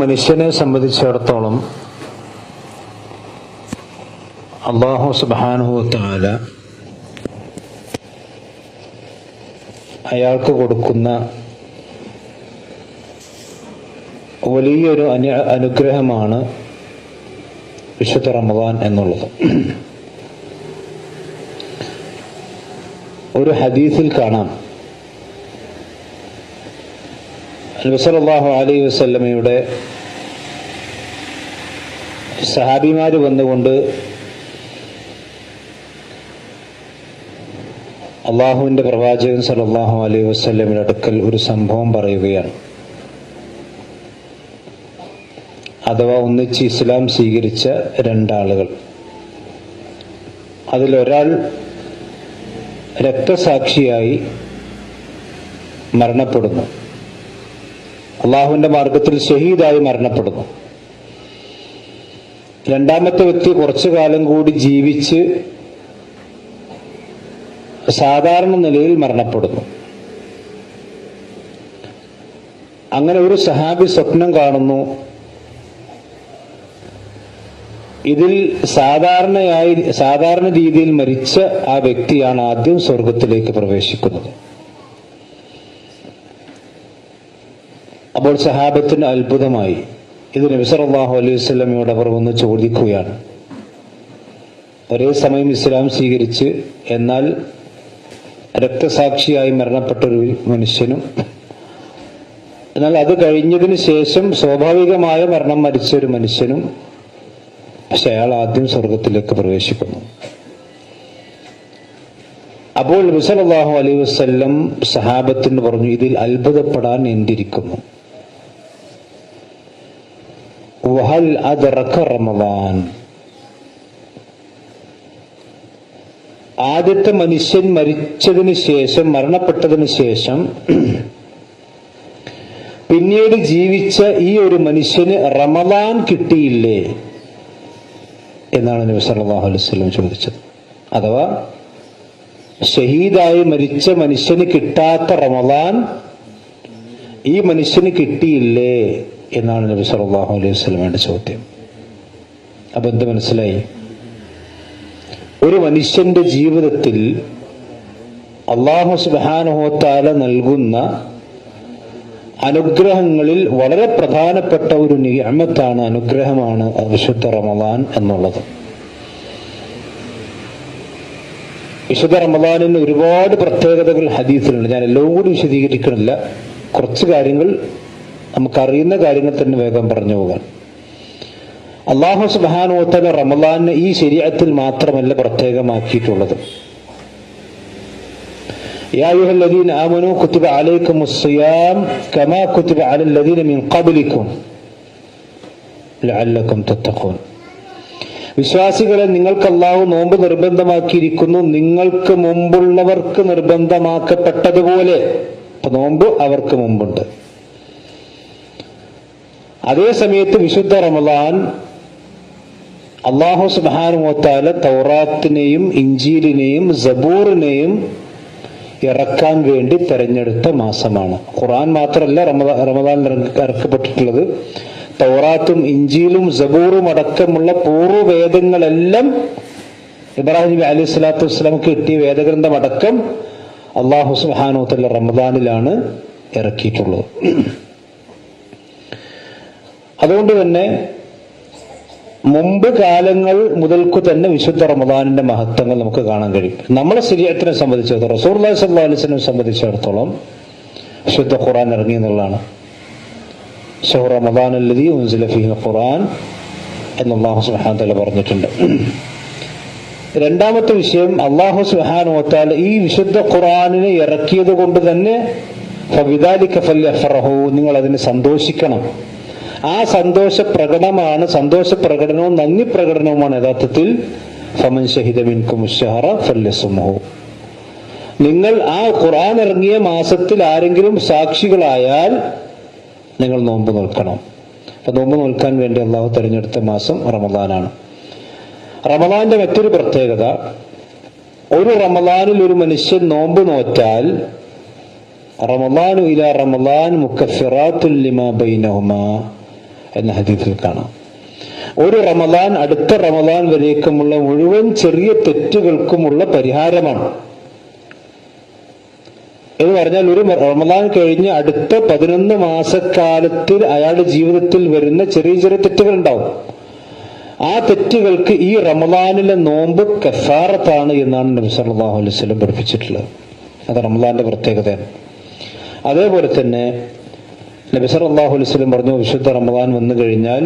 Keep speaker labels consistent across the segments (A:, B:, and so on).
A: മനുഷ്യനെ സംബന്ധിച്ചിടത്തോളം അല്ലാഹു സുബ്ഹാനഹു വ തആല അയാൾക്ക് കൊടുക്കുന്ന വലിയൊരു അനുഗ്രഹമാണ് വിശുദ്ധ റമദാൻ എന്നുള്ളത്. ഒരു ഹദീസിൽ കാണാം, നബി സല്ലല്ലാഹു അലൈഹി വസല്ലമയുടെ സഹാബിമാര് വന്നുകൊണ്ട് അള്ളാഹുവിന്റെ പ്രവാചകൻ സല്ലല്ലാഹു അലൈഹി വസല്ലമയുടെ അടുക്കൽ ഒരു സംഭവം പറയുകയാണ്. അഥവാ ഒന്നിച്ച് ഇസ്ലാം സ്വീകരിച്ച രണ്ടാളുകൾ, അതിലൊരാൾ രക്തസാക്ഷിയായി മരണപ്പെടുന്നു, അള്ളാഹുവിന്റെ മാർഗത്തിൽ ഷഹീദായി മരണപ്പെടുന്നു. രണ്ടാമത്തെ വ്യക്തി കുറച്ചു കാലം കൂടി ജീവിച്ച് സാധാരണ നിലയിൽ മരണപ്പെടുന്നു. അങ്ങനെ ഒരു സഹാബി സ്വപ്നം കാണുന്നു, ഇതിൽ സാധാരണ രീതിയിൽ മരിച്ച ആ വ്യക്തിയാണ് ആദ്യം സ്വർഗത്തിലേക്ക് പ്രവേശിക്കുന്നത്. അപ്പോൾ സഹാബത്തിന് അത്ഭുതമായി. ഇത് നബി സല്ലല്ലാഹു അലൈഹി വസല്ലമയോട് അവർ വന്ന് ചോദിക്കുകയാണ്. ഒരേ സമയം ഇസ്ലാം സ്വീകരിച്ച് എന്നാൽ രക്തസാക്ഷിയായി മരണപ്പെട്ട ഒരു മനുഷ്യനും, എന്നാൽ അത് കഴിഞ്ഞതിന് ശേഷം സ്വാഭാവികമായ മരണം മരിച്ച ഒരു മനുഷ്യനും, പക്ഷെ അയാൾ ആദ്യം സ്വർഗത്തിലേക്ക് പ്രവേശിക്കുന്നു. അപ്പോൾ നബി സല്ലല്ലാഹു അലൈഹി വസല്ലം സഹാബത്തിന് പറഞ്ഞു, ഇതിൽ അത്ഭുതപ്പെടാൻ എന്തിരിക്കുന്നു? വഹൽ അദ്റക റമളാൻ, ആദ്യത്തെ മനുഷ്യൻ മരിച്ചതിന് ശേഷം, മരണപ്പെട്ടതിന് ശേഷം പിന്നീട് ജീവിച്ച ഈ ഒരു മനുഷ്യന് റമളാൻ കിട്ടിയില്ലേ എന്നാണ് നബി സല്ലല്ലാഹു അലൈഹി വസല്ലം ചോദിച്ചത്. അഥവാ ഷഹീദായി മരിച്ച മനുഷ്യന് കിട്ടാത്ത റമളാൻ ഈ മനുഷ്യന് കിട്ടിയില്ലേ എന്നാണ് നബി സല്ലല്ലാഹു അലൈഹി വസല്ലമയുടെ ചോദ്യം. അപ്പൊ എന്ത് മനസ്സിലായി? ഒരു മനുഷ്യന്റെ ജീവിതത്തിൽ അല്ലാഹു സുബ്ഹാനഹു വ തആല നൽകുന്ന അനുഗ്രഹങ്ങളിൽ വളരെ പ്രധാനപ്പെട്ട ഒരു നിഅമത്താണ്, അനുഗ്രഹമാണ് വിശുദ്ധ റമളാൻ എന്നുള്ളത്. വിശുദ്ധ റമളാനിന് ഒരുപാട് പ്രത്യേകതകൾ ഹദീസിലുണ്ട്. ഞാൻ എല്ലാം കൂടി വിശദീകരിക്കണില്ല, കുറച്ച് കാര്യങ്ങൾ നമുക്കറിയുന്ന കാര്യങ്ങൾ തന്നെ വേഗം പറഞ്ഞു പോകാൻ. അല്ലാഹു സുബ്ഹാനഹു വ തആല റമളാനെ ഈ ശരീഅത്തിൽ മാത്രമല്ല പ്രത്യേകമാക്കിയിട്ടുള്ളത്. യാ അയ്യുഹല്ലദീന ആമനൂ കുതിബ അലൈക്കുമുസ് സിയാം കമാ കുതിബ അലല്ലദീന മിൻ ഖബ്ലിക്കും ലഅല്ലക്കും തത്തഖൂൻ. വിശ്വാസികളെ, നിങ്ങൾക്ക് അല്ലാഹു നോമ്പ് നിർബന്ധമാക്കിയിരിക്കുന്നു, നിങ്ങൾക്ക് മുമ്പുള്ളവർക്ക് നിർബന്ധമാക്കപ്പെട്ടതുപോലെ. അപ്പൊ നോമ്പ് അവർക്ക് മുമ്പുണ്ട്. അതേ സമയത്ത് വിശുദ്ധ റമളാൻ അല്ലാഹു സുബ്ഹാനഹു വ തആല തൗറാത്തിനെയും ഇഞ്ചീലിനെയും സബൂറിനെയും ഇറക്കാൻ വേണ്ടി തെരഞ്ഞെടുത്ത മാസമാണ്. ഖുർആൻ മാത്രമല്ല റമളാൻ ഇറക്കപ്പെട്ടിട്ടുള്ളത്. തൗറാത്തും ഇഞ്ചീലും സബൂറും അടക്കമുള്ള പൂർവ്വവേദങ്ങളെല്ലാം, ഇബ്രാഹിം നബി അലൈഹി സ്വലാത്തു വസ്സലാമക്ക് കിട്ടിയ വേദഗ്രന്ഥം അടക്കം അല്ലാഹു സുബ്ഹാനഹു വ തആല റമളാനിലാണ് ഇറക്കിയിട്ടുള്ളത്. അതുകൊണ്ട് തന്നെ മുമ്പ് കാലങ്ങൾ മുതൽക്കു തന്നെ വിശുദ്ധ റമളാനിന്റെ മഹത്വങ്ങൾ നമുക്ക് കാണാൻ കഴിയും. നമ്മളെ ശരീഅത്തിനെ സംബന്ധിച്ചിടത്തോളം, റസൂലുള്ളാഹി സ്വല്ലല്ലാഹു അലൈഹി വസല്ലം സംബന്ധിച്ചിടത്തോളം വിശുദ്ധ ഖുർആൻ ഇറങ്ങി എന്നുള്ളതാണ്. ശഹ്റു റമളാൻ അല്ലദീ ഉൻസില ഫീഹിൽ ഖുർആൻ എന്ന് അല്ലാഹു സുബ്ഹാനഹു വ തആല പറഞ്ഞിട്ടുണ്ട്. രണ്ടാമത്തെ വിഷയം, അല്ലാഹു സുബ്ഹാനഹു വ തആല ഈ വിശുദ്ധ ഖുർആനിനെ ഇറക്കിയത് കൊണ്ട് തന്നെ ഫബിദാലിക ഫൽയഫറഹു, നിങ്ങൾ അതിന് സന്തോഷിക്കണം. ആ സന്തോഷ പ്രകടനവും നന്ദി പ്രകടനവുമാണ് യഥാർത്ഥത്തിൽ ഫമൻ ശഹിദ മിൻകുമുശ് ശഹറ ഫല്യസുംഹു. നിങ്ങൾ ആ ഖുർആൻ ഇറങ്ങിയ മാസത്തിൽ ആരെങ്കിലും സാക്ഷികളായാൽ നിങ്ങൾ നോമ്പ് നോൽക്കണം. അപ്പൊ നോമ്പ് നോൽക്കാൻ വേണ്ടി അള്ളാഹു തെരഞ്ഞെടുത്ത മാസം റമളാനാണ്. റമളാന്റെ മറ്റൊരു പ്രത്യേകത, ഒരു റമളാനിൽ ഒരു മനുഷ്യൻ നോമ്പ് നോറ്റാൽ റമളാനു ഇലാ റമളാൻ മുക്കഫിറാത്തുൽ ലിമാ ബൈനഹുമാ, എന്ന ഹദീസിൽ കാണാം. ഒരു റമദാൻ അടുത്ത റമദാൻ വരേക്കുമുള്ള മുഴുവൻ ചെറിയ തെറ്റുകൾക്കുമുള്ള പരിഹാരമാണ് എന്ന് പറഞ്ഞാൽ, ഒരു റമദാൻ കഴിഞ്ഞ് അടുത്ത 11 മാസക്കാലത്തിൽ അയാളുടെ ജീവിതത്തിൽ വരുന്ന ചെറിയ ചെറിയ തെറ്റുകൾ ഉണ്ടാവും. ആ തെറ്റുകൾക്ക് ഈ റമദാനിലെ നോമ്പ് കഫാറത്താണ് എന്നാണ് നബി സല്ലല്ലാഹു അലൈഹി വസല്ലം പഠിപ്പിച്ചിട്ടുള്ളത്. അത് റമദാന്റെ പ്രത്യേകതയാണ്. അതേപോലെ തന്നെ നബി സല്ലല്ലാഹു അലൈഹി വസല്ലം പറഞ്ഞു, വിശുദ്ധ റമദാൻ വന്നു കഴിഞ്ഞാൽ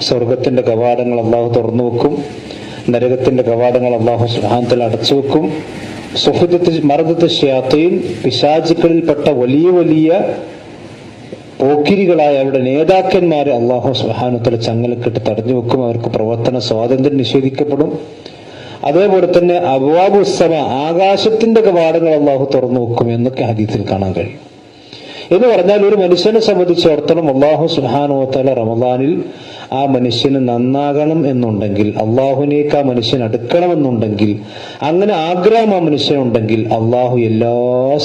A: സ്വർഗത്തിന്റെ കവാടങ്ങൾ അള്ളാഹു തുറന്നു വെക്കും, നരകത്തിന്റെ കവാടങ്ങൾ അള്ളാഹു സുബ്ഹാനഹു വ തആല അടച്ചു വെക്കും. മർദത്ത് ശയാത്തീൻ, പിശാചുക്കളിൽപ്പെട്ട വലിയ വലിയ പോക്കിരികളായ അവരുടെ നേതാക്കന്മാരെ അള്ളാഹു സുബ്ഹാനഹു വ തആല ചങ്ങലക്കിട്ട് തടഞ്ഞു വെക്കും. അവർക്ക് പ്രവർത്തന സ്വാതന്ത്ര്യം നിഷേധിക്കപ്പെടും. അതേപോലെ തന്നെ അബ്വാബുസ്സമ, ആകാശത്തിന്റെ കവാടങ്ങൾ അള്ളാഹു തുറന്നു വെക്കും എന്നൊക്കെ ഹദീസിൽ കാണാൻ കഴിയും. എന്ന് പറഞ്ഞാൽ ഒരു മനുഷ്യനെ സംബന്ധിച്ചിടത്തോളം അള്ളാഹു സുബ്ഹാനഹു വ തആല റമദാനിൽ ആ മനുഷ്യന് നന്നാകണം എന്നുണ്ടെങ്കിൽ, അള്ളാഹുവിനേക്ക് ആ മനുഷ്യൻ അടുക്കണമെന്നുണ്ടെങ്കിൽ, അങ്ങനെ ആഗ്രഹം ആ മനുഷ്യനുണ്ടെങ്കിൽ അള്ളാഹു എല്ലാ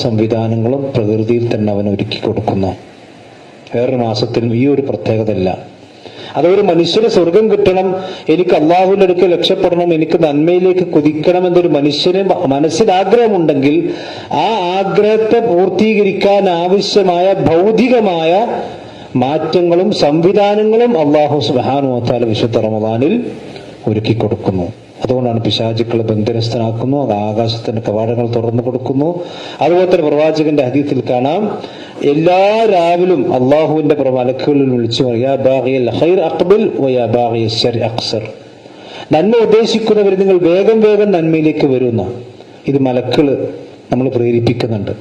A: സംവിധാനങ്ങളും പ്രകൃതിയിൽ തന്നെ അവൻ ഒരുക്കി കൊടുക്കുന്നു. വേറൊരു മാസത്തിലും ഈ ഒരു പ്രത്യേകത ഇല്ല. അതൊരു മനുഷ്യന് സ്വർഗം കിട്ടണം, എനിക്ക് അള്ളാഹുവിന്റെ അടുക്കൽ രക്ഷപ്പെടണം, എനിക്ക് നന്മയിലേക്ക് കുതിക്കണം എന്നൊരു മനുഷ്യന് മനസ്സിൽ ആഗ്രഹമുണ്ടെങ്കിൽ ആ ആഗ്രഹത്തെ പൂർത്തീകരിക്കാൻ ആവശ്യമായ ഭൗതികമായ മാറ്റങ്ങളും സംവിധാനങ്ങളും അള്ളാഹു സുബ്ഹാനഹു വ തആല വിശുദ്ധ റമദാനിൽ ഒരുക്കി കൊടുക്കുന്നു. അതുകൊണ്ടാണ് പിശാചുക്കളെ ബന്ധനസ്ഥനാക്കുന്നു, ആകാശത്തിന്റെ കവാടങ്ങൾ തുറന്നു കൊടുക്കുന്നു. അതുപോലെ തന്നെ പ്രവാചകന്റെ ഹദീസിൽ കാണാം, എല്ലാ രാവിലും അള്ളാഹുവിന്റെ മലക്കുകളിൽ വിളിച്ചു യാ ബാഗിയൽ ഖൈർ അഖ്ബിൽ വയാ ബാഗിയൽ ശർരി അഖ്സർ, നന്മ ഉദ്ദേശിക്കുന്നവർ നിങ്ങൾ വേഗം വേഗം നന്മയിലേക്ക് വരുന്ന ഇത് മലക്കുകൾ നമ്മൾ പ്രേരിപ്പിക്കുന്നുണ്ട്.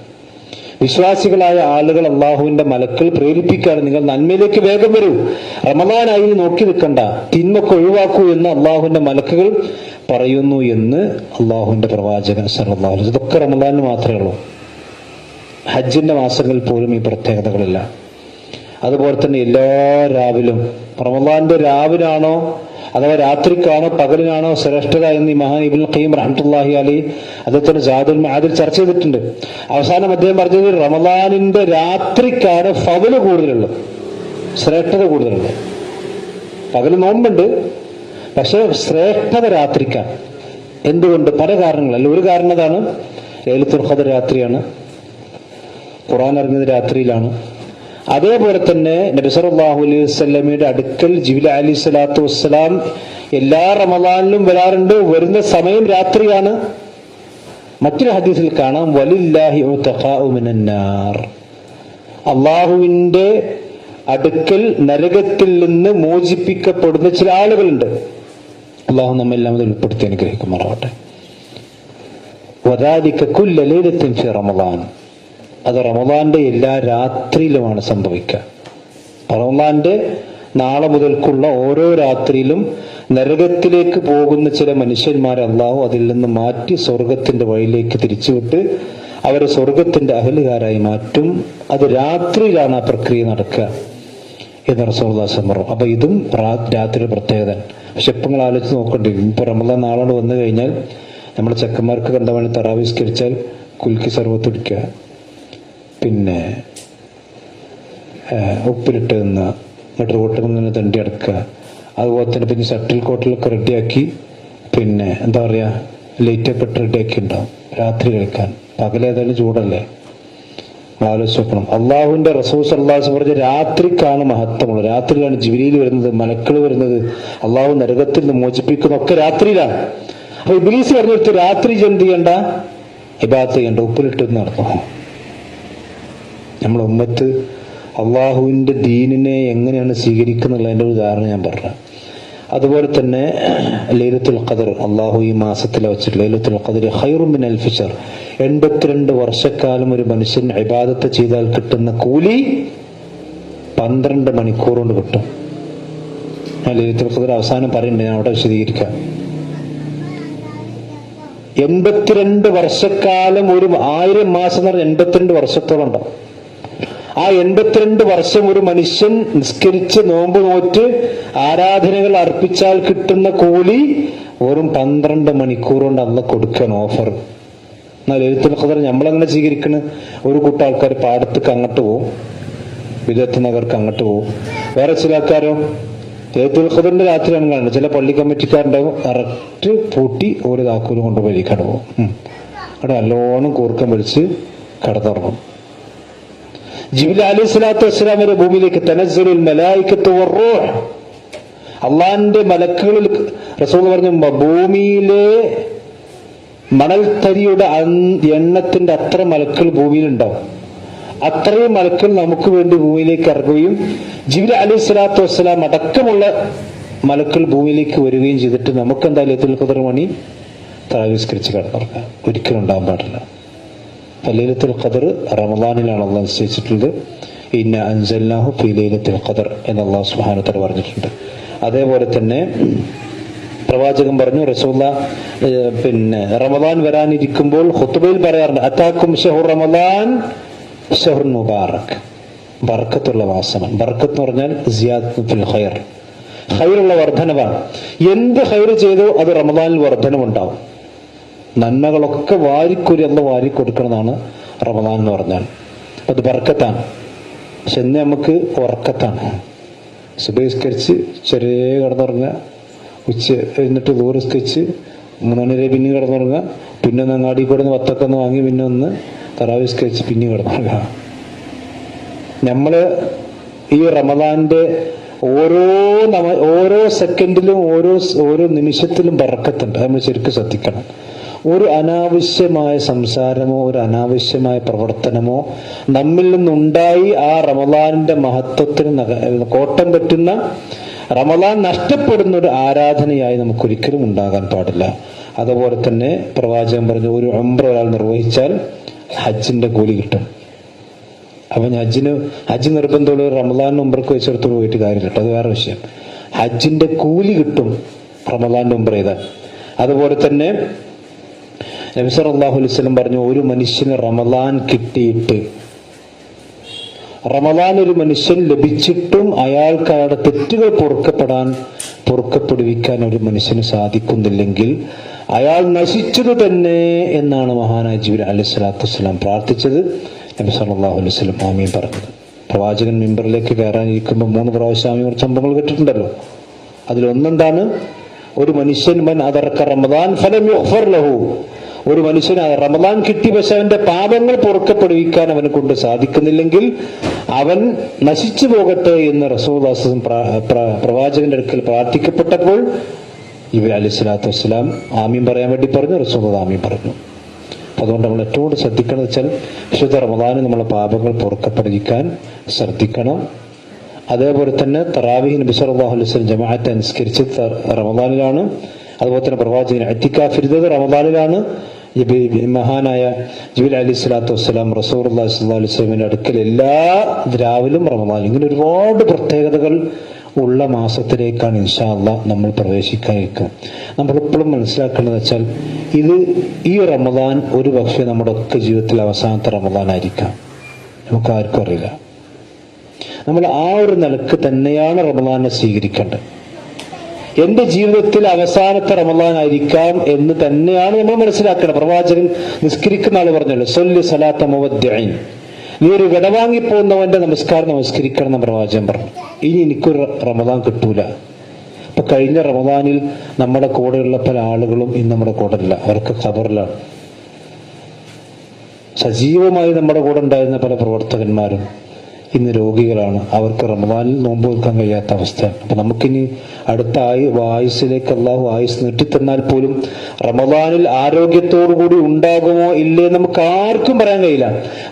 A: വിശ്വാസികളായ ആളുകൾ അള്ളാഹുവിന്റെ മലക്കൾ പ്രേരിപ്പിക്കുകയാണ്, നിങ്ങൾ നന്മയിലേക്ക് വേഗം വരൂ, റമദാനായി നോക്കി നിൽക്കണ്ട, തിന്മൊക്കെ ഒഴിവാക്കൂ എന്ന് അള്ളാഹുവിന്റെ മലക്കുകൾ പറയുന്നു എന്ന് അള്ളാഹുവിന്റെ പ്രവാചകൻ സല്ലല്ലാഹു അലൈഹി വസല്ലം. ഇതൊക്കെ റമദാനിന് മാത്രമേ ഉള്ളൂ. ഹജ്ജിന്റെ മാസങ്ങളിൽ പോലും ഈ പ്രത്യേകതകളില്ല. അതുപോലെ തന്നെ എല്ലാ രാവിലും, റമദാന്റെ രാവിലാണോ അഥവാ രാത്രിക്കാണോ പകലിനാണോ ശ്രേഷ്ഠത എന്ന് ഈ മഹാൻ ഇബ്നുൽ ഖയ്യിം റഹ്മത്തുള്ളാഹി അലൈഹി അദ്ദേഹത്തിന്റെ സാദുൽ മആദിൽ ചർച്ച ചെയ്തിട്ടുണ്ട്. അവസാനം അദ്ദേഹം പറഞ്ഞത് റമദാനിന്റെ രാത്രിക്കാണ് ഫضل കൂടുതലുള്ളത്, ശ്രേഷ്ഠത കൂടുതലുള്ളത്. പകല് നോമ്പുണ്ട്, പക്ഷെ ശ്രേഷ്ഠത രാത്രിക്കാണ്. എന്തുകൊണ്ട്? പല കാരണങ്ങളല്ല. ഒരു കാരണം അതാണ്, ലൈലത്തുൽ ഖദ്ർ രാത്രിയാണ്, ഖുർആൻ ഇറങ്ങിയത് രാത്രിയിലാണ്. അതേപോലെ തന്നെ നബി സല്ലല്ലാഹു അലൈഹി വസല്ലമയുടെ അടുക്കൽ ജിബ്രീൽ അലൈഹി സ്വലാത്തു വസ്സലാം എല്ലാ റമദാനിലും വരാറുണ്ട്, വരുന്ന സമയം രാത്രിയാണ്. മറ്റൊരു ഹദീസിൽ കാണാം, വലില്ലാഹി ഉതഖാഉ മിനന്നാർ, അള്ളാഹുവിന്റെ അടുക്കൽ നരകത്തിൽ നിന്ന് മോചിപ്പിക്കപ്പെടുന്ന ചില ആളുകളുണ്ട്. അള്ളാഹു നമ്മെല്ലാം അത് ഉൾപ്പെടുത്തി അനുഗ്രഹിക്കുമാറാവട്ടെ. വദാലിക കുല്ല ലൈലത്തിൻ ഫി റമദാൻ, അത് റമദാന്റെ എല്ലാ രാത്രിയിലുമാണ് സംഭവിക്കുക. റമദാന്റെ നാളെ മുതൽക്കുള്ള ഓരോ രാത്രിയിലും നരകത്തിലേക്ക് പോകുന്ന ചില മനുഷ്യന്മാരെ അള്ളാഹു അതിൽ നിന്ന് മാറ്റി സ്വർഗത്തിന്റെ വഴിയിലേക്ക് തിരിച്ചുവിട്ട് അവരെ സ്വർഗത്തിന്റെ അഹലുകാരായി മാറ്റും. അത് രാത്രിയിലാണ് ആ പ്രക്രിയ നടക്കുക എന്ന് റസൂലുള്ളാഹി സ്വല്ലല്ലാഹു അലൈഹി വസല്ലം. അപ്പൊ ഇതും രാത്രിയുടെ പ്രത്യേകത. പക്ഷെ ഇപ്പൊ നിങ്ങൾ ആലോചിച്ച് നോക്കണ്ടേ, ഇപ്പൊ റമദാൻ നാളെ വന്നു കഴിഞ്ഞാൽ നമ്മുടെ ചെക്കന്മാർക്ക് കണ്ട വേണ്ടി തറാവീസ്കരിച്ചാൽ കുൽക്കി സർവത്ത് കുടിക്കുക, പിന്നെ ഉപ്പിലിട്ട് നിന്ന് എന്നിട്ട് റോട്ടിൽ നിന്ന് തണ്ടി അടക്കുക, അതുപോലെ തന്നെ പിന്നെ ഷട്ടിൽ കോട്ടിലൊക്കെ റെഡിയാക്കി, പിന്നെ എന്താ പറയുക ലൈറ്റൊക്കെ ഇട്ട് റെഡിയാക്കി ഉണ്ടാവും രാത്രി കഴിക്കാൻ. പകലേതായാലും ചൂടല്ലേ, ആലോചിച്ച് നോക്കണം. അള്ളാഹുവിന്റെ റസൂൽ സല്ലല്ലാഹു അലൈഹി വസല്ലം പറഞ്ഞ രാത്രിക്കാണ് മഹത്വമുള്ളത്, രാത്രിയിലാണ് ജിബ്രീൽ വരുന്നത്, മലക്കൾ വരുന്നത്, അള്ളാഹു നരകത്തിൽ നിന്ന് മോചിപ്പിക്കുന്ന ഒക്കെ രാത്രിയിലാണ്. അപ്പൊ ഇബ്ലീസ് പറഞ്ഞെടുത്ത് രാത്രി എന്ത് ചെയ്യണ്ട, ഇബാദത്ത് ചെയ്യണ്ട, ഉപ്പിലിട്ട് നടന്നു. നമ്മളെ ഉമ്മത്ത് അള്ളാഹുവിന്റെ ദീനിനെ എങ്ങനെയാണ് സ്വീകരിക്കുന്നുള്ളതിന്റെ ഒരു ഉദാഹരണം ഞാൻ പറഞ്ഞു. അതുപോലെ തന്നെ ലൈലത്തുൽ ഖദർ അള്ളാഹു ഈ മാസത്തിൽ വെച്ചിട്ട് ലൈലത്തുൽ ഖദർ ഖൈറും മിൻ അൽഫി ശഹർ, 82 വർഷക്കാലം ഒരു മനുഷ്യൻ ഇബാദത്ത് ചെയ്താൽ കിട്ടുന്ന കൂലി 12 മണിക്കൂർ കൊണ്ട് കിട്ടും. ഞാൻ ലൈലത്തുൽ ഖദർ അവസാനം പറയുന്നുണ്ട്, ഞാൻ അവിടെ വിശദീകരിക്കാം. 82 വർഷക്കാലം, ഒരു 1000 മാസം എന്ന് പറഞ്ഞാൽ 82 വർഷത്തോളം ഉണ്ടാവും. ആ 82 വർഷം ഒരു മനുഷ്യൻ നിസ്കരിച്ച് നോമ്പ് നോറ്റ് ആരാധനകൾ അർപ്പിച്ചാൽ കിട്ടുന്ന കൂലി വെറും 12 മണിക്കൂർ കൊണ്ട് അന്ന് കൊടുക്കണം ഓഫർ. എന്നാൽ ലൈലത്തുൽ ഖദർ നമ്മളെങ്ങനെ സ്വീകരിക്കണ്? ഒരു കൂട്ടം ആൾക്കാർ പാടത്തേക്ക് അങ്ങോട്ട് പോകും, വിദഗ്ധനഗർക്ക് അങ്ങോട്ട് പോകും. വേറെ ചില ആൾക്കാരോ ലൈലത്തുൽ ഖദറിന്റെ രാത്രിയാണ് കാണുന്നത്. ചില പള്ളി കമ്മിറ്റിക്കാരുണ്ടാവും കറക്റ്റ് പൂട്ടി ഒരു താക്കോലും കൊണ്ട് വലിക്കാണ് പോകും. അവിടെ നല്ലോണം കൂർക്കം വലിച്ച് കടന്നുറങ്ങും. ജിബ്രീൽ അലൈഹി സ്വലാത്തു വസ്സലാം വരെ ഭൂമിയിലേക്ക് തനസ്സലുൽ മലായികത്തു വറൂഹ്, അള്ളാഹിന്റെ മലക്കുകളിൽ റസൂൽ പറഞ്ഞു ഭൂമിയിലെ മണൽത്തരിയുടെ എണ്ണത്തിന്റെ അത്ര മലക്കുകൾ ഭൂമിയിലുണ്ടാവും. അത്രയും മലക്കുകൾ നമുക്ക് വേണ്ടി ഭൂമിയിലേക്ക് ഇറങ്ങുകയും ജിബ്രീൽ അലൈഹി സ്വലാത്തു വസ്സലാം അടക്കമുള്ള മലക്കുകൾ ഭൂമിയിലേക്ക് വരികയും ചെയ്തിട്ട് നമുക്ക് എന്താ ലൈലത്തുൽ ഖദർ മണി തറാവീഹ് കിടന്നുറങ്ങാം. ഒരിക്കലും ഉണ്ടാകാൻ പാടില്ല. ലൈലത്തുൽ ഖദർ റമദാനിലാണ് അള്ളാഹ് നിശ്ചയിച്ചിട്ടുള്ളത്. ഇന്ന അൻസൽനാഹു ഫീ ലൈലത്തുൽ ഖദർ എന്ന് അള്ളാഹു സുബ്ഹാനഹു വ തആല പറഞ്ഞിട്ടുണ്ട്. അതേപോലെ തന്നെ പ്രവാചകൻ പറഞ്ഞു, റസൂലുള്ളാ റമദാൻ വരാനിരിക്കുമ്പോൾ ഖുത്ബയിൽ പറയാറുണ്ട്, അതാക്കും ശഹ്റു റമദാൻ ശഹ്റുൻ മുബാറക്, ബർക്കത്തുള്ള മാസമാണ്. ബർക്കത്ത് എന്ന് പറഞ്ഞാൽ സിയാദത്തുൻ ഫിൽ ഖൈർ, ഖൈറുള്ള വർധനവാണ്. എന്ത് ഖൈർ ചെയ്തോ അത് റമദാനിൽ വർധനവുണ്ടാവും. നന്മകളൊക്കെ വാരിക്കൊരി അല്ല വാരിക്കൊടുക്കണമെന്നാണ് റമദാൻ എന്ന് പറഞ്ഞാൽ. അത് ബർക്കത്താണ്. പക്ഷെ ഇന്ന് നമുക്ക് ഉറക്കത്താണ്. സുബഹിസ്കരിച്ച് ചെറിയ കിടന്നുറങ്ങുക, ഉച്ച എന്നിട്ട് ദൂരസ്കരിച്ച് 3 മണി വരെ പിന്നെ കിടന്നുറങ്ങുക, പിന്നെ ഒന്ന് അങ്ങാടി കൂടെ നിന്ന് വത്തൊക്കെ ഒന്ന് വാങ്ങി പിന്നെ ഒന്ന് തറാവീഹ് പിന്നെ കിടന്നുറങ്ങുക. നമ്മള് ഈ റമദാന്റെ ഓരോ സെക്കൻഡിലും ഓരോ നിമിഷത്തിലും ബർക്കത്തുണ്ട്. അത് നമ്മൾ ശരിക്കും ശ്രദ്ധിക്കണം. ഒരു അനാവശ്യമായ സംസാരമോ ഒരു അനാവശ്യമായ പ്രവർത്തനമോ നമ്മിൽ നിന്നുണ്ടായി ആ റമദാനിന്റെ മഹത്വത്തിന് കോട്ടം പറ്റുന്ന, റമദാൻ നഷ്ടപ്പെടുന്ന ഒരു ആരാധനയായി നമുക്കൊരിക്കലും ഉണ്ടാകാൻ പാടില്ല. അതുപോലെ തന്നെ പ്രവാചകൻ പറഞ്ഞു, ഒരു ഉംറ ഒരാൾ നിർവഹിച്ചാൽ ഹജ്ജിന്റെ കൂലി കിട്ടും. അവൻ ഹജ്ജ് നിർബന്ധമുള്ള റമദാൻ ഉംറക്ക് വെച്ചെടുത്ത് പോയിട്ട് കാര്യമില്ല, അത് വേറെ വിഷയം. ഹജ്ജിന്റെ കൂലി കിട്ടും റമദാന്റെ ഉംറ ചെയ്താൽ. അതുപോലെ തന്നെ നബി സല്ലല്ലാഹു അലൈഹി വസല്ലം പറഞ്ഞു, ഒരു മനുഷ്യന് റമദാൻ കിട്ടിയിട്ട്, റമദാൻ ഒരു മനുഷ്യൻ ലഭിച്ചിട്ടും അയാൾക്ക് അയാളുടെ തെറ്റുകൾ പൊറുക്കപ്പെടുവിക്കാൻ ഒരു മനുഷ്യന് സാധിക്കുന്നില്ലെങ്കിൽ അയാൾ നശിച്ചത് തന്നെ എന്നാണ് മഹാനായ ജിബ്രീൽ അലൈഹി സ്വലാത്തു വസ്സലാം പ്രാർത്ഥിച്ചത്. നബി സല്ലല്ലാഹു അലൈഹി വസല്ലം ആമീൻ പറഞ്ഞത്. പ്രവാചകൻ മിമ്പറിലേക്ക് കയറാനിരിക്കുമ്പോൾ 3 പ്രാവശ്യം ആമീൻ സംഭവങ്ങൾ കേട്ടിട്ടുണ്ടല്ലോ. അതിലൊന്നെന്താണ്, ഒരു മനുഷ്യൻ മൻ അദറക റമദാൻ ഫലം യുഗ്ഫർ ലഹു, ഒരു മനുഷ്യന് റമദാൻ കിട്ടി പക്ഷെ അവന്റെ പാപങ്ങൾ പൊറുക്കപ്പെടുവിക്കാൻ അവനെ കൊണ്ട് സാധിക്കുന്നില്ലെങ്കിൽ അവൻ നശിച്ചു പോകട്ടെ എന്ന് റസൂലുള്ളാഹി പ്രവാചകന്റെ അടുക്കൽ പ്രാർത്ഥിക്കപ്പെട്ടപ്പോൾ ജിബ്രീൽ അലൈഹി സ്വലാത്തു വസ്സലാം ആമീൻ പറയാൻ വേണ്ടി പറഞ്ഞു, റസൂലുള്ളാഹി ആമീൻ പറഞ്ഞു. അതുകൊണ്ട് നമ്മൾ ഏറ്റവും ശ്രദ്ധിക്കണം വെച്ചാൽ വിശുദ്ധ റമദാനിൽ നമ്മളെ പാപങ്ങൾ പൊറുക്കപ്പെടുവിക്കാൻ ശ്രദ്ധിക്കണം. അതേപോലെ തന്നെ തറാവീഹ് നബി സല്ലല്ലാഹു അലൈഹി വസല്ലം ജമാഅത്ത് അനുസ്കരിച്ചത് റമദാനിലാണ്. അതുപോലെ തന്നെ പ്രവാചകൻ ഇഅ്തികാഫ് ഇരുന്നത് റമദാനിലാണ്. മഹാനായ ജിബ്രീൽ അലൈഹി സ്വലാത്തു വസ്സലാം റസൂലുള്ളാഹി സ്വല്ലല്ലാഹു അലൈഹി വസല്ലമിന്റെ അടുക്കൽ എല്ലാ രാവിലും റമദാൻ. ഇങ്ങനെ ഒരുപാട് പ്രത്യേകതകൾ ഉള്ള മാസത്തിലേക്കാണ് ഇൻഷാ അല്ലാഹ് നമ്മൾ പ്രവേശിക്കാനിരിക്കുന്നത്. നമ്മളെപ്പോഴും മനസ്സിലാക്കേണ്ടത് വെച്ചാൽ ഈ റമദാൻ ഒരു പക്ഷേ നമ്മുടെ ഒക്കെ ജീവിതത്തിൽ അവസാനത്തെ റമദാനായിരിക്കാം, നമുക്ക് ആർക്കും അറിയില്ല. നമ്മൾ ആ ഒരു നിലക്ക് തന്നെയാണ് റമദാനെ സ്വീകരിക്കേണ്ടത്. എന്റെ ജീവിതത്തിൽ അവസാനത്തെ റമദാനായിരിക്കാം എന്ന് തന്നെയാണ് നമ്മൾ മനസ്സിലാക്കണം. പ്രവാചകൻ നിസ്കരിക്കുന്ന ആള് പറഞ്ഞല്ലോ, സല്ലി സലാത്ത മുവദ്ദിഈൻ, നീ ഒരു വിടവാങ്ങിപ്പോകുന്നവന്റെ നമസ്കാരം നമസ്കരിക്കണം എന്ന് പ്രവാചകൻ പറഞ്ഞു. ഇനി എനിക്കൊരു റമദാൻ കിട്ടൂല. ഇപ്പൊ കഴിഞ്ഞ റമദാനിൽ നമ്മുടെ കൂടെയുള്ള പല ആളുകളും ഇന്ന് നമ്മുടെ കൂടെ ഇല്ല, അവർക്ക് ഖബറിലാണ്. സജീവമായി നമ്മുടെ കൂടെ ഉണ്ടായിരുന്ന പല പ്രവർത്തകന്മാരും ഇന്ന് രോഗികളാണ്. അവർക്ക് റമദാനിൽ നോമ്പ് വെക്കാൻ കഴിയാത്ത അവസ്ഥയാണ്. അപ്പൊ നമുക്കിനി അടുത്ത ആയുസ്സിലേക്ക് അള്ളാഹു ആയുസ് നീട്ടിത്തന്നാൽ പോലും റമദാനിൽ ആരോഗ്യത്തോടു കൂടി ഉണ്ടാകുമോ ഇല്ലേ നമുക്ക് ആർക്കും പറയാൻ കഴിയില്ല.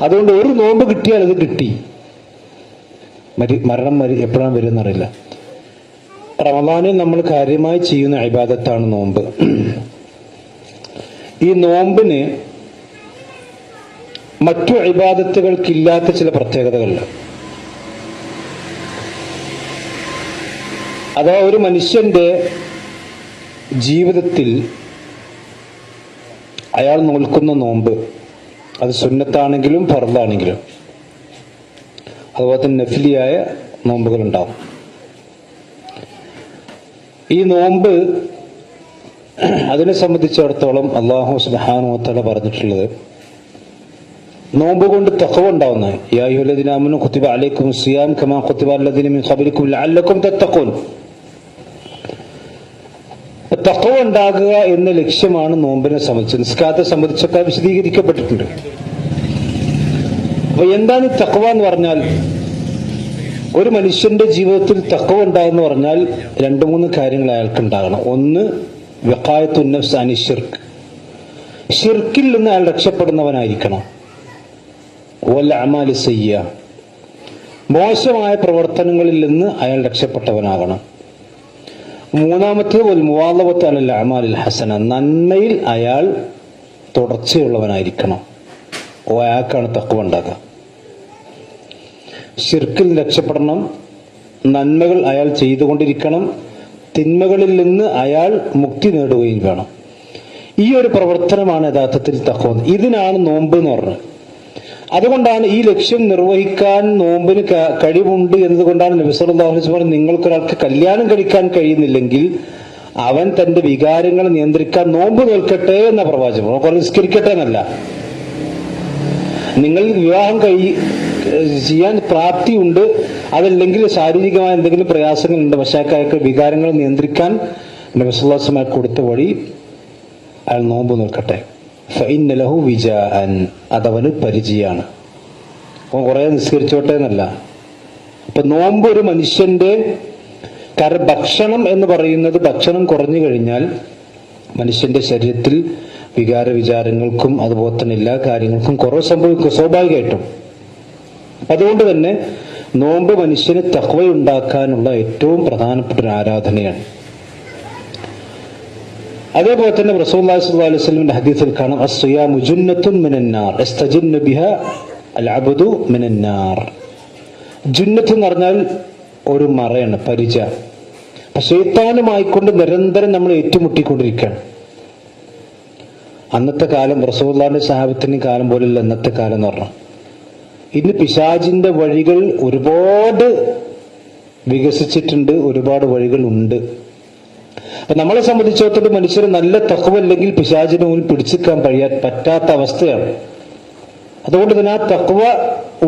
A: അതുകൊണ്ട് ഒരു നോമ്പ് കിട്ടിയാൽ അത് കിട്ടി. മരണം എപ്പോഴാണ് വരുമെന്നറിയില്ല. റമദാനിൽ നമ്മൾ കാര്യമായി ചെയ്യുന്ന ഇബാദത്താണ് നോമ്പ്. ഈ നോമ്പിന് മറ്റു ഇബാദത്തുകൾക്കില്ലാത്ത ചില പ്രത്യേകതകളുണ്ട്. അഥവാ ഒരു മനുഷ്യന്റെ ജീവിതത്തിൽ അയാൾ നോൽക്കുന്ന നോമ്പ്, അത് സുന്നത്താണെങ്കിലും ഫർദാണെങ്കിലും, അതുപോലെ തന്നെ നഫ്ലിയായ നോമ്പുകൾ ഉണ്ടാവും. ഈ നോമ്പ് അതിനെ സംബന്ധിച്ചിടത്തോളം അല്ലാഹു സുബ്ഹാനഹു വ തആല പറഞ്ഞിട്ടുള്ളത്, നോമ്പ് കൊണ്ട് തഖ്വ ഉണ്ടാവുന്നത്. യാ അയ്യുഹല്ലദീന ആമനൂ കുതിബ അലൈക്കുമുസ് സിയാം കമാ കുതിബ അലല്ലദീന മിൻ ഖബ്ലിക്കും ലഅല്ലക്കും തത്തഖൂൻ. തഖ്വ ഉണ്ടാകുക എന്ന ലക്ഷ്യമാണ് നോമ്പിനെ സംബന്ധിച്ച്. നിസ്കാരത്തെ സംബന്ധിച്ചൊക്കെ വിശദീകരിക്കപ്പെട്ടിട്ടുണ്ട്. അപ്പൊ എന്താണ് ഈ തഖ്വ എന്ന് പറഞ്ഞാൽ? ഒരു മനുഷ്യന്റെ ജീവിതത്തിൽ തഖ്വ ഉണ്ടാകുന്ന പറഞ്ഞാൽ 2-3 കാര്യങ്ങൾ അയാൾക്ക് ഉണ്ടാകണം. ഒന്ന്, വഖായത്തുൻ നഫ്സ് അനി ശിർക്ക്, ഷിർക്കിൽ നിന്ന് അയാൾ രക്ഷപ്പെടുന്നവനായിരിക്കണം. വൽ അമാലി സയ്യ, മോശമായ പ്രവർത്തനങ്ങളിൽ നിന്ന് അയാൾ രക്ഷപ്പെട്ടവനാകണം. മൂന്നാമത്തേത് വൽ മുവാളവത്ത് അലൽ അഅമാലിൽ ഹസന, നന്മയിൽ അയാൾ തുടർച്ചയുള്ളവനായിരിക്കണം. അയാൾക്കാണ് തഖ്വ ഉണ്ടാകുക. ഷിർക്കിൽ രക്ഷപ്പെടണം, നന്മകൾ അയാൾ ചെയ്തുകൊണ്ടിരിക്കണം, തിന്മകളിൽ നിന്ന് അയാൾ മുക്തി നേടുകയും വേണം. ഈ ഒരു പ്രവർത്തനമാണ് യഥാർത്ഥത്തിൽ തഖ്വ. ഇതിനാണ് നോമ്പ് എന്ന് പറഞ്ഞത്. അതുകൊണ്ടാണ് ഈ ലക്ഷ്യം നിർവഹിക്കാൻ നോമ്പിന് കഴിവുണ്ട് എന്നതുകൊണ്ടാണ് നബി സല്ലല്ലാഹു അലൈഹി വസല്ലം പറഞ്ഞത്, നിങ്ങൾക്കൊരാൾക്ക് കല്യാണം കഴിക്കാൻ കഴിയുന്നില്ലെങ്കിൽ അവൻ തന്റെ വികാരങ്ങൾ നിയന്ത്രിക്കാൻ നോമ്പ് നിൽക്കട്ടെ എന്ന പ്രവാചകം. നിസ്കരിക്കട്ടെ എന്നല്ല. നിങ്ങൾ വിവാഹം ചെയ്യാൻ പ്രാപ്തിയുണ്ട്, അതല്ലെങ്കിൽ ശാരീരികമായ എന്തെങ്കിലും പ്രയാസങ്ങളുണ്ട്, പക്ഷേ അയാൾക്ക് വികാരങ്ങൾ നിയന്ത്രിക്കാൻ നബി സല്ലല്ലാഹു അലൈഹി വസല്ലം കൊടുത്ത വഴി അയാൾ നോമ്പ് നിൽക്കട്ടെ. ഫഇന്ന ലഹു വിജാഅൻ, അതവന് പരിചയാണ്. അവൻ കുറെ നിസ്കരിച്ചോട്ടെ എന്നല്ല. അപ്പൊ നോമ്പ് ഒരു മനുഷ്യന്റെ ഭക്ഷണം എന്ന് പറയുന്നത്, ഭക്ഷണം കുറഞ്ഞു കഴിഞ്ഞാൽ മനുഷ്യന്റെ ശരീരത്തിൽ വികാര വിചാരങ്ങൾക്കും അതുപോലെ തന്നെ എല്ലാ കാര്യങ്ങൾക്കും കുറവ് സംഭവിക്കും സ്വാഭാവികമായിട്ടും. അതുകൊണ്ട് തന്നെ നോമ്പ് മനുഷ്യന് തഖ്വയുണ്ടാക്കാനുള്ള ഏറ്റവും പ്രധാനപ്പെട്ട ഒരു ആരാധനയാണ്. അതേപോലെ തന്നെ റസൂലുള്ളാഹി സ്വല്ലല്ലാഹു അലൈഹി വസല്ലമിന്റെ ഹദീസിൽ കാണാം, അസ്സിയാമു ജുന്നത്തുൻ മിനന്നാർ യസ്തജിന്നു ബിഹാ അൽഅബ്ദു മിനന്നാർ. ജുന്നത്ത് എന്ന് പറഞ്ഞാൽ ഒരു മറയാണ്, പരിച. ശൈത്താനുമായിക്കൊണ്ട് നിരന്തരം നമ്മൾ ഏറ്റുമുട്ടിക്കൊണ്ടിരിക്കുകയാണ്. അന്നത്തെ കാലം റസൂലുള്ളാഹിന്റെ സഹാബത്തിന്റെ കാലം പോലെയല്ല അന്നത്തെ കാലം എന്ന് പറഞ്ഞാൽ. ഇന്ന് പിശാചിന്റെ വഴികൾ ഒരുപാട് വികസിച്ചിട്ടുണ്ട്, ഒരുപാട് വഴികൾ ഉണ്ട്. അപ്പൊ നമ്മളെ സംബന്ധിച്ചിടത്തോളം മനുഷ്യന് നല്ല തഖ്വ അല്ലെങ്കിൽ പിശാചിന് മുന്നിൽ പിടിച്ചിക്കാൻ പറ്റാത്ത അവസ്ഥയാണ്. അതുകൊണ്ട് തന്നെ ആ തഖ്വ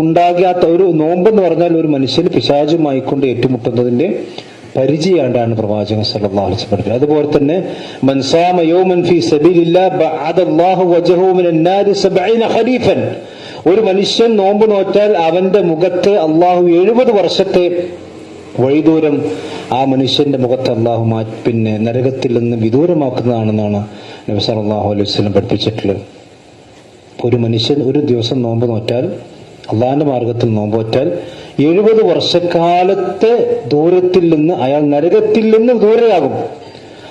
A: ഉണ്ടാകാത്ത ഒരു നോമ്പെന്ന് പറഞ്ഞാൽ ഒരു മനുഷ്യന് പിശാചുമായിക്കൊണ്ട് ഏറ്റുമുട്ടുന്നതിന്റെ പരിചയാണ്ടാണ് പ്രവാചകൻ സല്ലല്ലാഹു അലൈഹി വസല്ലം. അതുപോലെ തന്നെ മൻ സാമ യൗമൻ ഫീ സബീലില്ലാഹി ബഅദല്ലാഹു വജ്ഹഹു മിനൻ നാരി 70 ഖരീഫൻ. ഒരു മനുഷ്യൻ നോമ്പ് നോറ്റാൽ അവന്റെ മുഖത്തെ അള്ളാഹു 70 വർഷത്തെ വഴിദൂരം ആ മനുഷ്യന്റെ മുഖത്ത് അള്ളാഹു പിന്നെ നരകത്തിൽ നിന്ന് വിദൂരമാക്കുന്നതാണെന്നാണ് നബി സല്ലല്ലാഹു അലൈഹി വസല്ലം പഠിപ്പിച്ചിട്ടുള്ളത്. ഒരു മനുഷ്യൻ ഒരു ദിവസം നോമ്പ് നോറ്റാൽ, അള്ളാഹിന്റെ മാർഗത്തിൽ നോമ്പ് നോറ്റാൽ 70 വർഷക്കാലത്തെ ദൂരത്തിൽ നിന്ന് അയാൾ നരകത്തിൽ നിന്ന് ദൂരെയാകും.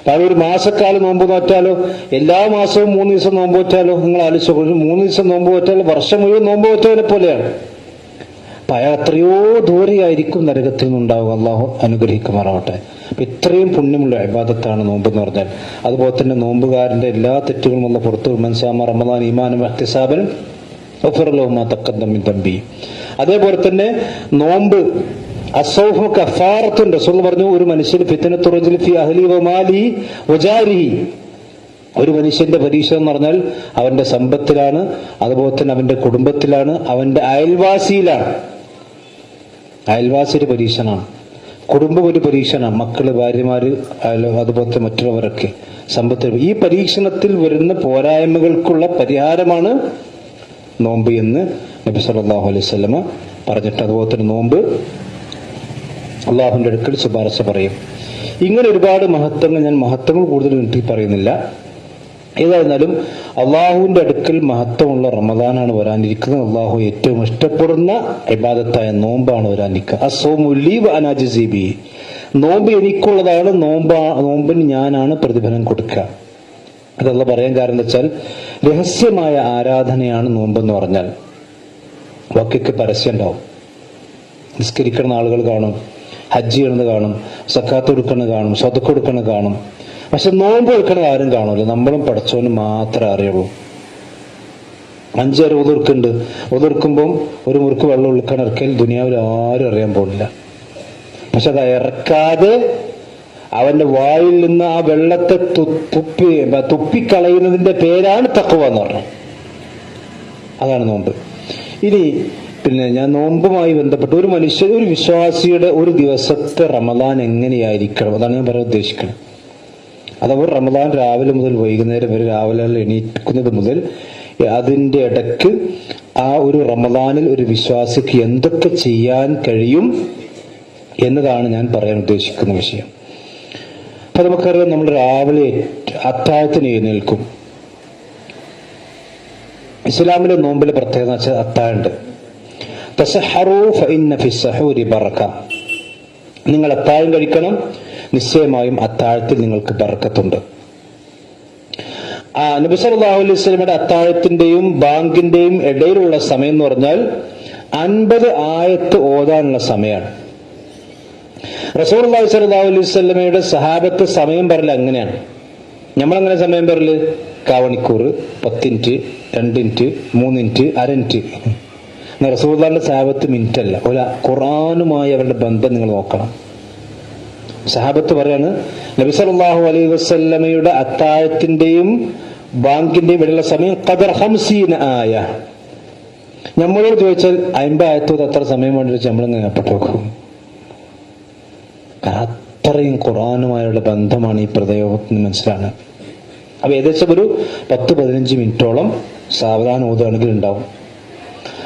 A: അതായത് ഒരു മാസക്കാലം നോമ്പ് നോറ്റാലോ, എല്ലാ മാസവും 3 ദിവസം നോമ്പ് നോറ്റാലോ, നിങ്ങൾ ആലോചിച്ചു, 3 ദിവസം നോമ്പ് നോറ്റാൽ വർഷം മുഴുവൻ നോമ്പ് നോറ്റവനെ പോലെയാണ്. അപ്പൊ അയാൾ എത്രയോ ദൂരെയായിരിക്കും നരകത്തിൽ നിന്നുണ്ടാവുക. അള്ളാഹു അനുഗ്രഹിക്കുമാറാവട്ടെ. അപ്പൊ ഇത്രയും പുണ്യമുള്ള ഇബാദത്താണ് നോമ്പ് എന്ന് പറഞ്ഞാൽ. അതുപോലെ തന്നെ നോമ്പുകാരന്റെ എല്ലാ തെറ്റുകളും ഉള്ള പുറത്തു മൻസാമ റമദാൻ ഈമാനും ഇഹ്തിസാബൻ ഗഫറ ലഹു മാ തഖദ്ദമ മിൻ ദംബി. അതേപോലെ തന്നെ നോമ്പ് അസ്സൗഫു കഫാറത്തുൻ. റസൂൽ പറഞ്ഞു, ഒരു മനുഷ്യന് ഫിത്നത്തു റജുൽ ഫി അഹ്ലി വ മാലി വ ജാരിഹി. ഒരു മനുഷ്യന്റെ പരീക്ഷ എന്ന് പറഞ്ഞാൽ അവന്റെ സമ്പത്തിലാണ്, അതുപോലെ തന്നെ അവന്റെ കുടുംബത്തിലാണ്, അവന്റെ അയൽവാസിയിലാണ്. അയൽവാസിയുടെ പരീക്ഷണമാണ്, കുടുംബം ഒരു പരീക്ഷണമാണ്, മക്കള്, ഭാര്യമാര്, അതുപോലത്തെ മറ്റുള്ളവരൊക്കെ സമ്പത്തിൽ. ഈ പരീക്ഷണത്തിൽ വരുന്ന പോരായ്മകൾക്കുള്ള പരിഹാരമാണ് നോമ്പ് എന്ന് നബി സല്ലല്ലാഹു അലൈഹി വസല്ലമ പറഞ്ഞിട്ട്. അതുപോലെ തന്നെ നോമ്പ് അള്ളാഹുവിന്റെ അടുക്കൽ ശുപാർശ പറയും. ഇങ്ങനെ ഒരുപാട് മഹത്വങ്ങൾ, ഞാൻ മഹത്വങ്ങൾ കൂടുതൽ നീട്ടി പറയുന്നില്ല. ഏതായിരുന്നാലും അള്ളാഹുവിന്റെ അടുക്കൽ മഹത്വമുള്ള റമദാനാണ് വരാനിരിക്കുന്നത്. അള്ളാഹു ഏറ്റവും ഇഷ്ടപ്പെടുന്ന ഇബാദത്തായ നോമ്പാണ് വരാനിരിക്കുക. അസ്സൗമു ലീ വ അനാ അജ്സീ ബിഹി. നോമ്പ് എനിക്കുള്ളതാണ്, നോമ്പിന് ഞാനാണ് പ്രതിഫലം കൊടുക്കുക. അതല്ല പറയാൻ കാരണം എന്താ വെച്ചാൽ, രഹസ്യമായ ആരാധനയാണ് നോമ്പെന്ന് പറഞ്ഞാൽ. ബാക്കിയൊക്കെ പരസ്യം ഉണ്ടാവും. നിസ്കരിക്കുന്ന ആളുകൾ കാണും, ഹജ്ജ് ചെയ്യണമെന്ന് കാണും, സക്കാത്ത് കൊടുക്കുന്നത് കാണും, സ്വതക്ക കൊടുക്കുന്നത് കാണും. പക്ഷെ നോമ്പ് വെക്കണത് ആരും കാണൂല. നമ്മളും പഠിച്ചവനും മാത്രമേ അറിയുള്ളൂ. 5 നേരം ഒതുർക്കുണ്ട്. ഒതുർക്കുമ്പം ഒരു മുറുക്ക് വെള്ളം ഒഴുക്കാൻ ഇറക്കിയാൽ ദുനിയാവിൽ ആരും അറിയാൻ പോകുന്നില്ല. പക്ഷെ അത് ഇറക്കാതെ അവന്റെ വായിൽ നിന്ന് ആ വെള്ളത്തെ തുപ്പിക്കളയുന്നതിന്റെ പേരാണ് തഖ്വ എന്ന് പറഞ്ഞത്. അതാണ് നോമ്പ്. ഇനി പിന്നെ ഞാൻ നോമ്പുമായി ബന്ധപ്പെട്ട് ഒരു വിശ്വാസിയുടെ ഒരു ദിവസത്തെ റമദാൻ എങ്ങനെയായിരിക്കണം, അതാണ് ഞാൻ പറയാൻ ഉദ്ദേശിക്കുന്നത്. അതവർ റമദാൻ രാവിലെ മുതൽ വൈകുന്നേരം വരെ, രാവിലെ എണീക്കുന്നത് മുതൽ അതിൻ്റെ ഇടയ്ക്ക് ആ ഒരു റമദാനിൽ ഒരു വിശ്വാസിക്ക് എന്തൊക്കെ ചെയ്യാൻ കഴിയും എന്നതാണ് ഞാൻ പറയാൻ ഉദ്ദേശിക്കുന്ന വിഷയം. അപ്പൊ നമുക്കറിയാം, നമ്മൾ രാവിലെ അത്താഴത്തിന് എഴുന്നേൽക്കും. ഇസ്ലാമിലെ നോമ്പിലെ പ്രത്യേകത എന്ന് വെച്ചാൽ അത്താഴുണ്ട്. തസഹറൂ ഫഇന്ന ഫിസ്സഹൂരി ബറക, നിങ്ങൾ അത്താഴം കഴിക്കണം, നിശ്ചയമായും അത്താഴത്തിൽ നിങ്ങൾക്ക് ബർക്കത്തുണ്ട്. നബി സല്ലല്ലാഹു അലൈഹി വസല്ലമയുടെ അത്താഴത്തിന്റെയും ബാങ്കിന്റെയും ഇടയിലുള്ള സമയം എന്ന് പറഞ്ഞാൽ 50 ആയത്ത് ഓതാനുള്ള സമയമാണ്. റസൂലുള്ളാഹി സ്വല്ലല്ലാഹു അലൈഹി വസല്ലമയുടെ സഹാബത്ത് സമയം പറയൽ അങ്ങനെയാണ്. നമ്മളങ്ങനെ സമയം പറയല് കാവണിക്കൂർ, 10 മിനിറ്റ്, 2 മിനിറ്റ്, 3 മിനിറ്റ്, അര മിനിറ്റ്. റസൂലുള്ളാഹിന്റെ സഹാബത്ത് മിനിറ്റ് അല്ല, ഒരു ഖുർആനുമായി അവരുടെ ബന്ധം നിങ്ങൾ നോക്കണം. സഹാബത്ത് പറയാണ്, നബി സല്ലല്ലാഹു അലൈഹി വസല്ലമയുടെ അത്താഴത്തിന്റെയും ബാങ്കിന്റെയും ഇടയിലുള്ള സമയം ഖദർ 50 ആയ. നമ്മളോട് ചോദിച്ചാൽ 50 ആയത്തോട് എത്ര സമയം വേണ്ടി വെച്ചാൽ നമ്മളിങ്ങനെ പെട്ടോക്കും. അത്രയും ഖുർആനുമായുള്ള ബന്ധമാണ് ഈ പ്രയോഗത്തിന് മനസ്സിലാണ്. അപ്പൊ ഏകദേശം ഒരു 10-15 മിനിറ്റോളം സാവധാനം ഓതുകയാണെങ്കിൽ ഉണ്ടാവും.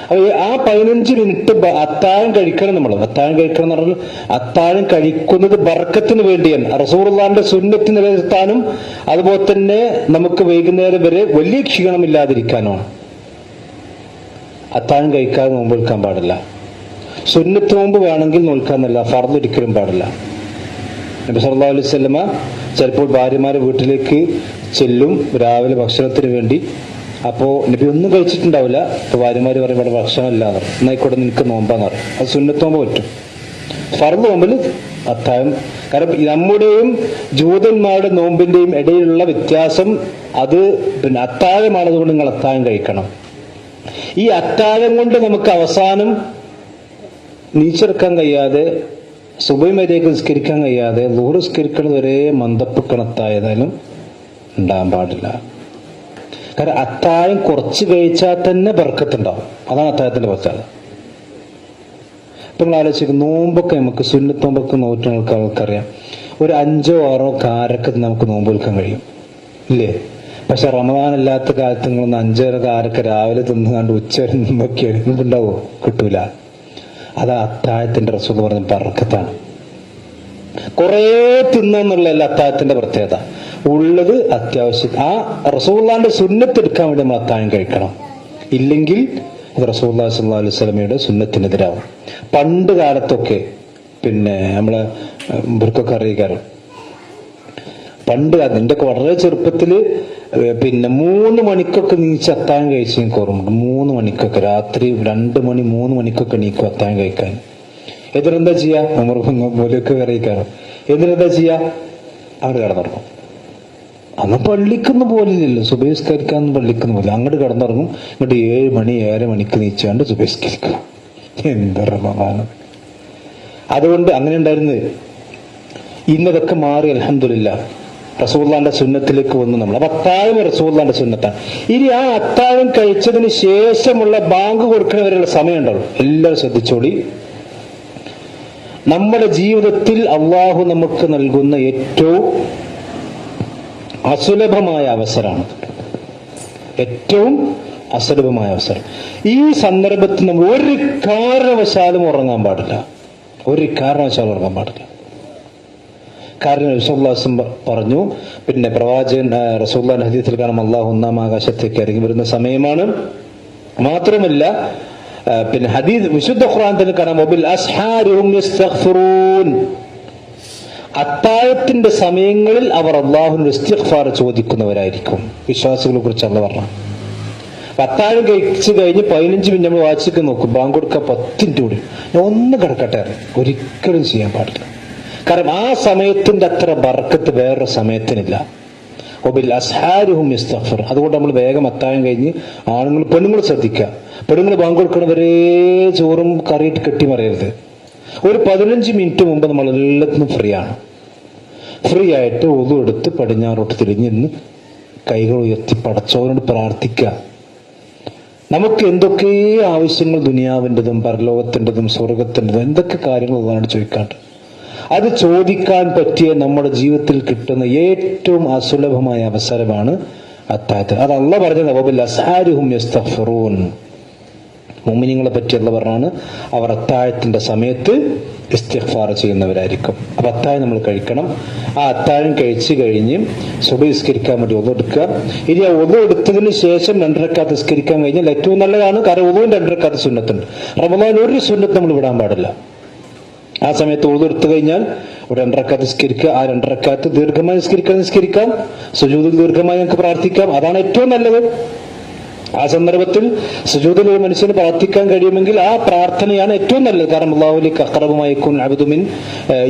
A: അപ്പൊ ആ 15 മിനിറ്റ് അത്താഴം കഴിക്കണം. നമ്മൾ അത്താഴം കഴിക്കണം എന്ന് പറഞ്ഞാൽ അത്താഴം കഴിക്കുന്നത് ബർക്കത്തിന് വേണ്ടിയാണ്, റസൂലുള്ളാഹിന്റെ സുന്നത്ത് നിലനിർത്താനും അതുപോലെ തന്നെ നമുക്ക് വൈകുന്നേരം വരെ വലിയ ക്ഷീണമില്ലാതിരിക്കാനുമാണ്. അത്താഴം കഴിക്കാതെ നോമ്പ് എടുക്കാൻ പാടില്ല. സുന്നത്ത് നോമ്പ് വേണമെങ്കിൽ നോൽക്കാന്നല്ല, ഫർദ് ഒരിക്കലും പാടില്ല. നബി സല്ലല്ലാഹു അലൈഹി വസല്ലമ ചിലപ്പോൾ ഭാര്യമാരെ വീട്ടിലേക്ക് ചെല്ലും രാവിലെ ഭക്ഷണത്തിന് വേണ്ടി. അപ്പോൾ നബി ഒന്നും കഴിച്ചിട്ടുണ്ടാവില്ല. അപ്പോൾ ഭാര്യമാര് പറയും ഇവിടെ ഭക്ഷണം ഇല്ലാന്ന് പറയും. എന്നായിക്കോട്ടെ നിനക്ക് നോമ്പാന്ന് പറയും. അത് സുന്നത്ത് നോമ്പ് പറ്റും. ഫർദ് നോമ്പിൽ അത്താഴം, കാരണം നമ്മുടെയും ജൂതന്മാരുടെ നോമ്പിന്റെയും ഇടയിലുള്ള വ്യത്യാസം അത് പിന്നെ അത്താഴമാണ്. അതുകൊണ്ട് നിങ്ങൾ അത്താഴം കഴിക്കണം. ഈ അത്താഴം കൊണ്ട് നമുക്ക് അവസാനം നീച്ചെടുക്കാൻ കഴിയാതെ, സുബഹി വരെയൊക്കെ നിസ്കരിക്കാൻ കഴിയാതെ, ളുഹർ നിസ്കരിക്കുന്നത് വരെ മന്ദപ്പ് കണത്തായതായാലും ഉണ്ടാകാൻ പാടില്ല. കാരണം അത്താഴം കുറച്ച് കഴിച്ചാൽ തന്നെ ബർക്കത്തുണ്ടാവും. അതാണ് അത്താഴത്തിന്റെ പ്രത്യേകത. ഇപ്പൊ നമ്മൾ ആലോചിക്കും, നോമ്പൊക്കെ നമുക്ക് സുന്നത്ത് നോമ്പൊക്കെ നോറ്റുകൾക്ക് ആൾക്കറിയാം, ഒരു 5-6 കാരൊക്കെ നമുക്ക് നോമ്പ് വിൽക്കാൻ കഴിയും, ഇല്ലേ? പക്ഷെ റമദാൻ അല്ലാത്ത കാലത്ത് നിങ്ങളൊന്ന് 5-6 കാരൊക്കെ രാവിലെ തിന്നുകാണ്ട് ഉച്ചവരെ നോക്കിയാൽ ഉണ്ടാവോ? കിട്ടൂല. അത് അത്താഴത്തിന്റെ റസൂൽ പറഞ്ഞ ബർക്കത്താണ്. കുറേ തിന്നുന്നുള്ളതല്ല അത്താഴത്തിന്റെ പ്രത്യേകത. ഉള്ളത് അത്യാവശ്യം ആ റസൂലുള്ളാഹിന്റെ സുന്നത്ത് എടുക്കാൻ വേണ്ടി നമ്മൾ അത്താഴം കഴിക്കണം. ഇല്ലെങ്കിൽ അത് റസൂലുള്ളാഹി സ്വല്ലല്ലാഹു അലൈഹി വസല്ലമയുടെ സുന്നത്തിനെതിരാവും. പണ്ട് കാലത്തൊക്കെ പിന്നെ നമ്മള് ഇവർക്കൊക്കെ അറിയിക്കാറ്, പണ്ട് കാലത്ത് എന്റെയൊക്കെ വളരെ ചെറുപ്പത്തില് പിന്നെ 3 മണിക്കൊക്കെ നീച്ച് അത്താഴം കഴിച്ച് എനിക്ക് ഓർമ്മയുണ്ട്. 3 മണിക്കൊക്കെ രാത്രി 2 മണി 3 മണിക്കൊക്കെ നീക്കും അത്താഴം കഴിക്കാൻ. എന്നിട്ടെന്താ ചെയ്യാ? മൂലൊക്കെ അറിയിക്കാറ്. എന്നിട്ടെന്താ ചെയ്യാ? അവിടെ കിടന്നുറങ്ങും. അന്ന് പള്ളിക്കുന്ന പോലില്ലല്ലോ, സുബഹിസ്കരിക്കാന്ന് പള്ളിക്കുന്ന പോലെ അങ്ങോട്ട് കിടന്നുറങ്ങും. ഇങ്ങോട്ട് 7 മണി 7:30 മണിക്ക് നീച്ചാണ്ട് സുബഹിസ്കരിക്കും. എന്താ റമദാനം! അതുകൊണ്ട് അങ്ങനെ ഉണ്ടായിരുന്നത്. ഇന്നതൊക്കെ മാറി അൽഹംദുലില്ലാഹ്. റസൂലുള്ളാഹിന്റെ സുന്നത്തിലേക്ക് വന്നു നമ്മൾ. അപ്പൊ അത്താഴം റസൂലുള്ളാഹിന്റെ സുന്നത്താണ്. ഇനി ആ അത്താഴം കഴിച്ചതിന് ശേഷമുള്ള ബാങ്ക് കൊടുക്കുന്നവരെയുള്ള സമയം ഉണ്ടാവും. എല്ലാവരും ശ്രദ്ധിച്ചോളി. നമ്മുടെ ജീവിതത്തിൽ അള്ളാഹു നമുക്ക് നൽകുന്ന ഏറ്റവും അസുലഭമായ അവസരമാണ്. ഏറ്റവും അസുലഭമായ അവസരം. ഈ സന്ദർഭത്തിൽ നമ്മൾ ഒരു കാരണവശാലും ഉറങ്ങാൻ പാടില്ല. ഒരു കാരണവശാലും ഉറങ്ങാൻ പാടില്ല. കാരണം റസൂലുള്ളാഹി പറഞ്ഞു, പിന്നെ പ്രവാചകൻ റസൂലുള്ളാഹിന്റെ ഹദീസിൽ കാണാം, അല്ലാഹു 1-ാം ആകാശത്തേക്ക് ഇറങ്ങി വരുന്ന സമയമാണ്. മാത്രമല്ല പിന്നെ ഹദീസ് വിശുദ്ധ ഖുർആനിൽ കാണാം, വബിൽ അസ്ഹാരിഹും യസ്തഗ്ഫിറൂൻ, അത്താഴത്തിന്റെ സമയങ്ങളിൽ അവർ അല്ലാഹുവിനോട് ഇസ്തിഗ്ഫാർ ചോദിക്കുന്നവരായിരിക്കും. വിശ്വാസികളെ കുറിച്ച് അല്ലാഹു പറഞ്ഞു. അത്താഴം കഴിച്ചു കഴിഞ്ഞ് 15 മിനിറ്റ് നമ്മൾ വാച്ചിക്ക് നോക്കും, ബാങ്ക് കൊടുക്കാൻ 10 മിനിറ്റ് കൂടി ഒന്ന് കിടക്കട്ടെ. ഒരിക്കലും ചെയ്യാൻ പാടില്ല. കാരണം ആ സമയത്തിന്റെ അത്ര ബർക്കത്ത് വേറൊരു സമയത്തിനില്ല. വബിൽ അസ്ഹാരിഹും യസ്തഗ്ഫിർ. അതുകൊണ്ട് നമ്മൾ വേഗം അത്താഴം കഴിഞ്ഞ് പെണ്ണുങ്ങൾ ശ്രദ്ധിക്കുക. പെണ്ണുങ്ങൾ ബാങ്ക് കൊടുക്കണവരെ ചോറും കറിയിട്ട് കെട്ടി മറിയരുത്. ഒരു 15 മിനിറ്റ് മുമ്പ് നമ്മൾ എല്ലാത്തിനും ഫ്രീ ആണ്. ഫ്രീ ആയിട്ട് ഒതു എടുത്ത് പടിഞ്ഞാറോട്ട് തിരിഞ്ഞിരുന്ന് കൈകൾ ഉയർത്തി പടച്ചവനോട് പ്രാർത്ഥിക്കുക. നമുക്ക് എന്തൊക്കെ ആവശ്യങ്ങൾ ദുനിയാവിൻ്റെതും പരലോകത്തിൻ്റെതും സ്വർഗത്തിൻ്റെതും എന്തൊക്കെ കാര്യങ്ങൾ അതാണ് ചോദിക്കാണ്ട്. അത് ചോദിക്കാൻ പറ്റിയ നമ്മുടെ ജീവിതത്തിൽ കിട്ടുന്ന ഏറ്റവും അസുലഭമായ അവസരമാണ് അത്താഴത്ത്. അത് അള്ളാഹ് പറഞ്ഞത് വബിൽഅസ്ഹാരിഹും യസ്തഗ്ഫിറൂൻ. മുഅ്മിനീങ്ങളെ പറ്റി അള്ളാഹ് പറഞ്ഞാണ് അവർ അത്താഴത്തിന്റെ സമയത്ത് ഇസ്തിഗ്ഫാർ ചെയ്യുന്നവരായിരിക്കും. അപ്പൊ അത്താഴം നമ്മൾ കഴിക്കണം. ആ അത്താഴം കഴിച്ചു കഴിഞ്ഞ് സുബഹി നിസ്കരിക്കാൻ വേണ്ടി ഒതു എടുക്കുക. ഇനി ആ ഒതു എടുത്തതിന് ശേഷം 2 റക്അത്ത് നിസ്കരിക്കാൻ കഴിഞ്ഞാൽ ഏറ്റവും നല്ലതാണ്. കാരണം ഒതുവിന് 2 റക്അത്ത് സുന്നത്തുണ്ട്. റമദാൻ ഒരു സുന്നത്ത് നമ്മൾ വിടാൻ പാടില്ല. ആ സമയത്ത് ഒതു എടുത്തു കഴിഞ്ഞാൽ ഒരു 2 റക്അത്ത് നിസ്കരിക്കുക. ആ 2 റക്അത്ത് ദീർഘമായി നിസ്കരിക്കാം. സുജൂദിൽ ദീർഘമായി നമുക്ക് പ്രാർത്ഥിക്കാം. അതാണ് ഏറ്റവും നല്ലത്. ആ സന്ദർഭത്തിൽ സുജൂദിൽ ഒരു മനുഷ്യന് പ്രാർത്ഥിക്കാൻ കഴിയുമെങ്കിൽ ആ പ്രാർത്ഥനയാണ് ഏറ്റവും നല്ലത്. കാരണം അല്ലാഹുവിലേക്ക് അഖറബു മാ യകൂൻ അബ്ദു മിൻ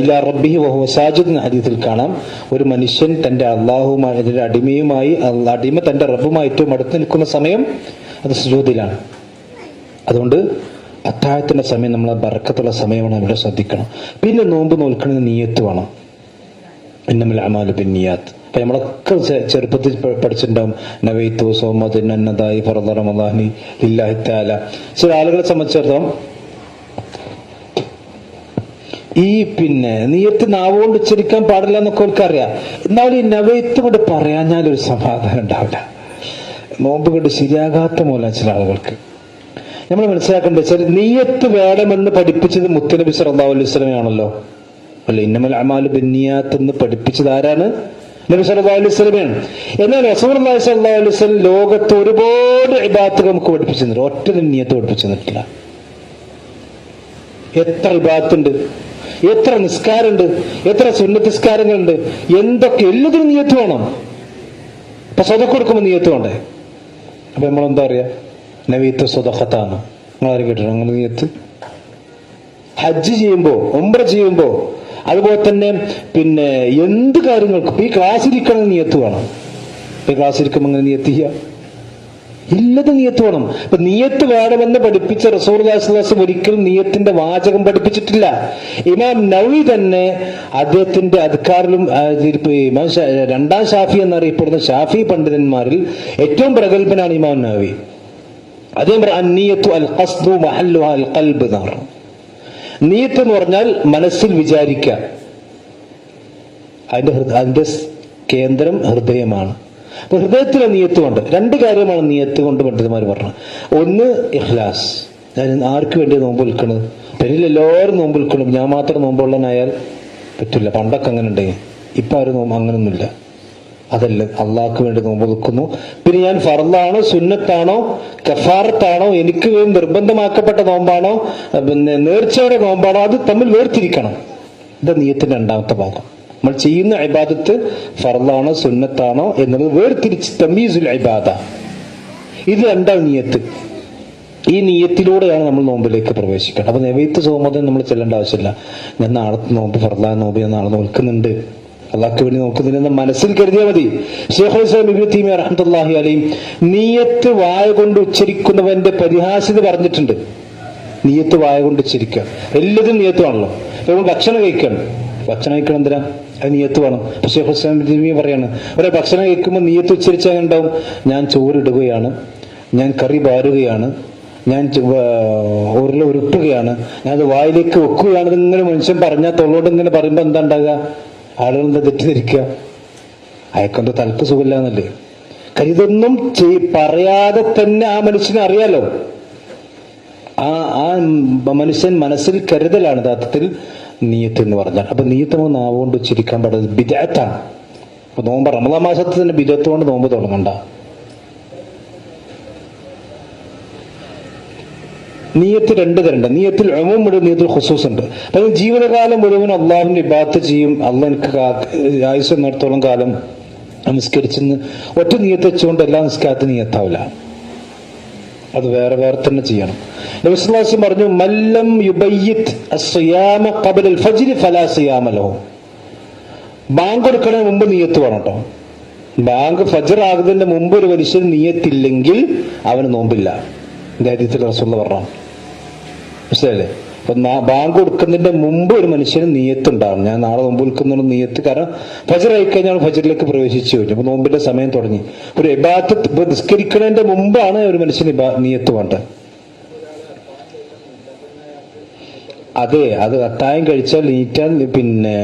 A: ഇലാ റബ്ബിഹി വഹുവ സാജിദ് എന്ന ഹദീസിൽ കാണാം, ഒരു മനുഷ്യൻ തന്റെ അള്ളാഹുമായി അടിമയുമായി അടിമ തന്റെ റബ്ബുമായി ഏറ്റവും അടുത്ത് നിൽക്കുന്ന സമയം അത് സുജൂദിലാണ്. അതുകൊണ്ട് അത്താഴത്തിന്റെ സമയം നമ്മൾ ബറക്കത്തുള്ള സമയമാണ്. ഇവിടെ ശ്രദ്ധിക്കണം. പിന്നെ നോമ്പ് നോൽക്കണമെന്ന് നിയ്യത്ത് വേണം. ഇന്നമൽ അമാലു ബിന്നിയാത്ത്. അപ്പൊ നമ്മളൊക്കെ ചെറുപ്പത്തിൽ പഠിച്ചിട്ടുണ്ടാവും നവൈത്തു സൗമദിൻ അന്നദായി ഫർദ റമദാനി ലില്ലാഹി തആല. ചില ആളുകളെ സംബന്ധിച്ചിടത്തോളം ഈ നിയ്യത്ത് നാവുകൊണ്ട് ഉച്ചരിക്കാൻ പാടില്ല എന്നൊക്കെ അവർക്കറിയാം. എന്നാലും ഈ നവൈത്ത് കൊണ്ട് പറയാഞ്ഞാലൊരു സമാധാനം ഉണ്ടാവില്ല. നോമ്പ് കൊണ്ട് ശരിയാകാത്ത മൂലം ചില ആളുകൾക്ക്. നമ്മൾ മനസ്സിലാക്കേണ്ടത് വെച്ചാൽ നിയ്യത്ത് വേണമെന്ന് പഠിപ്പിച്ചത് മുത്തുനബി സല്ലല്ലാഹു അലൈഹി വസല്ലമയാണല്ലോ. അല്ല, ഇന്നമൽ അമാലു ബിന്നിയാത്ത് എന്ന് പഠിപ്പിച്ചത് ആരാണ്? നബി സല്ലല്ലാഹു അലൈഹി വസല്ലമയാണ്. എന്നാൽ റസൂലുള്ളാഹി സ്വല്ലല്ലാഹു അലൈഹി വസല്ലം ലോകത്ത് ഒരുപാട് ഇബാദത്തുകൾ നമുക്ക് പഠിപ്പിച്ചു തന്നിട്ടുണ്ട്. ഒറ്റ നിയ്യത്ത് പഠിപ്പിച്ചു തന്നിട്ടില്ല. എത്ര ഇബാദത്തുണ്ട്, എത്ര നിസ്കാരമുണ്ട്, എത്ര സുന്നത്ത് നിസ്കാരങ്ങളുണ്ട്, എന്തൊക്കെ. എല്ലാത്തിനും നിയ്യത്ത് വേണം. ഇപ്പൊ സ്വതക്ക കൊടുക്കുമ്പോൾ നിയ്യത്ത് വേണ്ടേ? അപ്പൊ നമ്മളെന്താ പറയാ? നവീത്ത് സ്വതഖത്താണ്. നിങ്ങളാരും കേട്ടോ അങ്ങനെ നിയ്യത്ത്? ഹജ്ജ് ചെയ്യുമ്പോ, ഉംറ ചെയ്യുമ്പോ, അതുപോലെ തന്നെ എന്ത് കാര്യങ്ങൾക്കും ഈ ക്ലാസ്സിരിക്കണം നിയ്യത്ത് വേണം. ഈ ക്ലാസ്സിരിക്കുമ്പോൾ അങ്ങനെ നിയ്യത്ത് ചെയ്യുക, എല്ലാതും നിയ്യത്ത് വേണം. ഇപ്പൊ നിയ്യത്ത് വേണമെന്ന് പഠിപ്പിച്ച റസൂലുള്ളാഹി സ്വല്ലല്ലാഹു അലൈഹി വസല്ലം ഒരിക്കലും നിയ്യത്തിന്റെ വാചകം പഠിപ്പിച്ചിട്ടില്ല. ഇമാം നവവി തന്നെ അദ്ദേഹത്തിന്റെ അദ്കാറിലും ഇമാം 2ാം ഷാഫി എന്നറിയപ്പെടുന്ന ഷാഫി പണ്ഡിതന്മാരിൽ ഏറ്റവും പ്രഗത്ഭനാണ് ഇമാം നവവി. അദ്ദേഹം അന്നിയത്തു അൽ ഖസ്ദു മഹല്ലുഹാ അൽ ഖൽബ് എന്നാണ് പറഞ്ഞത്. നിയ്യത്ത് എന്ന് പറഞ്ഞാൽ മനസ്സിൽ വിചാരിക്കുക. അതിന്റെ കേന്ദ്രം ഹൃദയമാണ്. അപ്പൊ ഹൃദയത്തിലെ നിയ്യത്ത് കൊണ്ട് 2 കാര്യമാണ് നിയ്യത്ത് കൊണ്ട് പണ്ഡിതന്മാർ പറഞ്ഞത്. ഒന്ന് ഇഖ്ലാസ്. ഞാൻ ആർക്ക് വേണ്ടി നോമ്പ് വിൽക്കണത്? പെരിൽ എല്ലാവരും നോമ്പ് വിൽക്കണം, ഞാൻ മാത്രം നോമ്പുള്ളനായാൽ പറ്റില്ല. പണ്ടൊക്കെ അങ്ങനെ ഉണ്ടെങ്കിൽ ഇപ്പൊ ആരും നോമ്പ് അങ്ങനൊന്നുമില്ല. അതല്ല, അള്ളാഹ്ക്ക് വേണ്ടി നോമ്പ് നിൽക്കുന്നു. പിന്നെ ഞാൻ ഫർളാണോ സുന്നത്താണോ കഫാറത്താണോ എനിക്ക് നിർബന്ധമാക്കപ്പെട്ട നോമ്പാണോ നേർച്ചയുടെ നോമ്പാണോ അത് തമ്മിൽ വേർതിരിക്കണം. ഇത് നിയ്യത്തിന്റെ 2ാമത്തെ ഭാഗം. നമ്മൾ ചെയ്യുന്ന ഇബാദത്ത് ഫർളാണോ സുന്നത്താണോ എന്നത് വേർതിരിച്ച് തമീസുൽ ഇബാദ. ഇത് 2ാം നിയ്യത്ത്. ഈ നിയ്യത്തിലൂടെയാണ് നമ്മൾ നോമ്പിലേക്ക് പ്രവേശിക്കുന്നത്. അപ്പൊ നവീത്ത് സൗമദൻ നമ്മൾ ചെല്ലേണ്ട ആവശ്യമില്ല. ഞാൻ നാളെ നോമ്പ് ഫർളാ നോമ്പ് ഞാൻ നാളെ നോൽക്കുന്നുണ്ട്, അള്ളാഹ്ക്ക് വേണ്ടി നോക്കുന്നില്ലെന്ന് മനസ്സിൽ കരുതിയാൽ മതി. ശൈഖുൽ ഇസ്ലാം ഇബ്നു തൈമിയ്യ റഹ്മത്തുള്ളാഹി അലൈഹി നിയ്യത്ത് വായ കൊണ്ട് ഉച്ചരിക്കുന്നവന്റെ പരിഹാസ്യത പറഞ്ഞിട്ടുണ്ട്. നിയ്യത്ത് വായ കൊണ്ട് ഉച്ചരിക്കുക, എല്ലാത്തിനും നിയ്യത്തുവാണല്ലോ. നമ്മൾ ഭക്ഷണം കഴിക്കണം എന്തിനാ? അത് നിയ്യത്ത് വേണം. ശൈഖുൽ ഇസ്ലാം ഇബ്നു തൈമിയ്യ പറയാണ്, ഒരേ ഭക്ഷണം കഴിക്കുമ്പോൾ നിയ്യത്ത് ഉച്ചരിച്ചാൽ ഉണ്ടാവും, ഞാൻ ചോറിടുകയാണ്, ഞാൻ കറി പാരുകയാണ്, ഞാൻ ഉരുള ഉരുട്ടുകയാണ്, ഞാൻ അത് വായിലേക്ക് വെക്കുകയാണ്. ഇങ്ങനെ മനുഷ്യൻ പറഞ്ഞാൽ തൊള്ളോട് ഇങ്ങനെ പറയുമ്പോൾ എന്താ ഉണ്ടാകുക? ആളുകളെന്താ തെറ്റിദ്ധരിക്കുക? അയക്കൊന്ത തലക്ക് സുഖമില്ല എന്നല്ലേ? ഇതൊന്നും പറയാതെ തന്നെ ആ മനുഷ്യനെ അറിയാലോ. ആ മനുഷ്യൻ മനസ്സിൽ കരുതലാണ് യഥാർത്ഥത്തിൽ നിയ്യത്ത് എന്ന് പറഞ്ഞാൽ. അപ്പൊ നിയ്യത്ത് നാവുകൊണ്ട് ഉച്ചരിക്കാൻ പാടുന്നത് ബിദ്അത്താണ്. അപ്പൊ നോമ്പ് റമദാൻ മാസത്തിൽ തന്നെ ബിദ്അത്ത് കൊണ്ട് നോമ്പ് തുടങ്ങണ്ട. നിയ്യത്ത് 2 തരണ്ട്. നിയ്യത്തിൽ ഉമൂം ഉണ്ട്, നിയ്യത്തിൽ ഖുസൂസ് ഉണ്ട്. അപ്പൊ ജീവിതകാലം മുഴുവൻ അള്ളാഹുവിന്റെ ഇബാദത്ത് ചെയ്യും, അള്ളാഹ് എനിക്ക് ആയുസ് എന്നിടത്തോളം കാലം നിസ്കരിച്ചെന്ന് ഒറ്റ നിയ്യത്ത് വെച്ചുകൊണ്ട് എല്ലാ നിസ്കാരത്തിന് നിയ്യത്താവില്ല. അത് വേറെ വേറെ തന്നെ ചെയ്യണം. നബി സല്ലല്ലാഹു അലൈഹി വസല്ലം പറഞ്ഞു, മല്ലം യുബയ്യിത് അസ്സിയാമ ഖബല അൽ ഫജ്ർ ഫലാ സിയാമ ലഹു. ബാങ്ക് കൊടുക്കുന്നതിന് മുമ്പ് നിയ്യത്ത് വേണം കേട്ടോ. ബാങ്ക് ഫജ്ർ ആകുന്നതിന്റെ മുമ്പ് ഒരു മനുഷ്യന് നിയ്യത്തില്ലെങ്കിൽ അവന് നോമ്പില്ല. ഹദീസിൽ റസൂലുള്ളാഹി പറഞ്ഞു. മനസ്സിലായില്ലേ? അപ്പൊ ബാങ്ക് കൊടുക്കുന്നതിന്റെ മുമ്പ് ഒരു മനുഷ്യന് നീയത്തുണ്ടാവും. ഞാൻ നാളെ നോമ്പ് വിൽക്കുന്ന നീയത്ത്, കാരണം ഫജർ ആയിക്കഴിഞ്ഞാൽ ഫജറിലേക്ക് പ്രവേശിച്ചു വരും. അപ്പൊ നോമ്പിന്റെ സമയം തുടങ്ങി. ഒരു ഇബാദത്ത് നിസ്കരിക്കുന്നതിന്റെ മുമ്പാണ് ഒരു മനുഷ്യന് നീയത്ത് വേണ്ടത്. അതെ, അത് അത്തായം കഴിച്ചാൽ നീറ്റാൻ പിന്നെ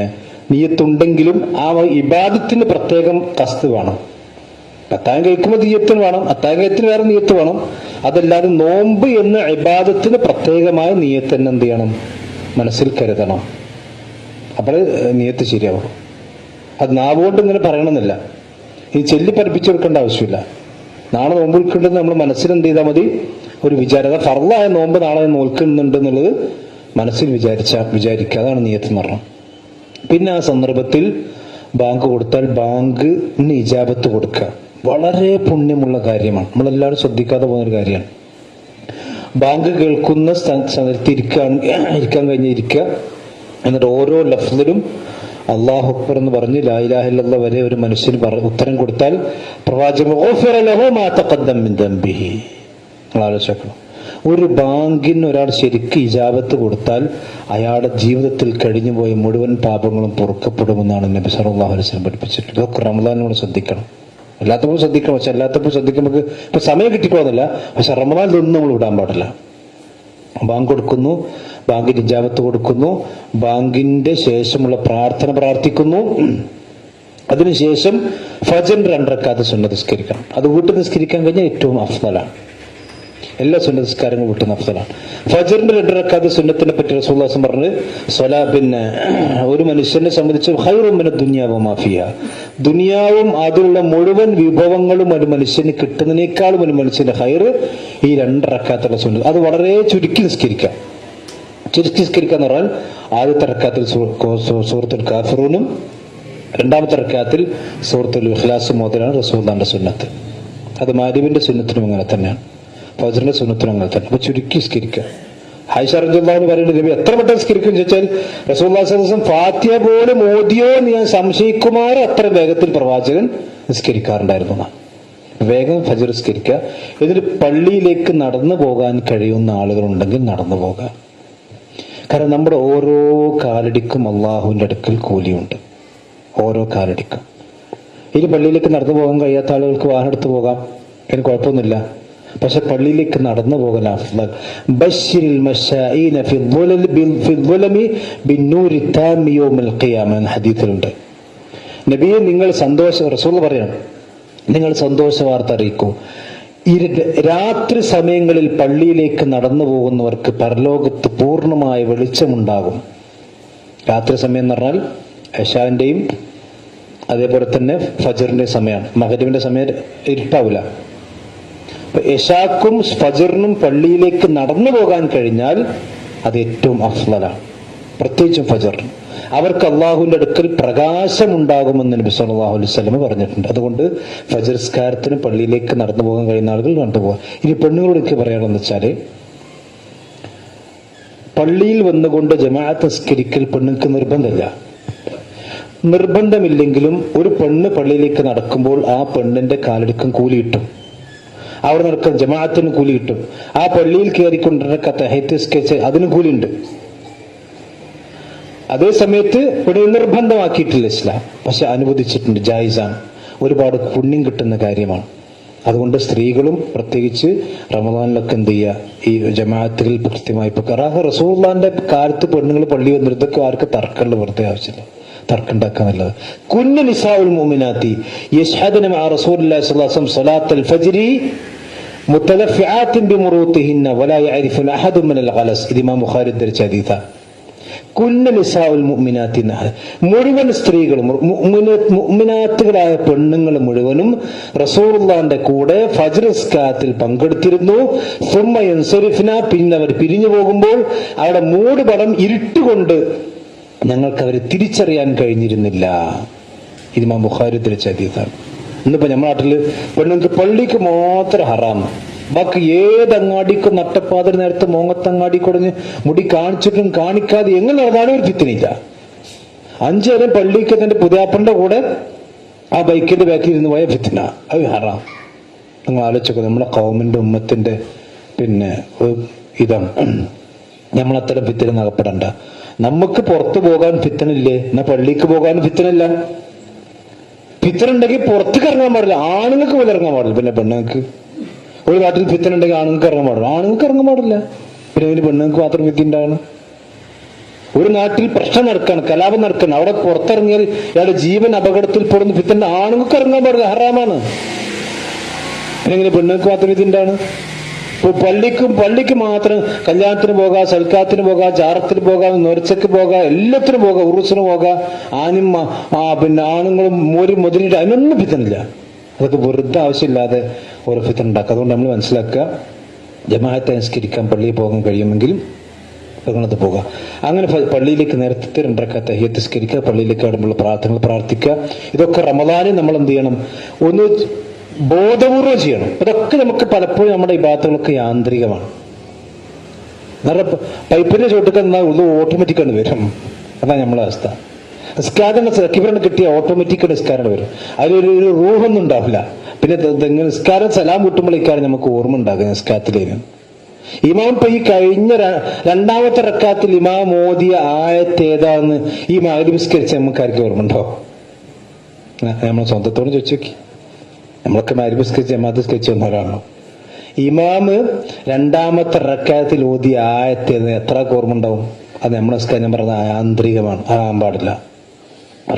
A: നീയത്തുണ്ടെങ്കിലും ആ ഇബാദത്തിന് പ്രത്യേകം കസ്ത് വേണം. അത്തായം കഴിക്കുമ്പോൾ നീയത്തിന് വേണം, അത്തായം കഴിയത്തിന് വേറെ നീയത്ത് വേണം. അതല്ലാതെ നോമ്പ് എന്ന ഇബാദത്തിന് പ്രത്യേകമായ നീയത്ത് തന്നെ എന്ത് ചെയ്യണം, മനസ്സിൽ കരുതണം. അപ്പോൾ നീയത്ത് ശരിയാവും. അത് നാവുകൊണ്ട് ഇങ്ങനെ പറയണമെന്നില്ല, ഈ ചെല്ലി പഠിപ്പിച്ചു കൊടുക്കേണ്ട ആവശ്യമില്ല. നാളെ നോമ്പ് വിൽക്കേണ്ടത് നമ്മൾ മനസ്സിൽ എന്ത് ചെയ്താൽ മതി, ഒരു വിചാരം. ഫർളായ നോമ്പ് നാളെ നോൽക്കുന്നുണ്ട് എന്നുള്ളത് മനസ്സിൽ വിചാരിക്കുക. അതാണ് നീയത്ത് എന്ന് പറഞ്ഞത്. പിന്നെ ആ സന്ദർഭത്തിൽ ബാങ്ക് കൊടുത്താൽ ബാങ്കിന് ഇജാബത്ത് കൊടുക്കുക വളരെ പുണ്യമുള്ള കാര്യമാണ്. നമ്മളെല്ലാവരും ശ്രദ്ധിക്കാതെ പോകുന്നൊരു കാര്യമാണ്. ബാങ്ക് കേൾക്കുന്ന സ്ഥലത്ത് ഇരിക്കാൻ കഴിഞ്ഞിരിക്കുക, എന്നിട്ട് ഓരോ ലഫ്ദിലും അല്ലാഹു അക്ബർ എന്ന് പറഞ്ഞ് ലാ ഇലാഹ ഇല്ലല്ലാഹ് വരെ ഒരു മനുഷ്യന് ഉത്തരം കൊടുത്താൽ പ്രവാചകൻ ആലോചിക്കണം. ഒരു ബാങ്കിന് ഒരാൾ ശരിക്ക് ഇജാബത്ത് കൊടുത്താൽ അയാളുടെ ജീവിതത്തിൽ കഴിഞ്ഞുപോയ മുഴുവൻ പാപങ്ങളും പൊറുക്കപ്പെടുമെന്നാണ് നബി സല്ലല്ലാഹു അലൈഹി വസല്ലം പഠിപ്പിച്ചിട്ടുള്ളത്. ഇതൊക്കെ റമദാനിനോട് ശ്രദ്ധിക്കണം. എല്ലാത്തപ്പോൾ ശ്രദ്ധിക്കണം, പക്ഷെ അല്ലാത്തപ്പോൾ ശ്രദ്ധിക്കുമ്പോൾ ഇപ്പൊ സമയം കിട്ടിക്കോന്നില്ല. പക്ഷെ റമദാനിലൊന്നും നമ്മൾ വിടാൻ പാടില്ല. ബാങ്ക് കൊടുക്കുന്നു, ബാങ്കിന് ഇജാബത്ത് കൊടുക്കുന്നു, ബാങ്കിന്റെ ശേഷമുള്ള പ്രാർത്ഥന പ്രാർത്ഥിക്കുന്നു. അതിനുശേഷം ഫജ്റിന്റെ 2 റക്അത്ത് സുന്നത്ത് നിസ്കരിക്കണം. അത് വീട്ടിൽ നിസ്കരിക്കാൻ കഴിഞ്ഞാൽ ഏറ്റവും അഫ്ളലാണ്. എല്ലാ സുന്നത്ത് നിസ്കാരങ്ങളും വീട്ടുന്ന അഫ്ളലാണ്. ഫജ്റിന്റെ 2 റക്അത്ത് സുന്നത്തിനെ പറ്റി റസൂലുള്ളാഹി സ്വല്ലല്ലാഹു അലൈഹി വസല്ലം പറഞ്ഞത്, പിന്നെ ഒരു മനുഷ്യനെ സംബന്ധിച്ച് ഖൈറും മിന ദുനിയ വമാ ഫിഹാ, ദുനിയാവും അതിലുള്ള മുഴുവൻ വിഭവങ്ങളും ഒരു മനുഷ്യന് കിട്ടുന്നതിനേക്കാളും ഒരു മനുഷ്യന്റെ ഖൈർ ഈ 2 റക്അത്തുള്ള സുന്നത്ത്. അത് വളരെ ചുരുക്കി നിസ്കരിക്കാം. ചുരുക്കി നിസ്കരിക്കുക എന്ന് പറഞ്ഞാൽ ആദ്യത്തെ റക്അത്തിൽ സൂറത്തുൽ കാഫിറൂനും രണ്ടാമത്തെ റക്അത്തിൽ സൂറത്തുൽ ഇഖ്ലാസും മുതലാണ് റസൂലുള്ളാഹിന്റെ സുന്നത്ത്. അത് മഗ്‌രിബിന്റെ സുന്നത്തിനും അങ്ങനെ തന്നെയാണ്, ഫജ്റിന്റെ സുന്നത്തിനും അങ്ങനെ തന്നെ. അപ്പൊ ചുരുക്കി നിസ്കരിക്കുക. ആയിഷ റളിയല്ലാഹു അൻഹ പറയുന്നത്, നബി എത്ര പെട്ടെന്ന് നിസ്കരിക്കും ചോദിച്ചാൽ റസൂലുള്ളാഹി സ്വല്ലല്ലാഹു അലൈഹി വസല്ലം ഫാത്തിഹ പോലും ഓതിയോ എന്ന് ഞാൻ സംശയിക്കുമാറ് അത്ര വേഗത്തിൽ പ്രവാചകൻ നിസ്കരിക്കാറുണ്ടായിരുന്നു. വേഗം ഫജ്ർ നിസ്കരിക്കുക. എന്നിട്ട് പള്ളിയിലേക്ക് നടന്നു പോകാൻ കഴിയുന്ന ആളുകളുണ്ടെങ്കിൽ നടന്നു പോകുക. കാരണം നമ്മുടെ ഓരോ കാലടിക്കും അള്ളാഹുവിന്റെ അടുക്കൽ കൂലിയുണ്ട്. ഓരോ കാലടിക്കും. ഇനി പള്ളിയിലേക്ക് നടന്നു പോകാൻ കഴിയാത്ത ആളുകൾക്ക് വാഹനം എടുത്ത് പോകാം, അതിന് കുഴപ്പമൊന്നുമില്ല. പക്ഷെ പള്ളിയിലേക്ക് നടന്നു പോകൽ അഫ്ളൽ. ബശ്ശിരിൽ മശാഈന ഫിദ്ദുലമി ബിന്നൂരി താമി യൗമൽ ഖിയാമ എന്ന ഹദീസിലുണ്ട്. നബിയെ, നിങ്ങൾ റസൂൽ പറയാണ്, നിങ്ങൾ സന്തോഷ വാർത്ത അറിയിക്കൂ. രാത്രി സമയങ്ങളിൽ പള്ളിയിലേക്ക് നടന്നു പോകുന്നവർക്ക് പരലോകത്ത് പൂർണ്ണമായ വെളിച്ചമുണ്ടാകും. രാത്രി സമയം എന്ന് പറഞ്ഞാൽ ഇശാന്റെയും അതേപോലെ തന്നെ ഫജ്റിന്റെ സമയമാണ്. മഗ്‌രിബിന്റെ സമയം ഇരുട്ടാവില്ല. അപ്പൊ ഇശാക്കും ഫജ്റിനും പള്ളിയിലേക്ക് നടന്നു പോകാൻ കഴിഞ്ഞാൽ അത് ഏറ്റവും അഫ്ളലാണ്. പ്രത്യേകിച്ചും ഫജ്റിന് അവർക്ക് അള്ളാഹുവിന്റെ അടുക്കൽ പ്രകാശമുണ്ടാകുമെന്ന് നബി സല്ലല്ലാഹു അലൈഹി വസല്ലം പറഞ്ഞിട്ടുണ്ട്. അതുകൊണ്ട് ഫജ്ർ നിസ്കാരത്തിന് പള്ളിയിലേക്ക് നടന്നു പോകാൻ കഴിയുന്ന ആളുകൾ കണ്ടുപോകാം. ഇനി പെണ്ണുങ്ങളോട് എനിക്ക് പറയാനെന്ന് വെച്ചാല്, പള്ളിയിൽ വന്നുകൊണ്ട് ജമാഅത്ത് നിസ്കരിക്കൽ പെണ്ണുങ്ങൾക്ക് നിർബന്ധമില്ല. നിർബന്ധമില്ലെങ്കിലും ഒരു പെണ്ണ് പള്ളിയിലേക്ക് നടക്കുമ്പോൾ ആ പെണ്ണിന്റെ കാലടിക്കും കൂലി കിട്ടും. അവിടെ നടക്കുന്ന ജമാഅത്തിന് കൂലി കിട്ടും. ആ പള്ളിയിൽ കയറിക്കൊണ്ടിരിക്കുന്ന തഹജ്ജുദ് നിസ്കരിച്ച് അതിന് കൂലിയുണ്ട്. അതേ സമയത്ത് ഇവിടെ നിർബന്ധമാക്കിയിട്ടില്ല ഇസ്ലാം, പക്ഷെ അനുവദിച്ചിട്ടുണ്ട്, ജായിസാണ്, ഒരുപാട് പുണ്യം കിട്ടുന്ന കാര്യമാണ്. അതുകൊണ്ട് സ്ത്രീകളും പ്രത്യേകിച്ച് റമദാനിലൊക്കെ എന്ത് ചെയ്യുക, ഈ ജമാഅത്തുകൾ കൃത്യമായി റസൂലുള്ളാഹിന്റെ കാലത്ത് പെണ്ണുങ്ങൾ പള്ളി വന്നിരുന്നതൊക്കെ ആർക്ക് തർക്കമുള്ള വെറുതെ ആവശ്യമില്ല, തർക്കമുണ്ടാക്കുക നല്ലത്. കുന്നു നിസാഉൽ മുഅ്മിനാത്തി യശ്ഹദന മഅ റസൂലില്ലാഹി സ്വല്ലല്ലാഹു അലൈഹി വസല്ലം സ്വലാത്തുൽ ഫജ്രി മുതലഫിആത്തിൻ ബിമുറൂത്തിഹിന്ന വലാ യഅരിഫു അഹദുൻ മിനൽ ഗലസ്. ഇത് ഇമാം ബുഖാരി ഉദ്ധരിച്ച ഹദീസാണ്. കുന്നു നിസാഉൽ മുഅ്മിനാത്തി, മുഴുവൻ സ്ത്രീകളും മുഅ്മിനാത്തുകളായ പെണ്ണുങ്ങൾ മുഴുവനും റസൂലുള്ളാഹിന്റെ കൂടെ ഫജ്ർ നിസ്കാരത്തിൽ പങ്കെടുത്തിരുന്നു. സുമ്മ യൻസരിഫ്ന, പിന്നെ അവർ പിരിഞ്ഞു പോകുമ്പോൾ അവിടെ മൂടുപടം ഇരുട്ടുകൊണ്ട് ഞങ്ങൾക്ക് അവരെ തിരിച്ചറിയാൻ കഴിഞ്ഞിരുന്നില്ല. ഇത് ഇമാം ബുഖാരി ഉദ്ധരിച്ച ഹദീസാണ്. ഇന്നിപ്പോ നമ്മുടെ നാട്ടില് പെണ്ണുങ്ങൾക്ക് പള്ളിക്ക് മാത്രം ഹറാം, ബാക്കി ഏതങ്ങാടിക്കും നട്ടപ്പാതിരി നേരത്തെ മോങ്ങത്തങ്ങാടി കൊടുഞ്ഞ് മുടി കാണിച്ചിട്ടും കാണിക്കാതെ എങ്ങനെ നടന്നാലും ഒരു ഫിത്തിനില്ല. 5 നേരം പള്ളിക്ക് തന്റെ പുതിയാപ്പന്റെ കൂടെ ആ ബൈക്കിന്റെ ബാക്കിൽ ഇരുന്ന് പോയ ഫിത്തിന, അത് ഹറാം. നിങ്ങൾ ആലോചിച്ചോ, നമ്മുടെ ഖൗമിന്റെ ഉമ്മത്തിന്റെ പിന്നെ ഇതാണ്. നമ്മളത്തരം ഫിത്തന അകപ്പെടണ്ട. നമുക്ക് പുറത്തു പോകാൻ ഫിത്തനില്ലേ, എന്നാ പള്ളിക്ക് പോകാൻ ഫിത്തനല്ല. ഫിത്തന ഉണ്ടെങ്കിൽ പുറത്തേക്ക് ഇറങ്ങാൻ പാടില്ല. ആണുങ്ങൾക്ക് പോലും ഇറങ്ങാൻ പാടില്ല. പിന്നെ പെണ്ണുങ്ങൾക്ക് ഒരു നാട്ടിൽ ഫിത്തന ഉണ്ടെങ്കിൽ ആണുങ്ങൾക്ക് ഇറങ്ങാൻ പാടില്ല. ആണുങ്ങൾക്ക് ഇറങ്ങാൻ പാടില്ല. പിന്നെ അതിന് പെണ്ണുങ്ങൾക്ക് മാത്രം ഫിത്തി ഉണ്ടാകണം. ഒരു നാട്ടിൽ പ്രശ്നം നടക്കാണ്, കലാപം നടക്കണം, അവിടെ പുറത്തിറങ്ങിയാൽ ഇയാളുടെ ജീവൻ അപകടത്തിൽ പെടുന്ന ഫിത്തന ആണുങ്ങൾക്ക് ഇറങ്ങാൻ പാടില്ല, ഹറാമാണ്. പിന്നെ എങ്ങനെ പെണ്ണുങ്ങൾക്ക് മാത്രം ഫിത്തി ഉണ്ടാണ്? പള്ളിക്ക് മാത്രം കല്യാണത്തിന് പോകാം, സൽക്കാത്തിന് പോകാം, ജാറത്തിന് പോകാം, നേർച്ചയ്ക്ക് പോകാം, എല്ലാത്തിനും പോകാം, ഉറുസിന് പോകാം. പിന്നെ ആണുങ്ങളും മുതലിട്ട് അതിനൊന്നും ഫിത്തനില്ല. അതൊക്കെ വെറുതെ ആവശ്യമില്ലാതെ ഓരോ ഫിത്തൻ ഉണ്ടാക്കുക. അതുകൊണ്ട് നമ്മൾ മനസ്സിലാക്കുക, ജമാഅത്തെ അനുസ്കരിക്കാൻ പള്ളിയിൽ പോകാൻ കഴിയുമെങ്കിൽ അങ്ങനത്തെ പോകാം. അങ്ങനെ പള്ളിയിലേക്ക് നേരത്തെ 2 റക്അത്ത് തഹിയ്യത്ത് നിസ്കരിക്കുക, പള്ളിയിലേക്ക് കടന്നുള്ള പ്രാർത്ഥനകൾ പ്രാർത്ഥിക്കുക. ഇതൊക്കെ റമദാനിൽ നമ്മൾ എന്ത് ചെയ്യണം? ഒന്ന് ബോധപൂർവം ചെയ്യണം. അതൊക്കെ നമുക്ക് പലപ്പോഴും നമ്മുടെ ഇബാദത്തുകളൊക്കെ യാന്ത്രികമാണ്. നമ്മുടെ പൈപ്പിന്റെ ചോട്ടൊക്കെ ഇത് ഓട്ടോമാറ്റിക്കാണ് വരും. അതാണ് നമ്മളെ അവസ്ഥ. നിസ്കാരം കിബിറണ് കിട്ടിയ ഓട്ടോമാറ്റിക് നിസ്കാരം വരും. അതിലൊരു റൂഹൊന്നും ഉണ്ടാവില്ല. പിന്നെ നിസ്കാരം സലാം കിട്ടുമ്പോഴേക്കാണ് നമുക്ക് ഓർമ്മ ഉണ്ടാകുക നിസ്കാരത്തിലേക്ക്. ഇമാം ഇപ്പൊ ഈ കഴിഞ്ഞ 2ാമത്തെ റക്അത്തിൽ ഇമാം ഓതിയ ആയത്ത് ഏതാന്ന് ഈ മഗ്‌രിബ് നിസ്കരിച്ച നമുക്ക് ആർക്കും ഓർമ്മ ഉണ്ടോ? നമ്മളെ സ്വന്തത്തോട് ചോദിച്ചു നോക്കി. നമ്മളൊക്കെ മഗ്‌രിബ് നിസ്കരിച്ച് ജമാഅത്ത് നിസ്കരിച്ച് വന്നവരാണോ? ഇമാമ് 2ാമത്തെ റക്അത്തിൽ ഓതിയ ആയത്ത് എത്ര ഓർമ്മ ഉണ്ടാവും? അത് നമ്മളെ നിസ്കാരം ഞാൻ പറഞ്ഞ ആന്തരികമാണ്, ആകാൻ പാടില്ല.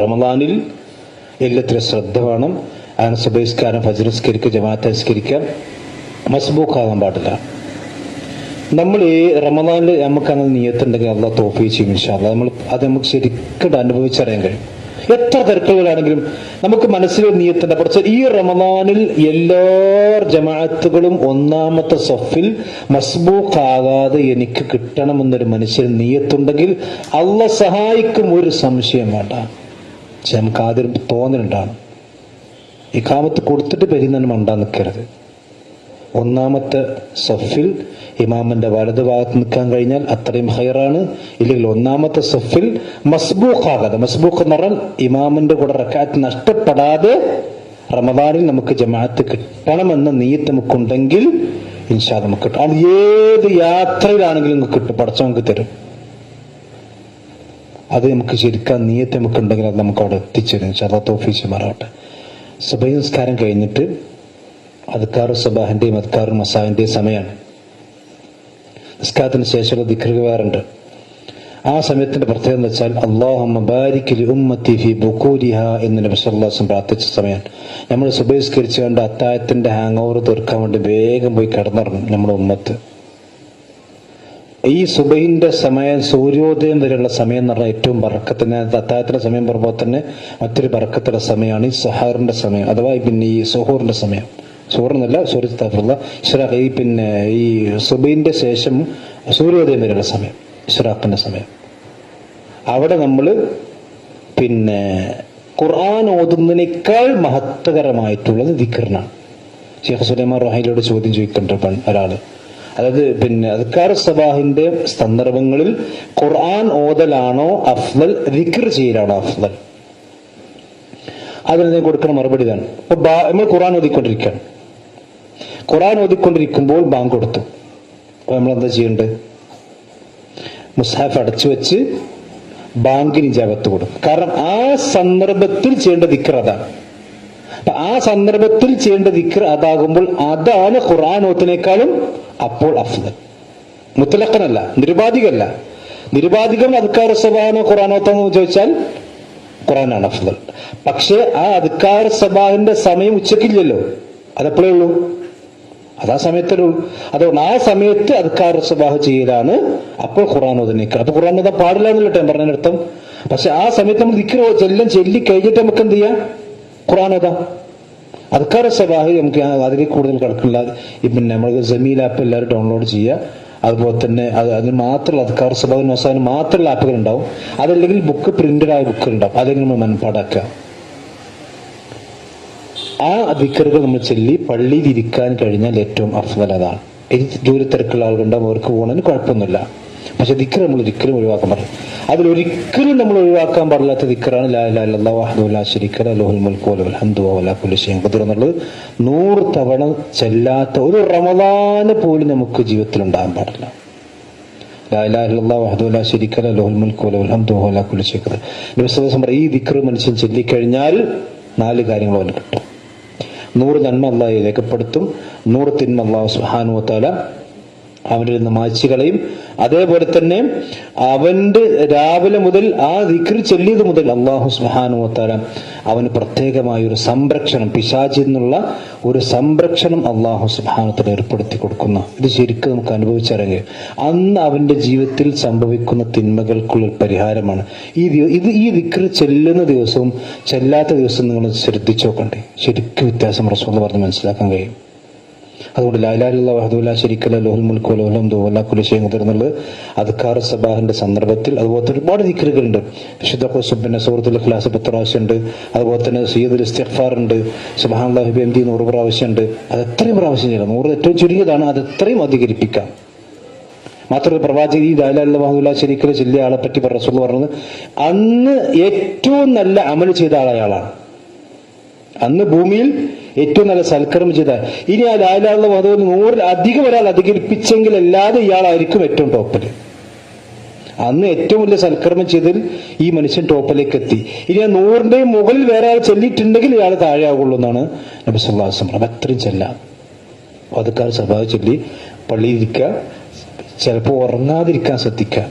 A: റമദാനിൽ എല്ലാത്തിലും ശ്രദ്ധ വേണം. അങ്ങനെ സുബഹിസ്കാരം, ഫജ്ർ നിസ്കരിക്കുക, ജമാഅത്ത് നിസ്കരിക്കുക, മസ്ബൂഖാകാൻ പാടില്ല. നമ്മൾ ഈ റമദാനിൽ നമുക്ക് അങ്ങനെ നിയ്യത്തുണ്ടെങ്കിൽ അള്ളാഹ് തൗഫീഖ് ചെയ്യും ഇൻഷാ അല്ലാഹ്. അത് നമുക്ക് ശരിക്കും അനുഭവിച്ചറിയാൻ കഴിയും. എത്ര തിരക്കുകളാണെങ്കിലും നമുക്ക് മനസ്സിലൊരു നിയ്യത്തുണ്ട്. പക്ഷെ ഈ റമദാനിൽ എല്ലാ ജമാഅത്തുകളും 1ാമത്തെ സഫിൽ മസ്ബൂഖാകാതെ എനിക്ക് കിട്ടണമെന്നൊരു മനുഷ്യൻ നിയ്യത്തുണ്ടെങ്കിൽ അള്ളാഹ് സഹായിക്കും, ഒരു സംശയം വേണ്ട. പക്ഷെ നമുക്ക് ആദ്യം തോന്നലുണ്ടാണ്, ഇഖാമത്ത് കൊടുത്തിട്ട് പെരുന്നാൾ മണ്ടാൻ നിൽക്കരുത്. 1ാമത്തെ സഫിൽ ഇമാമിന്റെ വലതു ഭാഗത്ത് നിൽക്കാൻ കഴിഞ്ഞാൽ അത്രയും ഹൈറാണ്. ഇല്ലെങ്കിൽ 1ാമത്തെ സഫിൽ മസ്ബൂഖാകാതെ, മസ്ബൂഖ് എന്ന് പറഞ്ഞാൽ ഇമാമിന്റെ കൂടെ റക്അത്ത് നഷ്ടപ്പെടാതെ റമദാനിൽ നമുക്ക് ജമാഅത്ത് കിട്ടണമെന്ന നിയ്യത്ത് നമുക്കുണ്ടെങ്കിൽ ഇൻഷാ അല്ലാഹ് നമുക്ക് കിട്ടും. അത് ഏത് യാത്രയിലാണെങ്കിലും നമുക്ക് കിട്ടും, പടച്ചവൻ നമുക്ക് തരും. അത് നമുക്ക് ശരിക്കും നിയ്യത്ത് നമുക്ക് ഉണ്ടെങ്കിൽ അത് നമുക്ക് അവിടെ എത്തിച്ചേരും. ഇൻഷാ അല്ലാഹ് തൗഫീഖ് ചെയ്യുമാറാവട്ടെ. സുബഹി നിസ്കാരം കഴിഞ്ഞിട്ട് അദ്കാറു സബാഹിന്റെയും അദ്കാറു മസാവിന്റെയും സമയമാണ്. നിസ്കാരത്തിന് ശേഷമുള്ള ദിക്റ് വേറുണ്ട്. ആ സമയത്തിന്റെ പ്രത്യേകത എന്ന് വെച്ചാൽ അല്ലാഹുമ്മ ബാരിക് ലി ഉമ്മത്തി ഫി ബുകൂരിഹാ എന്ന് നബി സല്ലല്ലാഹു അലൈഹി വസല്ലം പ്രാർത്ഥിച്ച സമയമാണ്. നമ്മൾ സുബഹി നിസ്കരിച്ച് കണ്ട് അത്താഴത്തിന്റെ ഹാങ് ഓവർ തീർക്കാൻ വേണ്ടി വേഗം പോയി കിടന്നിറങ്ങും നമ്മുടെ ഉമ്മത്ത്. ഈ സുബഹിന്റെ സമയം, സൂര്യോദയം വരെയുള്ള സമയം എന്ന് പറഞ്ഞാൽ ഏറ്റവും ബർക്കത്തിന്, അത്താഴത്തിന്റെ സമയം പറയുമ്പോൾ തന്നെ മറ്റൊരു ബർക്കത്തുള്ള സമയമാണ് ഈ സഹാറിന്റെ സമയം, അഥവാ പിന്നെ ഈ സുഹൂറിന്റെ സമയം. സൂറിനല്ല, ഈ പിന്നെ ഈ സുബഹിന്റെ ശേഷം സൂര്യോദയം വരെയുള്ള സമയം, ഇശ്റാഖിന്റെ സമയം. അവിടെ നമ്മൾ പിന്നെ ഖുർആൻ ഓതുന്നതിനേക്കാൾ മഹത്വകരമായിട്ടുള്ളത് ദിക്റിനാണ്. ഷെയ്ഖ് സുലൈമാൻ റഹീലോട് ചോദ്യം ചോദിക്കുന്നുണ്ട് ഒരാള്. അതായത് പിന്നെ അദ്കാർ സബാഹിന്റെ സന്ദർഭങ്ങളിൽ ഖുർആൻ ഓതലാണോ അഫ്ദൽ, ദിക്ർ ചെയ്യലാണോ അഫ്ദൽ? അതിന് കൊടുക്കുന്ന മറുപടി ഇതാണ്. ഇപ്പൊ നമ്മൾ ഖുർആൻ ഓതിക്കൊണ്ടിരിക്കുകയാണ്. ഖുർആൻ ഓതിക്കൊണ്ടിരിക്കുമ്പോൾ ബാങ്ക് കൊടുത്തു. അപ്പൊ നമ്മൾ എന്താ ചെയ്യേണ്ടത്? മുസ്ഹാഫ് അടച്ചു വെച്ച് ബാങ്കിന് ഇജാബത്ത് കൊടുക്കും. കാരണം ആ സന്ദർഭത്തിൽ ചെയ്യേണ്ട ദിക്ർ അതാണ്. അപ്പൊ ആ സന്ദർഭത്തിൽ ചെയ്യേണ്ട ദിക്ർ അതാകുമ്പോൾ അതാണ് ഖുർആൻ ഓത്തിനേക്കാളും അപ്പോൾ അഫ്ദൽ. മുത്തലഖനല്ല, നിരുപാധികമല്ല. നിരുപാധികം അദ്കാർ സബാഹ് ഖുർആൻ ഓത്താന്ന് ചോദിച്ചാൽ ഖുർആനാണ് അഫ്ദൽ. പക്ഷെ ആ അദ്കാർ സബാഹിന്റെ സമയം ഉച്ചക്കില്ലല്ലോ, അതെപ്പോഴേ ഉള്ളൂ, അതാ സമയത്തേ ഉള്ളൂ. അതുകൊണ്ട് ആ സമയത്ത് അദ്കാർ സബാഹ് ചെയ്യലാണ് അപ്പോൾ ഖുർആൻ ഓതുന്നേക്കാൾ. അപ്പൊ ഖുർആൻ ഓതാൻ പാടില്ല എന്നല്ലോ ഞാൻ പറഞ്ഞതിനർത്ഥം. പക്ഷെ ആ സമയത്ത് നമ്മൾ ദിക്ർ ചൊല്ലി കഴിഞ്ഞിട്ട് നമുക്ക് എന്ത് ചെയ്യാം? ഖുർആൻ ഓതാം. അദ്കാർ സബാഹ് നമുക്ക് അതിലേക്ക് കൂടുതൽ കിടക്കില്ല. പിന്നെ നമ്മൾ ജമീൽ ആപ്പ് എല്ലാവരും ഡൗൺലോഡ് ചെയ്യുക. അതുപോലെ തന്നെ അതിന് മാത്രമുള്ള അദ്കാർ സബാഹ് മസാന് മാത്രമുള്ള ആപ്പുകൾ ഉണ്ടാവും. അതല്ലെങ്കിൽ ബുക്ക്, പ്രിന്റഡ് ആയ ബുക്കുകൾ ഉണ്ടാവും. അതെങ്കിലും നമ്മൾ മനപ്പാടാക്കുക. ആ ദിക്റുകൾ നമ്മൾ ചൊല്ലി പള്ളിയിൽ ഇരിക്കാൻ കഴിഞ്ഞാൽ ഏറ്റവും അഫ്ദൽ അതാണ്. ജോലി തിരക്കുള്ള ആളുകളുണ്ടാവും, അവർക്ക് പോകുന്നതിന് കുഴപ്പമൊന്നുമില്ല. പക്ഷെ ദിക്ർ നമ്മൾ ഒരിക്കലും ഒഴിവാക്കാൻ പാടില്ല. അതിലൊരിക്കലും നമ്മൾ ഒഴിവാക്കാൻ പാടില്ലാത്ത ദിക്റാണ് ലാ ഇലാഹ ഇല്ലല്ലാഹു വഹ്ദഹു ലാ ശരീക ലഹു ലഹുൽ മുൽക്കു വലഹുൽ ഹംദു വഹുവ അലാ കുല്ലി ഷൈഇൻ ഖദീർ എന്നുള്ളത് 100 തവണ ചെല്ലാത്ത ഒരു റമദാന് പോലും നമുക്ക് ജീവിതത്തിൽ ഉണ്ടാകാൻ പാടില്ല. ലാ ഇലാഹ ഇല്ലല്ലാഹു വഹ്ദഹു ലാ ശരീക ലഹു ലഹുൽ മുൽക്കു വലഹുൽ ഹംദു വഹുവ അലാ കുല്ലി ഷൈഇൻ ഖദീർ. നബി സല്ലല്ലാഹു അലൈഹി വസല്ലം ഈ ദിക്ർ മനുഷ്യൻ ചൊല്ലിക്കഴിഞ്ഞാൽ 4 കാര്യങ്ങൾ അവന് കിട്ടും. 100 നന്മ അല്ലാഹു രേഖപ്പെടുത്തും, 100 തിന്മ അല്ലാഹു സുബ്ഹാനഹു വ തആല അവനിൽ നിന്ന് മായ്ച്ചു കളയും. അതേപോലെ തന്നെ അവന്റെ രാവിലെ മുതൽ ആ ദിക്ർ ചൊല്ലിയത് മുതൽ അല്ലാഹു സുബ്ഹാനഹു വ തആല അവന് പ്രത്യേകമായ ഒരു സംരക്ഷണം, പിശാചിൽ നിന്നുള്ള ഒരു സംരക്ഷണം അല്ലാഹു സുബ്ഹാനഹു വ തആല ഏർപ്പെടുത്തി കൊടുക്കുന്ന, ഇത് ശരിക്കും നമുക്ക് അനുഭവിച്ചറിയാം. അന്ന് അവന്റെ ജീവിതത്തിൽ സംഭവിക്കുന്ന തിന്മകൾക്കുള്ള പരിഹാരമാണ് ഈ ദിക്ർ ചെല്ലുന്ന ദിവസവും ചെല്ലാത്ത ദിവസവും നിങ്ങൾ ശ്രദ്ധിച്ചു നോക്കണ്ടേ, ശരിക്കും വ്യത്യാസം റസൂൽ പറഞ്ഞ് മനസ്സിലാക്കാൻ കഴിയും. അതുകൊണ്ട് ലാ ഇലാഹ ഇല്ലല്ലാഹു വഹ്ദഹു ലാ ശരീക ലഹു ലഹുൽ മുൽക്കു വലഹുൽ ഹംദു വഹുവ അലാ കുല്ലി ഷൈഇൻ ഖദീർ എന്നുള്ളത് അദ്കാർ സബാഹിന്റെ സന്ദർഭത്തിൽ. അതുപോലെ ഒരുപാട് ദിക്റുകളുണ്ട്. വിശുദ്ധ ഖുസ്ബിന്റെ സൂറത്തുൽ ഇഖ്ലാസ് 10 പ്രാവശ്യമുണ്ട്. അതുപോലെ തന്നെ സയ്യിദുൽ ഇസ്തിഗ്ഫാർ ഉണ്ട്, സുബ്ഹാനല്ലാഹി ബിഹംദിഹി 100 പ്രാവശ്യമുണ്ട്. അത് എത്രയും പ്രാവശ്യം ചെയ്യണം. 100 ഏറ്റവും ചുരുങ്ങിയതാണ്, അത് എത്രയും അധികരിപ്പിക്കാം. മാത്രമല്ല പ്രവാചകൻ ഈ ലാ ഇലാഹ ഇല്ലല്ലാഹു വഹ്ദഹു ലാ ശരീക ലഹു ചൊല്ലിയ ആളെ പറ്റി റസൂൽ പറഞ്ഞത് അന്ന് ഏറ്റവും നല്ല അമൽ ചെയ്ത ആളയാളാണ്. അന്ന് ഭൂമിയിൽ ഏറ്റവും നല്ല സൽക്കർമ്മം ചെയ്ത. ഇനി ആ ലാ ഇലാഹ ഇല്ലല്ലാഹു വഹ്ദഹു 100 അധികം ഒരാൾ അധികരിപ്പിച്ചെങ്കിൽ അല്ലാതെ ഇയാളായിരിക്കും ഏറ്റവും ടോപ്പിൽ. അന്ന് ഏറ്റവും വലിയ സൽക്കർമ്മം ചെയ്തതിൽ ഈ മനുഷ്യൻ ടോപ്പിലേക്ക് എത്തി. ഇനി ആ 100ന്റെയും മുകളിൽ വേറെ ആൾ ചെല്ലിയിട്ടുണ്ടെങ്കിൽ ഇയാൾ താഴെ ആകുള്ളൂ എന്നാണ് നബി സല്ലല്ലാഹു അലൈഹി വസല്ലം. അത്രയും ചെല്ലാം. അദ്കാർ സബാഹ് ചൊല്ലി പള്ളിയിൽ ഇരിക്കുക, ചിലപ്പോൾ ഉറങ്ങാതിരിക്കാൻ ശ്രദ്ധിക്കുക.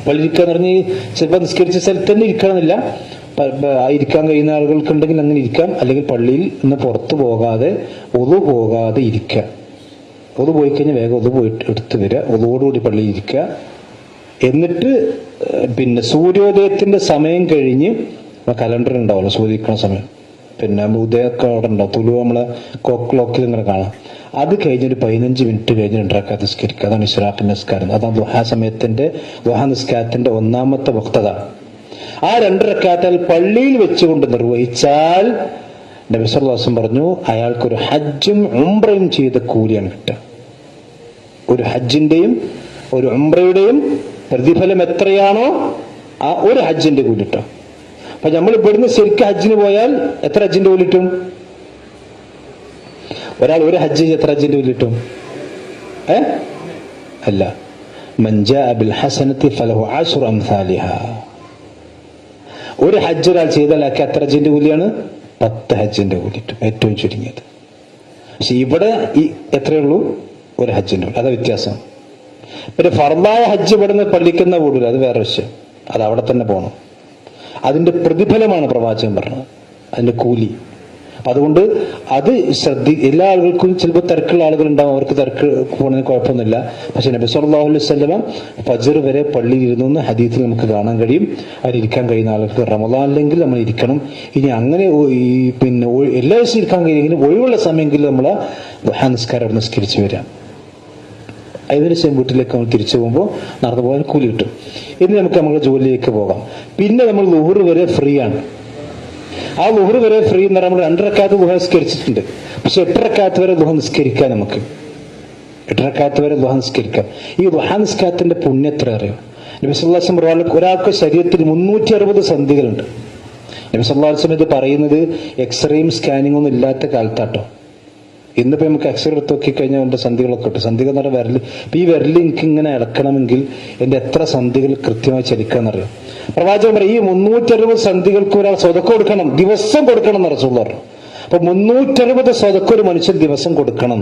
A: പള്ളിയിൽ ഇരിക്കുക എന്ന് പറഞ്ഞ് ചിലപ്പോൾ നിസ്കരിച്ച സ്ഥലത്ത് തന്നെ ഇരിക്കണമെന്നില്ല. ഇരിക്കാൻ കഴിയുന്ന ആളുകൾക്കുണ്ടെങ്കിൽ അങ്ങനെ ഇരിക്കാം. അല്ലെങ്കിൽ പള്ളിയിൽ നിന്ന് പുറത്തു പോകാതെ ഒതു പോകാതെ ഇരിക്കുക. ഒതു പോയി കഴിഞ്ഞാൽ വേഗം ഒതു പോയിട്ട് എടുത്തു വരിക, ഒതുവോടുകൂടി പള്ളിയിൽ ഇരിക്കുക. എന്നിട്ട് പിന്നെ സൂര്യോദയത്തിന്റെ സമയം കഴിഞ്ഞ് കലണ്ടർ ഉണ്ടാവുമല്ലോ, സൂര്യക്കുന്ന സമയം, പിന്നെ ഉദയമൊക്കെ അവിടെ ഉണ്ടാവും, തുലു നമ്മളെ ക്ലോക്കിൽ ഇങ്ങനെ കാണാം. അത് കഴിഞ്ഞൊരു 15 മിനിറ്റ് കഴിഞ്ഞ് 2 റക്അത്ത് നിസ്കരിക്കുക. അതാണ് ഇശ്റാഖ് നിസ്കാരം. അതാണ് ദുഹാ സമയത്തിന്റെ ദുഹാ നിസ്കാരത്തിന്റെ 1ാമത്തെ വഖ്തതാണ്. ആ 2 റക്അത്ത് പള്ളിയിൽ വെച്ചുകൊണ്ട് നിർവഹിച്ചാൽ നബി സല്ലല്ലാഹു അലൈഹി വസല്ലം പറഞ്ഞു അയാൾക്കൊരു ഹജ്ജും ഉംറയും ചെയ്ത കൂലിയാണ് കിട്ടുക. ഒരു ഹജ്ജിന്റെയും ഒരു ഉംറയുടെയും പ്രതിഫലം എത്രയാണോ ആ ഒരു ഹജ്ജിന്റെ കൂലി കിട്ടും. അപ്പൊ നമ്മൾ ഇവിടുന്ന് ശരിക്കും ഹജ്ജിന് പോയാൽ എത്ര ഹജ്ജിന്റെ കൂലി കിട്ടും? ഒരാൾ ഒരു ഹജ്ജ് എത്ര ഹജ്ജിന്റെ കൂലി കിട്ടും? അല്ല, മൻ ജാഅ ബിൽ ഹസനത്തി ഫലഹു 10 അംസാലിഹാ. ഒരു ഹജ്ജ് ഒരാൾ ചെയ്താൽ എത്ര ഹജ്ജിന്റെ കൂലിയാണ്? 10 ഹജ്ജിന്റെ കൂലി കിട്ടും, ഏറ്റവും ചുരുങ്ങിയത്. പക്ഷെ ഇവിടെ എത്രയുള്ളൂ? ഒരു ഹജ്ജിന്റെ കൂലി. അതാ വ്യത്യാസം. പിന്നെ ഫർദായ ഹജ്ജ് ഇവിടുന്ന് പള്ളിക്കുന്ന കൂടില്ല, അത് വേറെ വിഷയം. അത് അവിടെ തന്നെ പോകണം. അതിന്റെ പ്രതിഫലമാണ് പ്രവാചകൻ പറഞ്ഞത്, അതിന്റെ കൂലി. അതുകൊണ്ട് അത് എല്ലാ ആളുകൾക്കും ചിലപ്പോൾ തിരക്കുള്ള ആളുകളുണ്ടാവും, അവർക്ക് തിരക്ക് പോകുന്നതിന് കുഴപ്പമൊന്നുമില്ല. പക്ഷെ നബി സല്ലല്ലാഹു അലൈഹി വസല്ലം ഫജ്ർ വരെ പള്ളിയിൽ ഇരുന്നു ഹദീസിൽ നമുക്ക് കാണാൻ കഴിയും. അതിലിരിക്കാൻ കഴിയുന്ന ആളുകൾക്ക് റമദാനിലെങ്കിൽ നമ്മൾ ഇരിക്കണം. ഇനി അങ്ങനെ പിന്നെ എല്ലാ ദിവസവും ഇരിക്കാൻ കഴിയുമെങ്കിലും ഒഴിവുള്ള സമയമെങ്കിലും നമ്മൾ ദുഹാ നിസ്കാരം അവിടെ നിസ്കരിച്ച് വരാം. അതിനുശേഷം വീട്ടിലേക്ക് നമ്മൾ തിരിച്ചു പോകുമ്പോൾ നടന്നു പോകാൻ കൂലി കിട്ടും. ഇനി നമുക്ക് നമ്മുടെ ജോലിയിലേക്ക് പോകാം. പിന്നെ നമ്മൾ ളുഹർ വരെ ഫ്രീ ആണ്. ആ ളുഹർ വരെ ഫ്രീ എന്ന് പറഞ്ഞാൽ നമ്മൾ 2 റക്അത്ത് ദുഹാ നിസ്കരിച്ചിട്ടുണ്ട്. പക്ഷെ 8 റക്അത്ത് വരെ ദുഹാ നിസ്കരിക്കാം. നമുക്ക് 8 റക്അത്ത് വരെ ദുഹാ നിസ്കരിക്കാം. ഈ ദുഹാ നിസ്കാരത്തിന്റെ പുണ്യം എത്ര അറിയോ? നബി സല്ലല്ലാഹു അലൈഹി വസല്ലം ഒരാൾക്ക് ശരീരത്തിൽ 360 സന്ധികളുണ്ട്. നബി സല്ലല്ലാഹു അലൈഹി വസല്ലം ഇത് പറയുന്നത് എക്സ്റേയും സ്കാനിങ് ഒന്നും ഇല്ലാത്ത കാലത്താട്ടോ. ഇന്നിപ്പോ നമുക്ക് എക്സ്റേ എടുത്ത് നോക്കിക്കഴിഞ്ഞാൽ എന്റെ സന്ധികളൊക്കെ ഉണ്ട്. സന്ധികൾ എന്ന് പറഞ്ഞാൽ വിരല്, ഇപ്പൊ ഈ വിരല് എനിക്ക് ഇങ്ങനെ ഇളക്കണമെങ്കിൽ എന്റെ എത്ര സന്ധികൾ കൃത്യമായി ചലിക്കാന്നറിയാം. പ്രവാചകൻ പറയും ഈ 360 സന്ധികൾക്ക് ഒരാൾ സ്വതക്ക കൊടുക്കണം, ദിവസം കൊടുക്കണം എന്ന് റസൂൽ പറഞ്ഞു. അപ്പൊ 360 സ്വതക്ക ഒരു മനുഷ്യൻ ദിവസം കൊടുക്കണം.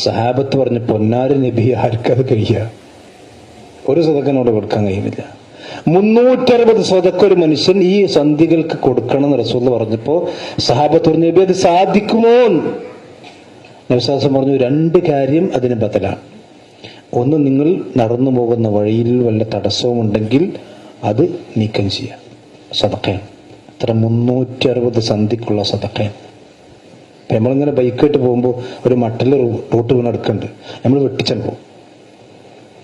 A: സഹാബത്ത് പറഞ്ഞു പൊന്നാരി നബി ആർക്കത് കഴിയുക? ഒരു സ്വതക്കനോട് കൊടുക്കാൻ കഴിയുന്നില്ല. 360 സ്വതക്ക ഒരു മനുഷ്യൻ ഈ സന്ധികൾക്ക് കൊടുക്കണം എന്ന് റസൂൽ പറഞ്ഞപ്പോ സഹാബത്ത് പറഞ്ഞു നബി അത് സാധിക്കുമോ? നബി പറഞ്ഞു 2 കാര്യം അതിന് ബദലാണ്. ഒന്ന്, നിങ്ങൾ നടന്നു പോകുന്ന വഴിയിൽ വല്ല തടസ്സവും ഉണ്ടെങ്കിൽ അത് നീക്കം ചെയ്യാം. സദഖയാണ്. അത്ര 360 സന്ധിക്കുള്ള സദഖയാണ്. അപ്പൊ നമ്മളിങ്ങനെ ബൈക്കായിട്ട് പോകുമ്പോൾ ഒരു മട്ടില് റൂട്ട് വീണ് എടുക്കുന്നുണ്ട്, നമ്മൾ വെട്ടിച്ചാൽ പോകും.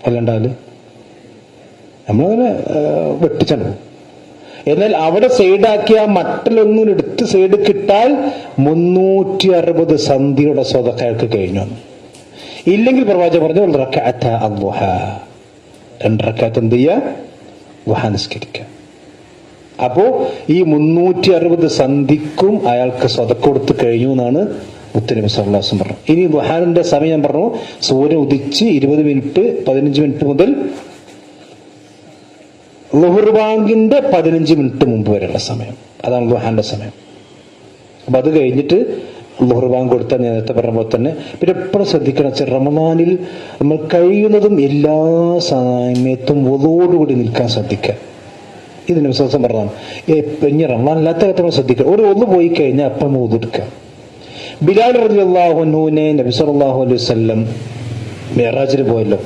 A: അല്ലാണ്ടാല് നമ്മളങ്ങനെ വെട്ടിച്ചാൽ പോകും. എന്നാൽ അവിടെ സൈഡാക്കി ആ മട്ടിലൊന്നും എടുത്ത് സൈഡ് കിട്ടാൽ 360 സന്ധിയുടെ സദഖ അയാൾക്ക് കഴിഞ്ഞു. ഇല്ലെങ്കിൽ പ്രവാചകൻ പറഞ്ഞു 2 റക്അത്ത് അദ്ദുഹാ, 2 റക്അത്ത് എന്ത് ചെയ്യുക? ദുഹാ നിസ്കരിക്കുക. അപ്പോ ഈ 360 സന്ധിക്കും അയാൾക്ക് സദഖ കൊടുത്ത് കഴിഞ്ഞു എന്നാണ് മുത്തനബി സല്ലല്ലാഹു അലൈഹി വസല്ലം പറഞ്ഞു. ഇനി ദുഹാന്റെ സമയം ഞാൻ പറഞ്ഞു, സൂര്യൻ ഉദിച്ച് 20 മിനിറ്റ് 15 മിനിറ്റ് മുതൽ ളുഹർ ബാങ്കിന്റെ 15 മിനിറ്റ് മുമ്പ് വരെയുള്ള സമയം, അതാണ് ദുഹാന്റെ സമയം. അപ്പൊ അത് കഴിഞ്ഞിട്ട് ളുഹർ ബാങ്ക് കൊടുത്താൽ നേരത്തെ പറഞ്ഞ പോലെ തന്നെ. പിന്നെ എപ്പോഴും ശ്രദ്ധിക്കണം, റമദാനിൽ നമ്മൾ കഴിയുന്നതും എല്ലാ സമയത്തും വളുവോടുകൂടി നിൽക്കാൻ ശ്രദ്ധിക്കുക. ഇതിന് വിശ്വാസം പറഞ്ഞതാണ്. ഇനി റമദാൻ അല്ലാത്ത കാലത്ത് നമ്മൾ ശ്രദ്ധിക്കുക. ഒന്ന് പോയി കഴിഞ്ഞാൽ അപ്പം വുദുഎടുക്കുക. ബിലാൽ റളിയല്ലാഹു അൻഹുവിനെ നബി സല്ലല്ലാഹു അലൈഹി വസല്ലം മിഅ്റാജിന് പോയല്ലോ.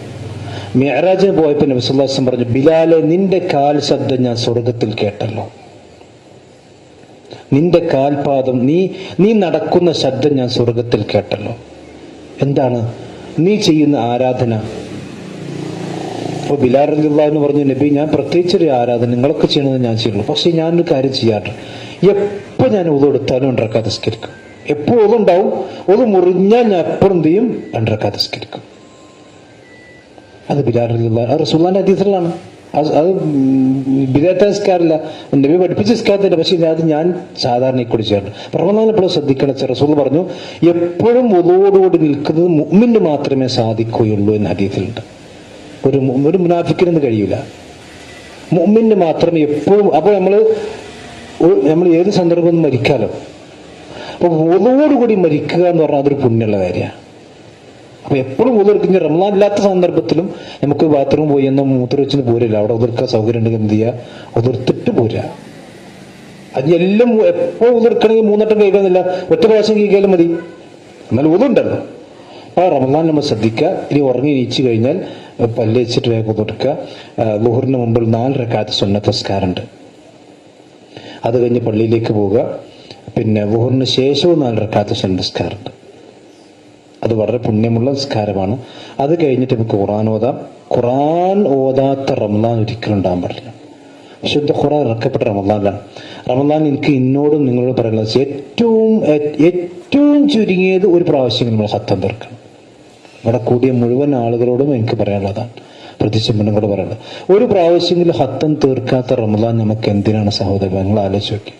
A: മിഅ്റാജിന് പോയപ്പോൾ നബി സല്ലല്ലാഹു അലൈഹി വസല്ലം പറഞ്ഞു, ബിലാലെ, നിന്റെ കാൽ ശബ്ദം ഞാൻ സ്വർഗത്തിൽ കേട്ടല്ലോ. നിന്റെ കാൽപാദം, നീ നടക്കുന്ന ശബ്ദം ഞാൻ സ്വർഗത്തിൽ കേട്ടല്ലോ. എന്താണ് നീ ചെയ്യുന്ന ആരാധന? അപ്പോൾ ബിലാൽ റളിയല്ലാഹു അൻഹു പറഞ്ഞു, നബി, ഞാൻ പ്രത്യേകിച്ചൊരു ആരാധന നിങ്ങളൊക്കെ ചെയ്യണമെന്ന് ഞാൻ ചെയ്യുള്ളൂ. പക്ഷെ ഞാനൊരു കാര്യം ചെയ്യാറുണ്ട്, എപ്പോൾ ഞാൻ ഉളു എടുത്താലും 2 റക്അത്ത് നിസ്കരിക്കും. എപ്പോൾ ഉളുണ്ടാവും, ഉളു മുറിഞ്ഞാൽ ഞാൻ എപ്പോഴും എന്ത് ചെയ്യും, 2 റക്അത്ത് നിസ്കരിക്കും. അത് ബിലാൽ റളിയല്ലാഹു അൻഹു റസൂലുള്ളാഹിന്റെ ഹദീസിലാണ്. അത് ബിദഅത്ത് നിസ്കാരമല്ല, നബി പഠിപ്പിച്ച നിസ്കാരത്തില്ല. പക്ഷെ അത് ഞാൻ സാധാരണ കൂടി ചെയ്യാറുണ്ട്. റമദാനിൽ എപ്പോഴും ശ്രദ്ധിക്കണം. റസൂൽ പറഞ്ഞു, എപ്പോഴും ഉളുവോടുകൂടി നിൽക്കുന്നത് മുഅ്മിന് മാത്രമേ സാധിക്കുകയുള്ളൂ എന്ന് ഹദീസിലുണ്ട്. ഒരു മുനാഫിക്കിനൊന്നും കഴിയില്ല, മുഅ്മിന് മാത്രമേ എപ്പോഴും. അപ്പോൾ നമ്മൾ ഏത് സന്ദർഭവും മരിക്കാലോ. അപ്പൊ ഉളുവോടുകൂടി മരിക്കുക എന്ന് പറഞ്ഞാൽ അതൊരു പുണ്യമുള്ള കാര്യമാണ്. അപ്പൊ എപ്പോഴും ഉതിർക്കുന്ന റമദാൻ ഇല്ലാത്ത സന്ദർഭത്തിലും നമുക്ക് ബാത്റൂം പോയി എന്നാൽ മൂത്രവെച്ചിന് പോരില്ല. അവിടെ ഉതിർക്കാൻ സൗകര്യം ഉണ്ടെങ്കിൽ എന്ത് ചെയ്യുക, ഉതിർത്തിട്ട് പോരുക. അതിനെല്ലാം എപ്പോൾ ഉതിർക്കണമെങ്കിൽ 3 വട്ടം കഴിക്കുന്നില്ല, ഒറ്റ പ്രാവശ്യം കഴിക്കാലും മതി, എന്നാൽ ഉതുണ്ടല്ലോ. അപ്പൊ റമദാൻ നമ്മൾ ശ്രദ്ധിക്കുക. ഇനി ഉറങ്ങി എണീച്ചു കഴിഞ്ഞാൽ പല്ല് വെച്ചിട്ട് വേഗം ഉതിർക്കുക. ളുഹറിന് മുമ്പിൽ 4 റക്അത്ത് സുന്നത്ത് നിസ്കാരമുണ്ട്. അത് കഴിഞ്ഞ് പള്ളിയിലേക്ക് പോവുക. പിന്നെ ളുഹറിന് ശേഷവും 4 റക്അത്ത് സുന്നത്ത് നിസ്കാരമുണ്ട്. അത് വളരെ പുണ്യമുള്ള നിസ്കാരമാണ്. അത് കഴിഞ്ഞിട്ട് നമുക്ക് ഖുർആൻ ഓതാം. ഖുർആൻ ഓതാത്ത റമദാൻ ഒരിക്കലും ഉണ്ടാകാൻ പാടില്ല. വിശുദ്ധ ഖുർആൻ ഇറക്കപ്പെട്ട റമദാനിലാണ്. റമദാൻ എനിക്ക് ഇന്നോടും നിങ്ങളോട് പറയുന്നത്, ഏറ്റവും ചുരുങ്ങിയത് ഒരു പ്രാവശ്യം നമ്മൾ ഖത്തം തീർക്കണം. ഇവിടെ കൂടിയ മുഴുവൻ ആളുകളോടും എനിക്ക് പറയാനുള്ളതാണ്, പ്രത്യേകിച്ച് പെണ്ണുങ്ങളോട് പറയാനുള്ളത്. ഒരു പ്രാവശ്യമെങ്കിലും ഖത്തം തീർക്കാത്ത റമദാൻ നമുക്ക് എന്തിനാണ് സഹോദരൻ? നിങ്ങൾ ആലോചിച്ച് നോക്കി.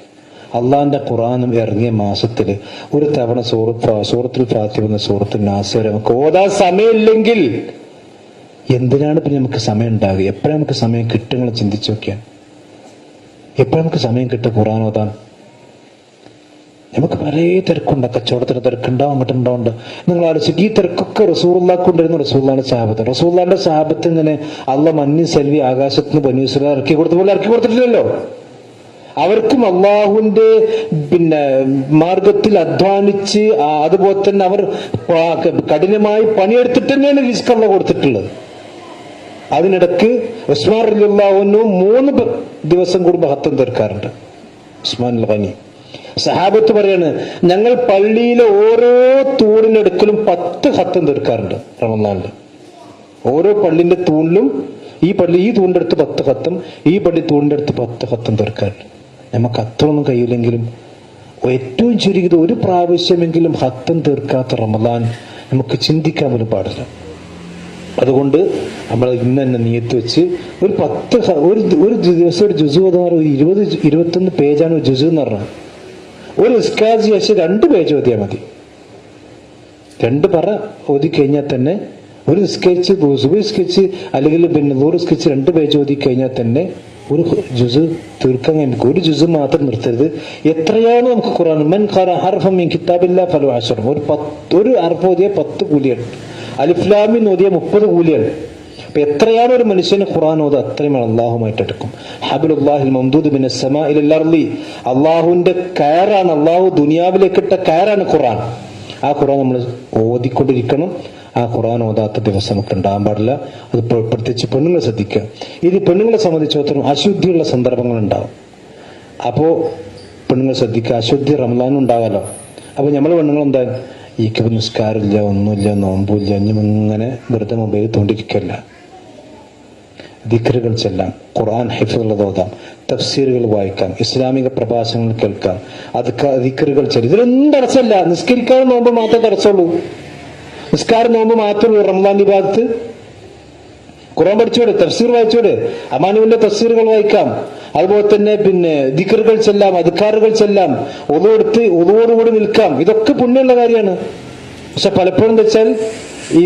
A: അള്ളാഹിന്റെ ഖുർആനും ഇറങ്ങിയ മാസത്തില് ഒരു തവണ സൂറത്തുൽ ഫാത്തിഹ എന്ന സൂറത്തുൽ നാസ് വരെ നമുക്ക് ഓതാൻ സമയമില്ലെങ്കിൽ എന്തിനാണ് പിന്നെ നമുക്ക് സമയം ഉണ്ടാകുക? എപ്പോഴാണ് നമുക്ക് സമയം കിട്ടുക? ചിന്തിച്ചു നോക്കിയാൽ എപ്പോഴും നമുക്ക് സമയം കിട്ടുക ഖുർആൻ ഓതാൻ? നമുക്ക് പല തിരക്കുണ്ട്, കച്ചവടത്തിന് തിരക്കുണ്ടാവും, അങ്ങോട്ടുണ്ടാവുണ്ട്. നിങ്ങൾ ആലോചിച്ച് ഈ തിരക്കൊക്കെ റസൂലുള്ളാഹിക്ക് കൊണ്ടിരുന്നു. റസൂലുള്ളാഹിന്റെ സഹാബത്ത് ഇങ്ങനെ അള്ള മഞ്ഞ് സെൽവി ആകാശത്തിന് ബനൂ ഇസ്രായേൽ ഇറക്കി കൊടുത്ത പോലെ ഇറക്കി കൊടുത്തിട്ടില്ലല്ലോ. അവർക്കും അള്ളാഹുവിന്റെ മാർഗത്തിൽ അധ്വാനിച്ച് അതുപോലെ തന്നെ അവർ കഠിനമായി പണിയെടുത്തിട്ട് തന്നെയാണ് റിസ്ക് അള്ളാഹ് കൊടുത്തിട്ടുള്ളത്. അതിനിടക്ക് ഉസ്മാൻ റളിയല്ലാഹു അൻഹു 3 ദിവസം കൂടുമ്പോൾ ഖത്തം തീർക്കാറുണ്ട്. ഉസ്മാൻ ഖനി സഹാബത്ത് പറയാണ്, ഞങ്ങൾ പള്ളിയിലെ ഓരോ തൂണിനടുക്കലും 10 ഖത്തം തീർക്കാറുണ്ട് റമദാനിൽ. ഓരോ പള്ളിന്റെ തൂണിലും ഈ തൂണിന്റെ അടുത്ത് 10 ഖത്തം, ഈ പള്ളി തൂണിന്റെ അടുത്ത് 10 ഖത്തം തീർക്കാറുണ്ട്. നമുക്ക് അത്രയൊന്നും കഴിയില്ലെങ്കിലും ഏറ്റവും ചുരുങ്ങിയത് ഒരു പ്രാവശ്യമെങ്കിലും ഖത്തം തീർക്കാത്ത റമദാൻ നമുക്ക് ചിന്തിക്കാൻ പോലും പാടില്ല. അതുകൊണ്ട് നമ്മൾ ഇന്ന് തന്നെ നിയത്ത് വെച്ച് ഒരു ദിവസം ഒരു ജുസു ഓതാൻ 20-21 പേജാണ് ഒരു ജുസു എന്ന് പറഞ്ഞാൽ. ഒരു നിസ്കാരം ശേഷം 2 പേജ് ഓതിയാൽ മതി. 2 പറ ഓതി കഴിഞ്ഞാൽ തന്നെ ഒരു നിസ്കരിച്ച് നിസ്കരിച്ച് അല്ലെങ്കിൽ നിസ്കരിച്ച് 2 പേജ് ഓതി കഴിഞ്ഞാൽ തന്നെ ഒരു ജുസ് തീർക്കാൻ നമുക്ക്. ഒരു ജുസ് മാത്രം നിർത്തരുത്. എത്രയാണ് നമുക്ക് ഖുർആൻ മൻ ഖറഅ ഹർഫൻ മിൻ കിതാബില്ലാഹി ഫലഹു അശ്റു. ഒരു ഹർഫ് ഓതിയ 10 കൂലിയാണ്. അലിഫ് ലാം മീം ഓതിയ 30 കൂലിയാണ്. അപ്പൊ എത്രയാണ് ഒരു മനുഷ്യന് ഖുർആൻ ഓതുക, അത്രയും അള്ളാഹുമായിട്ട് എടുക്കും. ഹബലുല്ലാഹിൽ മംദൂദ് മിനസ് സമാഇ ഇലൽ അർളി. അള്ളാഹുവിന്റെ കയറാണ്, അള്ളാഹു ദുനിയാവിലേക്ക് ഇട്ട കയറാണ് ഖുർആൻ. ആ ഖുർആൻ നമ്മൾ ഓതിക്കൊണ്ടിരിക്കണം. ആ ഖുർആൻ ഓതാത്ത ദിവസം നമുക്ക് ഉണ്ടാകാൻ പാടില്ല. അത് പ്രത്യേകിച്ച് പെണ്ണുങ്ങളെ ശ്രദ്ധിക്കുക. ഇത് പെണ്ണുങ്ങളെ സംബന്ധിച്ചിടത്തോളം അശുദ്ധിയുള്ള സന്ദർഭങ്ങൾ ഉണ്ടാവും. അപ്പോൾ പെണ്ണുങ്ങൾ ശ്രദ്ധിക്കുക. അശുദ്ധി റമദാനും ഉണ്ടാകാലോ. അപ്പൊ നമ്മൾ പെണ്ണുങ്ങൾ എന്താ, ഈ നിസ്കാരമില്ല, ഒന്നുമില്ല, നോമ്പുമില്ല, ഇങ്ങനെ വെറുതെ മൊബൈൽ തോണ്ടിരിക്കല്ല. ദിക്റുകൾ ചെല്ലാം, ഖുർആൻ ഹിഫ്ളുള്ളത് ഓതാം, തഫ്സീറുകൾ വായിക്കാം, ഇസ്ലാമിക പ്രഭാഷണങ്ങൾ കേൾക്കാം, ദിക്റുകൾ ചെല്ലും. ഇതിലൊന്നും തടസ്സമില്ല. നിസ്കരിക്കാതെ നോമ്പ് മാത്രമേ തടസ്സമുള്ളൂ. നിസ്കാരം നോമ്പ് മാത്രമേ റമദാൻ ഇബാദത്ത്. ഖുർആൻ പഠിച്ചോട്, തഫ്സീർ വായിച്ചോട്, അമാനുവിന്റെ തഫ്സീറുകൾ വായിക്കാം. അതുപോലെ തന്നെ ദിക്റുകൾ ചെല്ലാം, അദ്കാറുകൾ ചെല്ലാം, ഒതുവോടുകൂടി നിൽക്കാം. ഇതൊക്കെ പുണ്യമുള്ള കാര്യമാണ്. പക്ഷെ പലപ്പോഴും എന്താ വെച്ചാൽ ഈ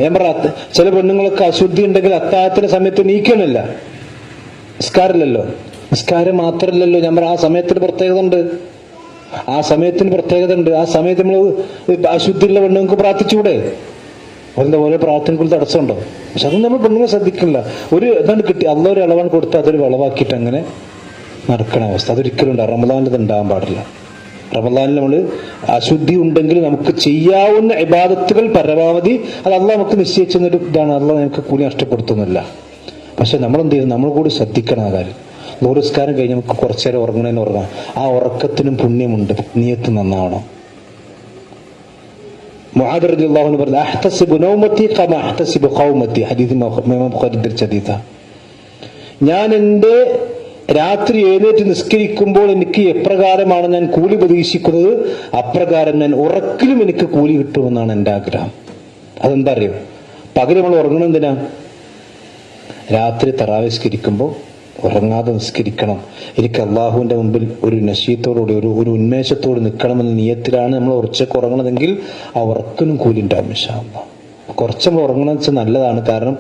A: എമറാത്ത് ചില പെണ്ണുങ്ങളൊക്കെ അശുദ്ധി ഉണ്ടെങ്കിൽ അത്താഴത്തിന്റെ സമയത്ത് നീക്കണില്ല, നിസ്കാരമില്ലല്ലോ. നിസ്കാരം മാത്രമല്ലല്ലോ, ഞാൻ ആ സമയത്തിന് പ്രത്യേകത ഉണ്ട്. ആ സമയത്ത് നമ്മൾ അശുദ്ധിയുള്ള പെണ്ണുങ്ങൾക്ക് പ്രാർത്ഥിച്ചുകൂടെ? അതിന്റെ പോലെ പ്രാർത്ഥനക്കുള്ള തടസ്സമുണ്ടോ? പക്ഷെ അതൊന്നും നമ്മൾ പെണ്ണുങ്ങൾ ശ്രദ്ധിക്കില്ല. ഇതാണ് കിട്ടി, അള്ളാഹ് ഒരു ഇളവാണ് കൊടുത്ത് അതൊരു വിളവാക്കിയിട്ട് അങ്ങനെ നടക്കണ അവസ്ഥ അതൊരിക്കലും ഉണ്ടാകും. റമദാനിൽ ഇത് ഉണ്ടാകാൻ പാടില്ല. റമദാനിൽ നമ്മൾ അശുദ്ധി ഉണ്ടെങ്കിൽ നമുക്ക് ചെയ്യാവുന്ന ഇബാദത്തുകൾ പരമാവധി അത് അള്ളാഹ് നമുക്ക് നിശ്ചയിച്ചൊരു ഇതാണ്. അള്ളാഹ് നമുക്ക് കൂലി നഷ്ടപ്പെടുത്തുന്നില്ല. പക്ഷെ നമ്മൾ എന്ത് ചെയ്യും? നമ്മൾ കൂടി ശ്രദ്ധിക്കണം ആ കാര്യം. നൂറുസ്കാരം കഴിഞ്ഞ് നമുക്ക് കുറച്ചു നേരം ഉറങ്ങണേന്ന് ഉറങ്ങാം. ആ ഉറക്കത്തിനും പുണ്യമുണ്ട്, നിയത്ത് നന്നാവണം. മുആദ് റളിയല്ലാഹു അൻഹു പറഞ്ഞു, അഹ്തസിബു നൗമതി കമാ അഹ്തസിബു ഖൗമതി. ഹദീസ് ഇമാം ബുഖാരി ഉദ്ധരിച്ച ഹദീസാണ്. ഞാൻ എൻ്റെ രാത്രി എഴുന്നേറ്റ് നിസ്കരിക്കുമ്പോൾ എനിക്ക് എപ്രകാരമാണ് ഞാൻ കൂലി പ്രതീക്ഷിക്കുന്നത്, അപ്രകാരം ഞാൻ ഉറക്കിലും എനിക്ക് കൂലി കിട്ടുമെന്നാണ് എൻ്റെ ആഗ്രഹം. അതെന്താ അറിയോ? പകരം നമ്മൾ ഉറങ്ങണം എന്തിനാ? രാത്രി തറാവീഹ് നിസ്കരിക്കുമ്പോൾ ഉറങ്ങാതെ നിസ്കരിക്കണം. എനിക്ക് അള്ളാഹുവിന്റെ മുമ്പിൽ ഒരു നശീത്തോടുകൂടി ഒരു ഉന്മേഷത്തോട് നിൽക്കണമെന്ന നിയത്തിലാണ് നമ്മൾ ഉറച്ചൊക്കെ ഉറങ്ങണതെങ്കിൽ ആ ഉറക്കിനും കൂലി ഉണ്ടാവും ഇൻഷാ അല്ലാഹ്. കുറച്ച് നമ്മൾ ഉറങ്ങണം വെച്ചാൽ നല്ലതാണ്. കാരണം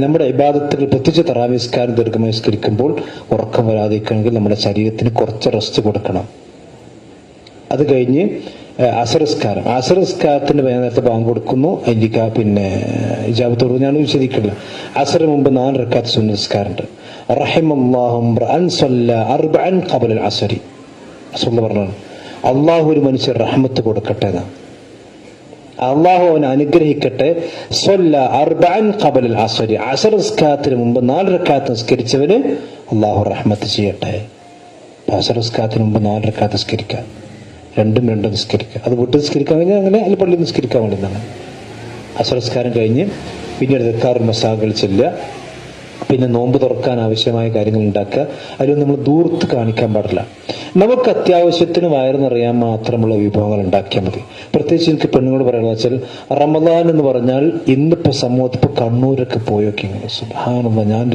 A: നമ്മുടെ ഇബാദത്തുകൾ പ്രത്യേകിച്ച് തറാവീഹ് നിസ്കാരം ദീർഘമായി നിസ്കരിക്കുമ്പോൾ ഉറക്കം വരാതിരിക്കണമെങ്കിൽ നമ്മുടെ ശരീരത്തിന് കുറച്ച് റെസ്റ്റ് കൊടുക്കണം. അത് കഴിഞ്ഞ് അസർസ്കാരത്തിന്റെ നേരത്തെ ബാങ്ക് കൊടുക്കുന്നു. അതിലേക്ക് ഇജാബത്തോട് ഞാൻ വിശദീകരിക്കില്ല. അസറിന് മുമ്പ് 4 റക്അത്ത് സുന്നത്ത് നിസ്കാരമുണ്ട്. റഹിമല്ലാഹു ഇംറഅൻ സ്വല്ല അർബഅൻ ഖബല അൽ അസ്രി. റസൂലുള്ളാഹി പറഞ്ഞു, അള്ളാഹു ഒരു മനുഷ്യൻ റഹ്മത്ത് കൊടുക്കട്ടെ എന്നാണ്. അള്ളാഹു അവനെ അനുഗ്രഹിക്കട്ടെ. സ്വല്ല അർബഅൻ ഖബല അൽ അസ്രി. അസർ നിസ്കാരത്തിന് മുമ്പ് 4 റക്അത്ത് നിസ്കരിച്ചവന് അള്ളാഹു റഹ്മത്ത് ചെയ്യട്ടെ. അസർ നിസ്കാരത്തിന് മുമ്പ് 4 റക്അത്ത് നിസ്കരിക്കുക, രണ്ടും നിസ്കരിക്കുക. അത് വീട്ടിൽ നിസ്കരിക്കാൻ കഴിഞ്ഞാൽ അങ്ങനെ, അല്ലെങ്കിൽ പള്ളിയിൽ നിസ്കരിക്കാൻ വേണ്ടിയിട്ടാണ്. അസർ നിസ്കാരം കഴിഞ്ഞ് പിന്നീട് ദക്കാറുൽ മസാകൾ ചെല്ലുക. പിന്നെ നോമ്പ് തുറക്കാൻ ആവശ്യമായ കാര്യങ്ങൾ ഉണ്ടാക്കുക. അതിലൊന്നും നമ്മൾ ദൂർത്ത് കാണിക്കാൻ പാടില്ല. നമുക്ക് അത്യാവശ്യത്തിന് വയറിനറിയാൻ മാത്രമുള്ള വിഭവങ്ങൾ ഉണ്ടാക്കിയാൽ മതി. പ്രത്യേകിച്ച് എനിക്ക് പെണ്ണുങ്ങളോട് പറയുന്നത് വെച്ചാൽ, റമദാൻ എന്ന് പറഞ്ഞാൽ ഇന്നിപ്പോ സമൂഹത്തിൽ ഇപ്പൊ കണ്ണൂരൊക്കെ പോയൊക്കെ സുബ്ഹാനല്ലാഹ്, ഞാൻ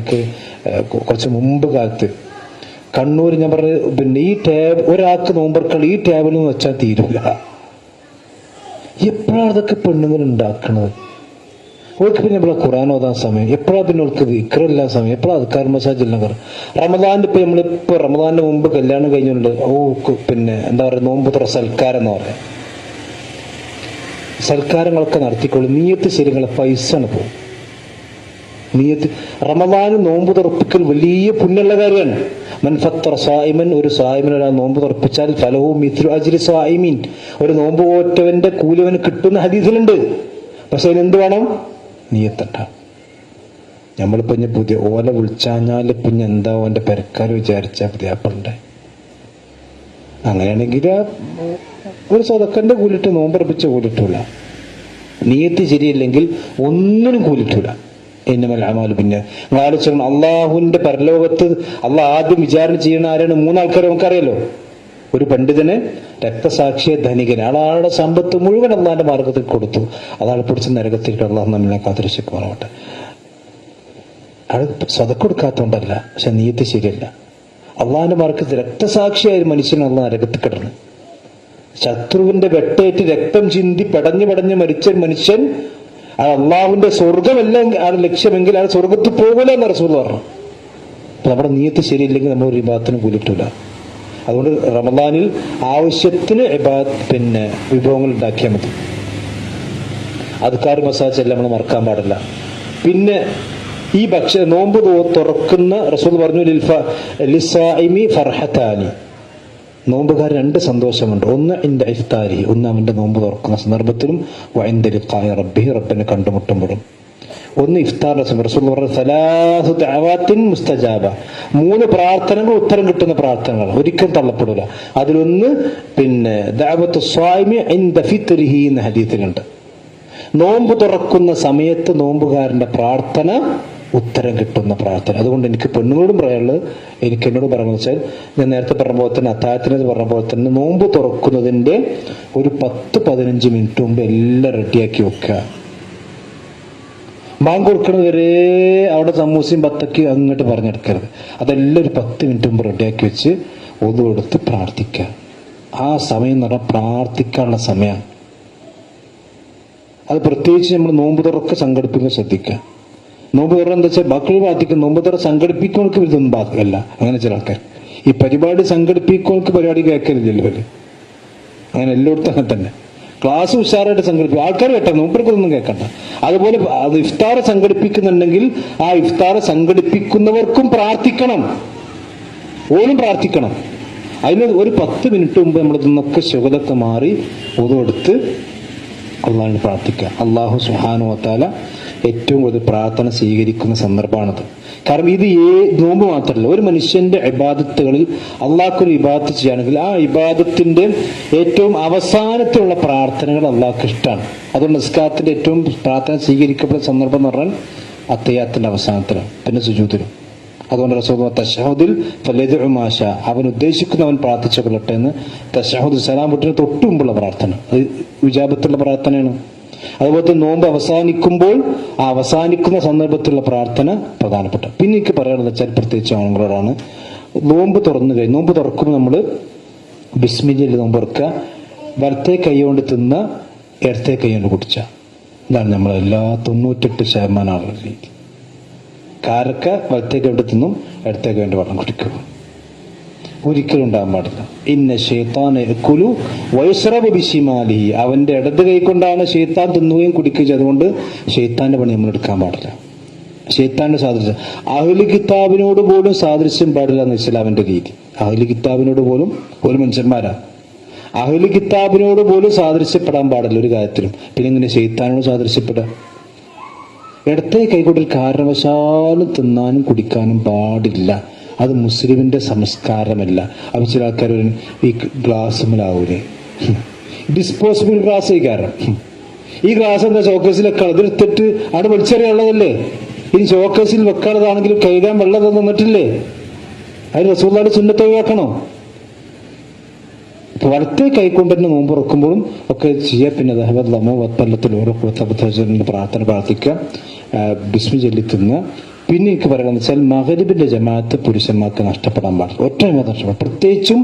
A: കുറച്ച് മുമ്പ് കാലത്ത് കണ്ണൂർ ഞാൻ പറഞ്ഞ ഈ ഒരാൾക്ക് നോമ്പർക്കൾ ഈ ടേബിളിൽ നിന്ന് വെച്ചാൽ തീരൂല. എപ്പോഴാണ് അതൊക്കെ പെണ്ണുങ്ങൾ ഉണ്ടാക്കണത്? ഓർക്ക് പിന്നെ ഇവിടെ ഖുർആൻ ഓതാൻ സമയം എപ്പോഴാണ്? പിന്നെ ഓർക്ക് ഇക്രല്ല സമയം എപ്പോഴാണ്? അദ്കാർ മസാജ് എല്ലാം കയറും. റമദാനിൽ നമ്മളിപ്പോ റമദാനിന് മുമ്പ് കല്യാണം കഴിഞ്ഞുണ്ട്. എന്താ പറയുക, നോമ്പ് തുറ സൽക്കാരം എന്ന് പറയാം. സൽക്കാരങ്ങളൊക്കെ നടത്തിക്കോളൂ. നീയത്ത് ശരിങ്ങളെ പൈസ പോകും. നീയത്ത് റമദാന് നോമ്പ് തുറപ്പിക്കൽ വലിയ പുണ്യമുള്ള കാര്യമാണ്. മൻ ഫത്തറ സായിമൻ, ഒരു സായിമൻ ഒരാൾ നോമ്പ് തുറപ്പിച്ചാൽ ഫലഹു മിത്ലു അജ്രി സായിമീൻ, ഒരു നോമ്പ് പോറ്റവന്റെ കൂലി അവന് കിട്ടുന്ന ഹദീസിലുണ്ട്. പക്ഷെ അതിനെന്ത് വേണം? നീയത്തട്ട. നമ്മളിപ്പോ പുതിയ ഓല വിളിച്ചാഞ്ഞാല് പിന്നെ എന്താ ഓന്റെ പെരക്കാർ വിചാരിച്ചാ പുതിയാപ്പുണ്ടെ. അങ്ങനെയാണെങ്കിൽ ഒരു സ്വതക്കന്റെ കൂലിട്ട് നോമ്പറപ്പിച്ച കൂലിട്ടൂല. നീയത്ത് ശരിയില്ലെങ്കിൽ ഒന്നിനും കൂലിട്ടൂല. എന്നമൽ അമാലു പിന്നെ നിങ്ങൾ ആലോചിക്കണം, അള്ളാഹുവിന്റെ പരലോകത്ത് അള്ളാഹ് ആദ്യം വിചാരണ ചെയ്യുന്ന ആരാണ്? 3 ആൾക്കാരെ നമുക്കറിയാലോ. ഒരു പണ്ഡിതന്, രക്തസാക്ഷിയെ, ധനികന്. ആളുടെ സമ്പത്ത് മുഴുവൻ അള്ളാഹിന്റെ മാർഗത്തിൽ കൊടുത്തു. അതാണ് പിടിച്ച് നരകത്തിലേക്ക് അള്ളാഹു നമ്മിനെ കാത്തിരക്ഷിക്കുവാനാവട്ടെ. അത് സ്വതക്ക് കൊടുക്കാത്തോണ്ടല്ല, പക്ഷെ നീയത്ത് ശരിയല്ല. അള്ളാഹിന്റെ മാർഗത്തിൽ രക്തസാക്ഷിയായ മനുഷ്യൻ അള്ളാഹ് നരകത്തിൽ കിടന്നു. ശത്രുവിന്റെ വെട്ടേറ്റ് രക്തം ചിന്തി പടഞ്ഞു മരിച്ച മനുഷ്യൻ അള്ളാഹുവിന്റെ സ്വർഗമല്ല ആണ് ലക്ഷ്യമെങ്കിൽ അയാൾ സ്വർഗത്തിൽ പോകൂല എന്ന് റസൂൽ പറഞ്ഞു. അപ്പൊ നമ്മുടെ നീയത്ത് ശരിയില്ലെങ്കിൽ നമ്മൾ ഒരു ഇബാദത്തിന് കൂലിട്ടില്ല. അതുകൊണ്ട് റമദാനിൽ ആവശ്യത്തിന് വിഭവങ്ങൾ ഉണ്ടാക്കിയാൽ മതി. അദ്കാർ മസാജ് എല്ലാം നമ്മൾ മറക്കാൻ പാടില്ല. പിന്നെ ഈ നോമ്പ് തുറക്കുന്ന റസൂൽ പറഞ്ഞു, ലിസ്സായിമി ഫർഹത്താനി, നോമ്പുകാർ 2 സന്തോഷമുണ്ട്. ഒന്ന് ഇൻദ ഇഫ്താരി, ഒന്ന് അവന്റെ നോമ്പ് തുറക്കുന്ന സന്ദർഭത്തിലും, വഇൻദ ലിഖാഇ റബ്ബിഹി, റബ്ബിനെ കണ്ടുമുട്ടുമ്പോഴും. ഒന്ന് ഇഫ്താറിന്റെ സമയം. റസൂൽ പറഞ്ഞു, സലാസു ദഅവാത്തിൻ മുസ്തജാബ, 3 പ്രാർത്ഥനകൾ ഉത്തരം കിട്ടുന്ന പ്രാർത്ഥനകൾ, ഒരിക്കലും തള്ളപ്പെടില്ല. അതിലൊന്ന് ദഅവത്തു സ്വായിമി ഇൻദ ഫിത്രിഹി എന്ന ഹദീസിലുണ്ട്. നോമ്പ് തുറക്കുന്ന സമയത്ത് നോമ്പുകാരന്റെ പ്രാർത്ഥന ഉത്തരം കിട്ടുന്ന പ്രാർത്ഥന. അതുകൊണ്ട് എനിക്ക് പെണ്ണുങ്ങളോടും പറയാനുള്ളത്, എനിക്ക് എന്നോട് പറയുന്നത് വെച്ചാൽ, ഞാൻ നേരത്തെ പറഞ്ഞ പോലെ തന്നെ അത്താഴത്തിന് പറഞ്ഞ പോലെ തന്നെ നോമ്പ് തുറക്കുന്നതിന്റെ ഒരു 10-15 മിനിറ്റ് മുമ്പ് എല്ലാം റെഡിയാക്കി വെക്കുക. ബാങ്ക് കൊടുക്കുന്നത് വരെ അവിടെ സമൂസയും ബത്തക്ക് അങ്ങോട്ട് പറഞ്ഞെടുക്കരുത്. അതെല്ലാം ഒരു 10 മിനിറ്റ് മുമ്പ് റെഡിയാക്കി വെച്ച് ഒതു കൊടുത്ത് പ്രാർത്ഥിക്കുക. ആ സമയം എന്ന് പറഞ്ഞാൽ പ്രാർത്ഥിക്കാനുള്ള സമയമാണ്. അത് പ്രത്യേകിച്ച് നമ്മൾ നോമ്പ് തുറക്കെ സംഘടിപ്പിക്കാൻ ശ്രദ്ധിക്കുക. നോമ്പ് തുറ എന്താ വെച്ചാൽ ബാക്കി പ്രാർത്ഥിക്കും. നോമ്പ് തുറ സംഘടിപ്പിക്കുന്നവർക്ക് ഇതൊന്നും ബാധകമല്ല. അങ്ങനെ ചില ആൾക്കാർ ഈ പരിപാടി സംഘടിപ്പിക്കുന്നവർക്ക് പരിപാടി കേൾക്കരുതല്ലോ അവര്. അങ്ങനെ എല്ലായിടത്തും അങ്ങനെ തന്നെ. ക്ലാസ് ഉഷാറായിട്ട് സംഘടിപ്പിക്കും. ആൾക്കാർ കേട്ടോ, നോമ്പർക്കൊന്നും കേൾക്കണ്ട. അതുപോലെ അത് ഇഫ്താർ സംഘടിപ്പിക്കുന്നുണ്ടെങ്കിൽ ആ ഇഫ്താർ സംഘടിപ്പിക്കുന്നവർക്കും പ്രാർത്ഥിക്കണം, ഓരും പ്രാർത്ഥിക്കണം. അതിന് ഒരു 10 മിനിറ്റ് മുമ്പ് നമ്മൾ ഇതൊക്കെ ശുഗതൊക്കെ മാറി ഒതുവെടുത്ത് അള്ളാഹിനെ പ്രാർത്ഥിക്കുക. അള്ളാഹു സുബ്ഹാനഹു വ തആല ഏറ്റവും കൂടുതൽ പ്രാർത്ഥന സ്വീകരിക്കുന്ന സന്ദർഭമാണത്. കാരണം ഇത് നോമ്പ് മാത്രമല്ല, ഒരു മനുഷ്യന്റെ ഇബാദത്തുകളിൽ അള്ളാഹ്ക്കൊരു ഇബാദത്ത് ചെയ്യുകയാണെങ്കിൽ ആ ഇബാദത്തിന്റെ ഏറ്റവും അവസാനത്തിലുള്ള പ്രാർത്ഥനകൾ അള്ളാഹ്ക്ക് ഇഷ്ടമാണ്. അതുകൊണ്ട് നിസ്കാരത്തിന്റെ ഏറ്റവും പ്രാർത്ഥന സ്വീകരിക്കപ്പെടുന്ന സന്ദർഭം എന്ന് പറഞ്ഞാൽ അത്തഹിയ്യാത്തിന്റെ അവസാനത്തിലാണ്, പിന്നെ സുജൂദിലും. അതുകൊണ്ട് റസൂലുള്ളാഹി തശഹുദിൽ ഫലയദ്ഉ മാ ശാ, അവൻ ഉദ്ദേശിക്കുന്നവൻ പ്രാർത്ഥിച്ചു കൊള്ളട്ടെ എന്ന്. തശഹുദ് സലാം വീട്ടിന് തൊട്ടു മുമ്പുള്ള പ്രാർത്ഥന അത് വിജാബത്തുള്ള പ്രാർത്ഥനയാണ്. അതുപോലെ നോമ്പ് അവസാനിക്കുമ്പോൾ ആ അവസാനിക്കുന്ന സന്ദർഭത്തിലുള്ള പ്രാർത്ഥന പ്രധാനപ്പെട്ട. പിന്നെ എനിക്ക് പറയാനുള്ളത് വെച്ചാൽ പ്രത്യേകിച്ച് ആണുങ്ങളോടാണ്, നോമ്പ് തുറന്നു കഴിഞ്ഞ് നോമ്പ് തുറക്കുമ്പോൾ നമ്മൾ ബിസ്മില്ലയിൽ നോമ്പ് തുറക്കുക. വലത്തെ കൈ കൊണ്ട് തിന്ന, ഇടത്തെ കൈ കൊണ്ട് കുടിച്ച. ഇതാണ് നമ്മളെല്ലാ 98% ആളുകളുടെ രീതി. കാരക്ക വലത്തേക്ക് വേണ്ടി തിന്നും, ഇടത്തേക്ക് വേണ്ടി വെള്ളം കുടിക്കും. ഒരിക്കലും ഉണ്ടാകാൻ പാടില്ല. ഇന്ന ശൈത്താന യഅ്കുലു വയശ്റബു ബിശിമാലിഹി, അവന്റെ ഇടത് കൈ കൊണ്ടാണ് ശൈത്താൻ തിന്നുകയും കുടിക്കുകയും. അതുകൊണ്ട് ശൈത്താന്റെ പണി നമ്മൾ എടുക്കാൻ പാടില്ല. ശൈത്താന്റെ സാദൃശ്യം അഹ്ലു കിതാബിനോട് പോലും സാദൃശ്യം പാടില്ല എന്ന് ഇസ്ലാമിന്റെ രീതി. അഹ്ലു കിതാബിനോട് പോലും, ഒരു മനുഷ്യന്മാരാ, അഹ്ലു കിതാബിനോട് പോലും സാദൃശ്യപ്പെടാൻ പാടില്ല ഒരു കാര്യത്തിലും. പിന്നെ ഇങ്ങനെ ശൈത്താനോട് സാദൃശ്യപ്പെടാം. ഇടത്തെ കൈകൊണ്ടിൽ കാരണവശാലും തിന്നാനും കുടിക്കാനും പാടില്ല. അത് മുസ്ലിമിന്റെ സംസ്കാരമല്ല. അപ്പൊ ചില ആൾക്കാർ ഈ ഗ്ലാസ്സുമലാവൂലേ, ഡിസ്പോസിബിൾ ഗ്ലാസ് ഈ കാരണം. ഈ ഗ്ലാസ് എന്താ ഷോക്കേസിൽ വെക്കണം, അതെടുത്തിട്ട് അവിടെ വലിച്ചെറിയുള്ളതല്ലേ. ഇനി ഷോക്കേസിൽ വെക്കാനുള്ളതാണെങ്കിലും കഴുകാൻ വെള്ളം തന്നിട്ടില്ലേ, അതിന് റസൂലുള്ളാഹിയുടെ സുന്നത്ത് ഒഴിവാക്കണോ? വലത്തെ കൈക്കൊണ്ട് തന്നെ നോമ്പ് തുറക്കുമ്പോഴും ഒക്കെ ചെയ്യുക. പിന്നെ ദഹബല്ലമോ വത്തല്ലത്തിൽ ഓരോ പ്രാർത്ഥന പ്രാർത്ഥിക്കുക, ബിസ്മി ചൊല്ലി തിന്നുക. പിന്നെ എനിക്ക് പറയണമെന്ന് വെച്ചാൽ മഗ്‌രിബിന്റെ ജമാഅത്ത് പുരുഷന്മാർക്ക് നഷ്ടപ്പെടാൻ പാടില്ല. ഒറ്റ നഷ്ടപ്പെടും. പ്രത്യേകിച്ചും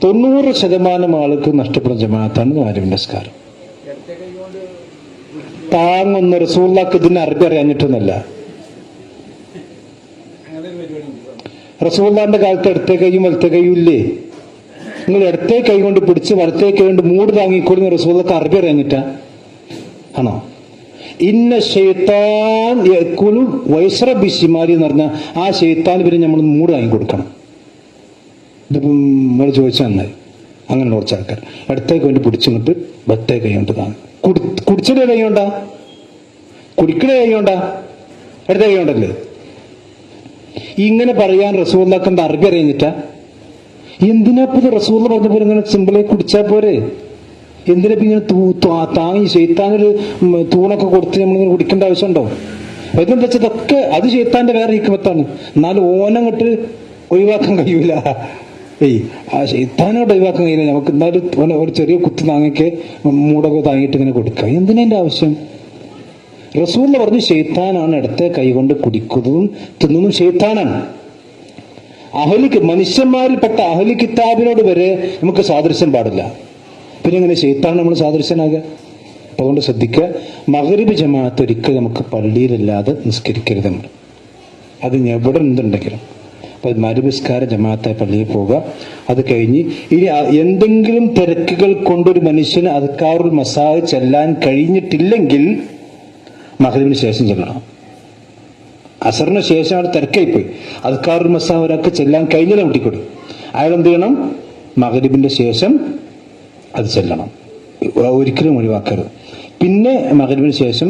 A: 90% ആൾക്ക് നഷ്ടപ്പെടുന്ന ജമാഅത്താണ് മഗ്‌രിബിന്റെ നിസ്കാരം. താങ്ങുന്ന റസൂലുള്ളാഹിക്ക് ഇതിന് അറബി അറിയാഞ്ഞിട്ടൊന്നുമല്ല. റസൂലുള്ളാഹിന്റെ കാലത്ത് ഇടത്തെ കൈയും വലത്തെ കൈയും ഇല്ലേ? നിങ്ങൾ ഇടത്തെ കൈ കൊണ്ട് പിടിച്ച് വലത്തെ കൈ കൊണ്ട് മൂട് താങ്ങിക്കൊള്ളുന്ന റസൂലുള്ളാഹിക്ക് അറബി അറിയാഞ്ഞിട്ടാ ആണോ? ഇന്ന ശൈത്താൻ യഅ്കുലു വയശ്റബു ബിശിമാലി എന്ന് പറഞ്ഞാൽ ആ ശൈത്താൻ പിന്നെ നമ്മൾ മൂട് വാങ്ങി കൊടുക്കണം. ഇതിപ്പം നമ്മൾ ചോദിച്ചാൽ നന്നായി. അങ്ങനെ കുറച്ച് ആൾക്കാർ ഇടത്തെ കൈ കൊണ്ട് പിടിച്ചിട്ട് വലത്തെ കൈ കൊണ്ട് താങ്ങും. കുടിച്ചിട്ട് കൈ കൊണ്ടാ, കുടിക്കണ കൈ കൊണ്ടാ, ഇടത്തെ കൈ കൊണ്ടല്ലേ? ഇങ്ങനെ പറയാൻ റസൂലുള്ളാഹിക്ക് എന്താ അറബി അറിയാഞ്ഞിട്ടാ? എന്തിനാ ഇത് റസൂലുള്ളാഹി പറഞ്ഞ പോലെ ഇങ്ങനെ സിമ്പിളായി കുടിച്ചാൽ പോരെ? എന്തിനാ ഇങ്ങനെ താങ്ങി ശൈത്താനൊരു തൂണൊക്കെ കൊടുത്ത് നമ്മളിങ്ങനെ കുടിക്കേണ്ട ആവശ്യമുണ്ടോ? ഇതെന്താ വെച്ചാൽ ഇതൊക്കെ അത് ശൈത്താന്റെ വേറെ ഹിക്മത്താണ്. എന്നാലും ഓനങ്ങോട്ട് ഒഴിവാക്കാൻ കഴിയൂല. ആ ശൈത്താനോട് ഒഴിവാക്കാൻ കഴിയില്ല. നമുക്ക് എന്നാലും ഒരു ചെറിയ കുത്തി താങ്ങിക്ക് മൂടൊക്കെ താങ്ങിയിട്ട് ഇങ്ങനെ കൊടുക്കുക. എന്തിനാ എന്റെ ആവശ്യം? റസൂലുള്ളാഹി പറഞ്ഞു ശൈത്താനാണ് ഇടത്തെ കൈകൊണ്ട് കുടിക്കുന്നതും തിന്നുന്നതും ശൈത്താനാണ്. മനുഷ്യന്മാരിൽപ്പെട്ട അഹ്ലു കിതാബിനോട് വരെ നമുക്ക് സാദൃശ്യം പാടില്ല. പിന്നെ ഇങ്ങനെ ശൈത്താൻ നമ്മൾ സാദൃശ്യനാകുക. അതുകൊണ്ട് ശ്രദ്ധിക്കുക, മഗ്‌രിബ് ജമാഅത്ത് ഒരിക്കലും നമുക്ക് പള്ളിയിലല്ലാതെ നിസ്കരിക്കരുത്. നമ്മൾ അത് എവിടെ എന്തുണ്ടെങ്കിലും അപ്പൊ മഗ്‌രിബ് നിസ്കാരം ജമാഅത്തായി പള്ളിയിൽ പോവുക. അത് കഴിഞ്ഞ് ഇനി എന്തെങ്കിലും തിരക്കുകൾ കൊണ്ടൊരു മനുഷ്യന് അദ്കാറുൽ മസാ ചെല്ലാൻ കഴിഞ്ഞിട്ടില്ലെങ്കിൽ മഗ്‌രിബിന് ശേഷം ചെല്ലണം. അസറിന് ശേഷം അവിടെ തിരക്കായിപ്പോയി, അദ്കാറുൽ മസാ ഒരാൾക്ക് ചെല്ലാൻ കഴിഞ്ഞാൽ കൂട്ടിക്കൊടി, അയാൾ എന്ത് ചെയ്യണം? മഗ്‌രിബിന്റെ ശേഷം അത് ചെല്ലണം. ഒരിക്കലും ഒഴിവാക്കരുത്. പിന്നെ മഗ്‌രിബിന് ശേഷം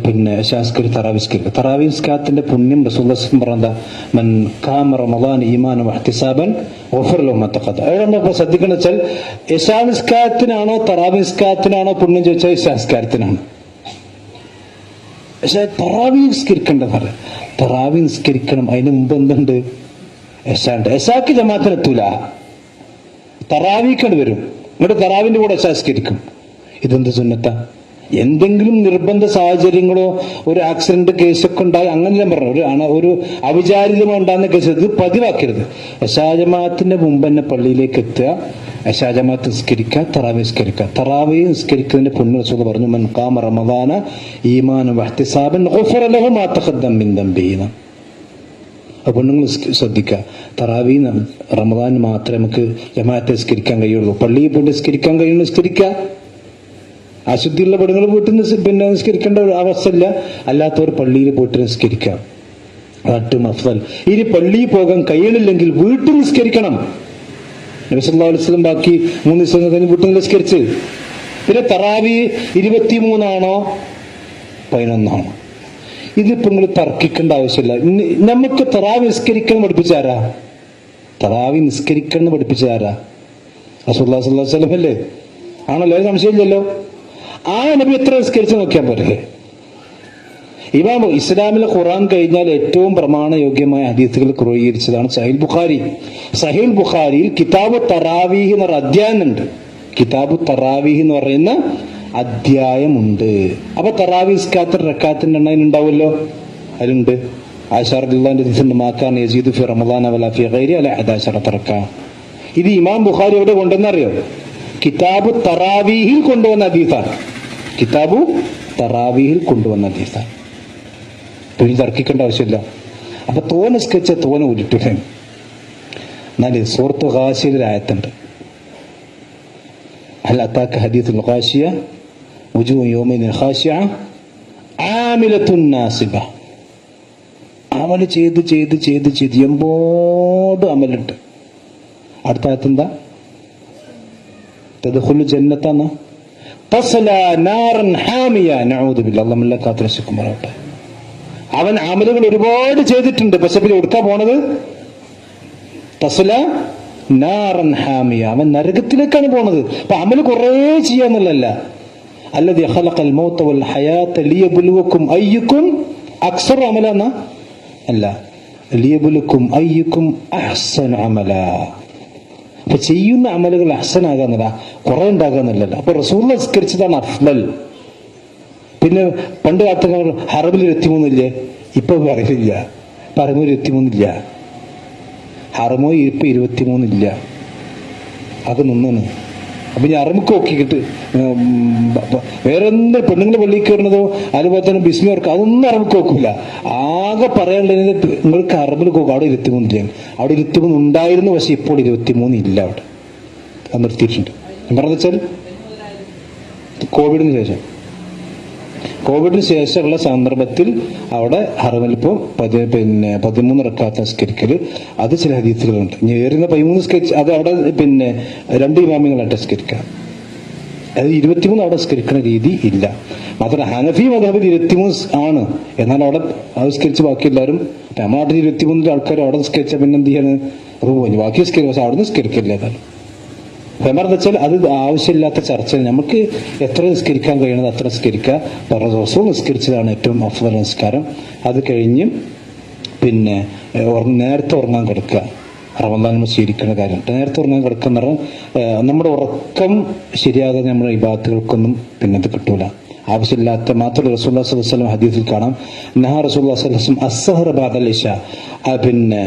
A: പിന്നെ തറാവിസ്കരിക്കുക. തറാവിസ്കാരത്തിന്റെ പുണ്യം റസൂലുള്ളാഹി പറഞ്ഞ മൻ ഖാമ റമളാൻ ഈമാനൻ വഹ്തിസാബൻ ഗുഫിറ ലഹു മാ തഖദ്ദമ. അയാളെന്താ ശ്രദ്ധിക്കണം വെച്ചാൽ ഇശാ നിസ്കാരത്തിനാണോ തറാവി നിസ്കാരത്തിനാണോ പുണ്യം ചോദിച്ചാൽ ഇശാ നിസ്കാരത്തിനാണ്. പക്ഷെ തറാവി നിസ്കരിക്കേണ്ടതാണ്. തറാവി നിസ്കരിക്കണം. അതിന് മുമ്പ് എന്തുണ്ട്? എശാണ്ട്. എശാക്ക് ജമാഅത്തിനെത്തൂല, തറാവിക്കണ്ട് വരും. എന്നിട്ട് തറാവിന്റെ കൂടെ എശാ നിസ്കരിക്കും. ഇതെന്ത് സുന്നത്താ? എന്തെങ്കിലും നിർബന്ധ സാഹചര്യങ്ങളോ ഒരു ആക്സിഡന്റ് കേസൊക്കെ ഉണ്ടായി അങ്ങനെല്ലാം പറഞ്ഞു, ഒരു അവിചാരിതമോ ഉണ്ടാകുന്ന കേസ് ഇത് പതിവാക്കരുത്. അശാജമാത്തിന്റെ മുമ്പ് തന്നെ പള്ളിയിലേക്ക് എത്തുക, അശാജമാത്ത് നിസ്കരിക്കുക, തറാവി നിസ്കരിക്കുക. തറാവി നിസ്കരിക്കുന്നതിന്റെ പുണ്യ റസൂൽ പറഞ്ഞു, മൻ ഖാമ റമദാന ഈമാനൻ വഹ്തിസാബൻ ഗുഫിറ ലഹു മാ തഖദ്ദമ മിൻ ദംബിഹി. അപ്പോൾ നിങ്ങൾ ശ്രദ്ധിക്കുക, തറാവി റമദാൻ മാത്രമേ നമുക്ക് ജമാഅത്ത് നിസ്കരിക്കാൻ കഴിയുള്ളൂ. പള്ളിയിൽ പോയി നിസ്കരിക്കാൻ കഴിയുന്ന നിസ്കരിക്കുക. അശുദ്ധിയുള്ള പെടുങ്ങൾ വീട്ടിൽ പിന്നെ നിസ്കരിക്കേണ്ട അവസ്ഥയില്ല. അല്ലാത്തവർ പള്ളിയിൽ പോയിട്ട് നിസ്കരിക്കാം, അതാണ് അഫ്ദൽ. ഇനി പള്ളിയിൽ പോകാൻ കഴിയണില്ലെങ്കിൽ വീട്ടിൽ നിസ്കരിക്കണം. നബി സല്ലല്ലാഹു അലൈഹി വസല്ലം ബാക്കി 3 ദിവസം കഴിഞ്ഞ് വീട്ടിൽ നിസ്കരിച്ച്. പിന്നെ തറാവി 23 11 ഇതിപ്പോ നിങ്ങൾ തർക്കിക്കേണ്ട ആവശ്യമില്ല. നമുക്ക് തറാവി നിസ്കരിക്കണം പഠിപ്പിച്ചാരാ? തറാവി നിസ്കരിക്കണം പഠിപ്പിച്ചാരാ? റസൂലുള്ളാഹി സ്വല്ലല്ലാഹു അലൈഹി വസല്ലം അല്ലേ? ആണല്ലോ, സംശയമില്ലല്ലോ. ആ നബി എത്ര നിസ്കരിച്ച് നോക്കിയാൽ പോരെ? ഇമാം ഇസ്ലാമിലെ ഖുർആൻ കഴിഞ്ഞാൽ ഏറ്റവും പ്രമാണയോഗ്യമായ ഹദീസുകൾ ക്രോഡീകരിച്ചതാണ് സഹീൽ ബുഖാരി. സഹീൽ ബുഖാരിയിൽ കിതാബു തറാവീഹ് എന്ന് പറഞ്ഞ അധ്യായമുണ്ട്. കിതാബു തറാവീഹ് എന്ന് പറയുന്ന അധ്യായമുണ്ട്. അപ്പൊ തറാവി നിസ്കാരത്തിൽ റക്കാത്തിന്റെ എണ്ണം ഉണ്ടാവുമല്ലോ, അതിലുണ്ട്. ആയിഷ റളിയല്ലാഹു അൻഹ മാക്കാൻ യസീദു ഫി റമളാന വലാ ഫി ഗൈരി അല 11 റക്അ. ഇത് ഇമാം ബുഖാരി എവിടെ കൊണ്ടുവന്നറിയോ? കിതാബു തറാവീഹിൽ കൊണ്ടുവന്ന ഹദീസാണ്. കിതാബു തറാവീഹിൽ കൊണ്ടുവന്ന ഹദീസാണ്. പിന്നെ തർക്കിക്കേണ്ട ആവശ്യമില്ല. അപ്പൊ തോന സ്കെച്ച് തോന ഉരുട്ടുകൻ. എന്നാല് സൂറത്ത് ഗാശിയയിൽ ആയത്തുണ്ട്, ഹൽ അതാക ഹദീസുൽ ഗാശിയ വുജൂഹു യൗമഇദിൻ ഖാശിഅ ആമിലത്തുൻ നാസിബ. അമൽ ചെയ്ത് ചെയ്ത് ചെയ്ത് ചെയ്ത് എമ്പോട് അമലുണ്ട്. അടുത്ത ആയത്തെന്താ? തദ്ഖുലു ജന്നത്തന്ന തസ്ല നാറൻ ഹാമിയ നഊദു ബില്ലാഹി. അല്ലാഹു നമ്മെ കാത്തുരക്ഷിക്കുമാറാവട്ടെ. അവൻ അമലുകൾ ഒരുപാട് ചെയ്തിട്ടുണ്ട്, പക്ഷെ പിന്നെ എടുക്കാൻ പോണത് തസ്ല നാറൻ ഹാമിയ, അവൻ നരകത്തിലേക്കാണ് പോണത്. അപ്പൊ അമല് കുറേ ചെയ്യാന്നുള്ളല്ല. അല്ലദീ ഖലഖൽ മൗത വൽ ഹയാത ലിയബ്ലുവക്കും അയ്യുക്കും അക്സറു അമലന അല്ല, ലിയബ്ലുവക്കും അയ്യുക്കും അഹ്സനു അമല. അപ്പൊ ചെയ്യുന്ന അമലുകൾ അഹ്സനാകാന്നല്ല, കുറെ ഉണ്ടാകാന്നല്ല. അപ്പൊ റസൂൽ നിസ്കരിച്ചതാണ് അഫ്ളൽ. പിന്നെ പണ്ട് കാലത്ത് ഹറമിൽ 23 ഇപ്പൊ പറയില്ല. ഇപ്പൊ ഹറമൂർ 23 ഹറമോ ഇപ്പൊ 23 അത് നിന്നാണ്. അപ്പൊ ഞാൻ അറമുക്ക് നോക്കിയിട്ട് വേറെ എന്ത് പെണ്ണുങ്ങളുടെ പള്ളിയിൽ കയറുന്നതോ അതുപോലെ തന്നെ ബിസ്മിർക്ക് അതൊന്നും അറമുക്ക് നോക്കില്ല. ആകെ പറയാനുള്ളത് നിങ്ങൾക്ക് അറബിൽ നോക്കും, അവിടെ 23 അവിടെ 23 ഉണ്ടായിരുന്നു, പക്ഷെ ഇപ്പോൾ 23 അവിടെ. അത് നിർത്തിയിട്ടുണ്ട്. എന്താണെന്ന് വെച്ചാൽ കോവിഡിന് ശേഷമുള്ള സന്ദർഭത്തിൽ അവിടെ ഹറമിൽ ഇപ്പോൾ 13 റക്അത്ത് നിസ്കരിക്കല്, അത് ചില ഹദീസുകളുണ്ട്. ഇനി ഏറുന്ന 13 നിസ്കരിച്ച് അത് അവിടെ 2 ഇമാമികളായിട്ട് നിസ്കരിക്കാം. അത് 23 അവിടെ നിസ്കരിക്കുന്ന രീതി ഇല്ല. മാത്രമല്ല ഹനഫി മദ്ഹബിൽ 23 ആണ്. എന്നാൽ അവിടെ നിസ്കരിച്ച് ബാക്കി എല്ലാവരും നമ്മുടെ നാട്ടിൽ 23 ആൾക്കാർ അവിടെ നിസ്കരിച്ച പിന്നെ എന്ത് ചെയ്യാണ്? ബാക്കി നിസ്കരിക്കും, പക്ഷെ അവിടെ നിസ്കരിക്കില്ല. ഏതായാലും എന്താണെന്ന് വെച്ചാൽ അത് ആവശ്യമില്ലാത്ത ചർച്ച. നമുക്ക് എത്ര നിസ്കരിക്കാൻ കഴിയണത് അത്ര നിസ്കരിക്കുക. റസൂൽ നിസ്കരിച്ചതാണ് ഏറ്റവും അഫ്ളൽ നിസ്കാരം. അത് കഴിഞ്ഞ് പിന്നെ നേരത്തെ ഉറങ്ങാൻ കിടക്കുക. റമദാൻ നമ്മൾ ശീലിക്കുന്ന കാര്യം. നേരത്തെ ഉറങ്ങാൻ കിടക്കുക എന്ന് പറഞ്ഞാൽ നമ്മുടെ ഉറക്കം ശരിയാകാതെ നമ്മുടെ ഇബാദത്തുകൾക്കൊന്നും പിന്നെ ഇത് കിട്ടൂല. ആവശ്യമില്ലാത്ത മാത്രമല്ല റസൂലുള്ളാഹി സ്വല്ലല്ലാഹു അലൈഹി വസല്ലം ഹദീസിൽ കാണാം, നഹ റസൂലുള്ളാഹി സ്വല്ലല്ലാഹു അലൈഹി വസല്ലം അസ്സഹറ ബഅദൽ ഇശാ, പിന്നെ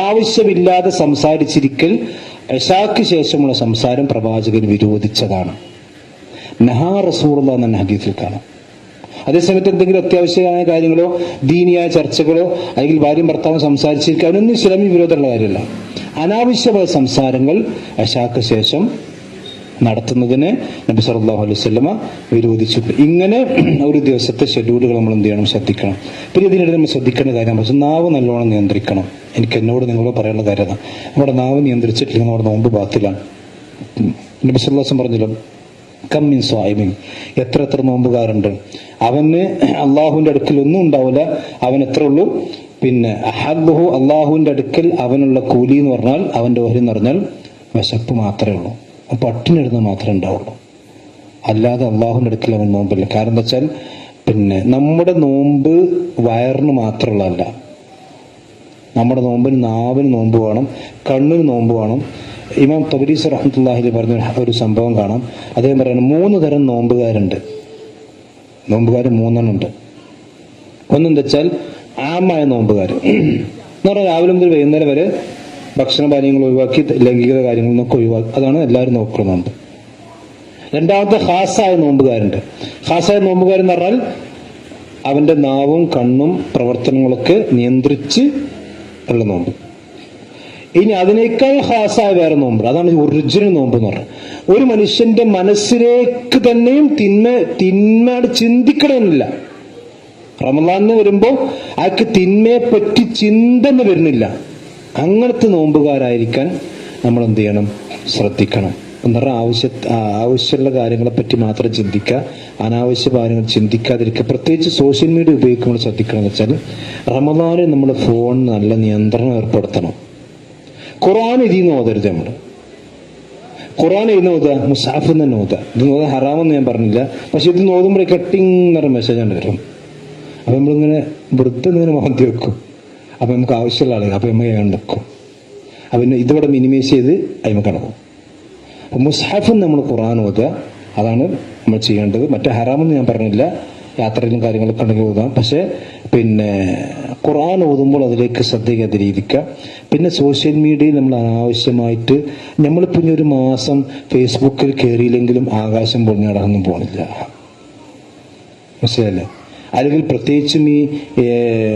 A: ആവശ്യമില്ലാതെ സംസാരിച്ചിരിക്കൽ, ഇശാക്ക് ശേഷമുള്ള സംസാരം പ്രവാചകൻ വിരോധിച്ചതാണ്. നഹാ റസൂലുള്ളാഹി എന്ന ഹദീസിൽ കാണാം. അതേസമയത്ത് എന്തെങ്കിലും അത്യാവശ്യമായ കാര്യങ്ങളോ ദീനിയായ ചർച്ചകളോ അല്ലെങ്കിൽ ഭാര്യയും ഭർത്താവും സംസാരിച്ചിരിക്കുക, അതിനൊന്നും ഇസ്ലാമിൽ വിരോധമുള്ള കാര്യമല്ല. അനാവശ്യമായ സംസാരങ്ങൾ ഇശാക്ക് ശേഷം നടത്തുന്നതിന് നബി സല്ലല്ലാഹു അലൈഹി വസല്ലമ വിരോധിച്ചിട്ടുണ്ട്. ഇങ്ങനെ ഒരു ദിവസത്തെ ഷെഡ്യൂളുകൾ നമ്മൾ എന്ത് ചെയ്യണം? ശ്രദ്ധിക്കണം. പിന്നെ ഇതിനിടെ നമ്മൾ ശ്രദ്ധിക്കേണ്ട കാര്യം പക്ഷെ നാവ് നല്ലോണം നിയന്ത്രിക്കണം. എനിക്ക് എന്നോട് നിങ്ങളോട് പറയാനുള്ള കാര്യമാണ്, നമ്മുടെ നാവ് നിയന്ത്രിച്ചിട്ടില്ലെങ്കിൽ നമ്മുടെ നോമ്പ് ബാത്തിലാണ്. നബി സല്ലല്ലാഹു അലൈഹി വസല്ലം പറഞ്ഞല്ലോ, കമ്മിൻ സ്വായിമിൻ, എത്ര നോമ്പുകാരുണ്ട്, അവന് അള്ളാഹുവിന്റെ അടുക്കൽ ഒന്നും ഉണ്ടാവില്ല, അവൻ എത്ര ഉള്ളൂ? പിന്നെ അഹബ്ബുഹു, അള്ളാഹുവിന്റെ അടുക്കൽ അവനുള്ള കൂലി എന്ന് പറഞ്ഞാൽ, അവന്റെ ഓഹരി എന്ന് പറഞ്ഞാൽ വിശപ്പ് മാത്രമേ ഉള്ളൂ, പട്ടിണിടുന്നത് മാത്രമേ ഉണ്ടാവുള്ളൂ. അല്ലാതെ അള്ളാഹുവിന്റെ അടുക്കൽ അവൻ നോമ്പില്ല. കാരണം എന്താ വെച്ചാൽ പിന്നെ നമ്മുടെ നോമ്പ് വയറിന് മാത്രമുള്ളതല്ല. നമ്മുടെ നോമ്പിന് നാവിന് നോമ്പ് വേണം, കണ്ണിന് നോമ്പ് വേണം, ഇമാം തബരീസ് റഹ്മത്തുള്ളാഹി പറഞ്ഞ ഒരു സംഭവം കാണാം. അദ്ദേഹം പറയുന്നത് 3 തരം നോമ്പുകാരുണ്ട്. നോമ്പുകാർ 3 ഉണ്ട്. ഒന്നെന്താ വെച്ചാൽ ആമായ നോമ്പുകാർ എന്ന് പറഞ്ഞാൽ രാവിലെ മുതൽ വൈകുന്നേരം വരെ ഭക്ഷണ പാനീയങ്ങൾ ഒഴിവാക്കി ലൈംഗിക കാര്യങ്ങളിൽ നിന്നൊക്കെ ഒഴിവാക്കി, അതാണ് എല്ലാവരും നോക്കുന്ന നോമ്പ്. രണ്ടാമത്തെ ഖാസായ നോമ്പുകാരുണ്ട്. ഖാസായ നോമ്പുകാരെന്ന് പറഞ്ഞാൽ അവന്റെ നാവും കണ്ണും പ്രവർത്തനങ്ങളൊക്കെ നിയന്ത്രിച്ച് ഉള്ള നോമ്പ്. ഇനി അതിനേക്കാൾ ഖാസായ വേറെ നോമ്പ്, അതാണ് ഒറിജിനൽ നോമ്പ് എന്ന് പറഞ്ഞാൽ ഒരു മനുഷ്യന്റെ മനസ്സിലേക്ക് തന്നെയും തിന്മയോട് ചിന്തിക്കണമെന്നില്ല. റമദാനിന് വരുമ്പോ അയാൾക്ക് തിന്മയെ പറ്റി ചിന്ത വരുന്നില്ല. അങ്ങനത്തെ നോമ്പുകാരായിരിക്കാൻ നമ്മൾ എന്ത് ചെയ്യണം? ശ്രദ്ധിക്കണം. എന്ന് പറഞ്ഞാൽ ആവശ്യമുള്ള കാര്യങ്ങളെ പറ്റി മാത്രം ചിന്തിക്കുക, അനാവശ്യ കാര്യങ്ങൾ ചിന്തിക്കാതിരിക്കുക. പ്രത്യേകിച്ച് സോഷ്യൽ മീഡിയ ഉപയോഗിക്കുമ്പോൾ ശ്രദ്ധിക്കണം എന്ന് വെച്ചാൽ റമദാനിൽ നമ്മൾ ഫോൺ നല്ല നിയന്ത്രണം ഏർപ്പെടുത്തണം. ഖുർആൻ ഇതിന്ന് ഓതരുത്. നമ്മൾ ഖുർആൻ ഇരുന്ന് ഓതുക, മുസാഫ് തന്നെ ഓതുക. ഇത് നോതാൻ ഹറാമെന്ന് ഞാൻ പറഞ്ഞില്ല, പക്ഷെ ഇത് നോതുമ്പോൾ കട്ടിങ് എന്നൊരു മെസ്സേജ് ആണ് വരും. അപ്പൊ നമ്മളിങ്ങനെ വൃദ്ധ ഇങ്ങനെ മാറ്റി വെക്കും. അപ്പൊ നമുക്ക് ആവശ്യമുള്ള ആളുകൾ അപ്പൊ നമ്മൾ കണ്ടെക്കും. അപ്പൊ ഇതിവിടെ മിനിമൈസ് ചെയ്ത് അതിമ കണക്കും. അപ്പൊ മുസാഫിൽ നമ്മൾ ഖുർആൻ ഓതുക, അതാണ് നമ്മൾ ചെയ്യേണ്ടത്. മറ്റേ ഹറാമെന്ന് ഞാൻ പറഞ്ഞില്ല, യാത്രയിലും കാര്യങ്ങളൊക്കെ ഉണ്ടെങ്കിൽ ഓതാം. പക്ഷെ ഖുർആൻ ഓതുമ്പോൾ അതിലേക്ക് ശ്രദ്ധ കേന്ദ്രീകരിക്കുക. പിന്നെ സോഷ്യൽ മീഡിയയിൽ നമ്മൾ അനാവശ്യമായിട്ട് നമ്മളിപ്പോൾ ഇനി ഒരു മാസം ഫേസ്ബുക്കിൽ കയറിയില്ലെങ്കിലും ആകാശം പൊളിഞ്ഞടങ്ങും പോണില്ല, മനസ്സിലല്ലേ? അല്ലെങ്കിൽ പ്രത്യേകിച്ചും ഈ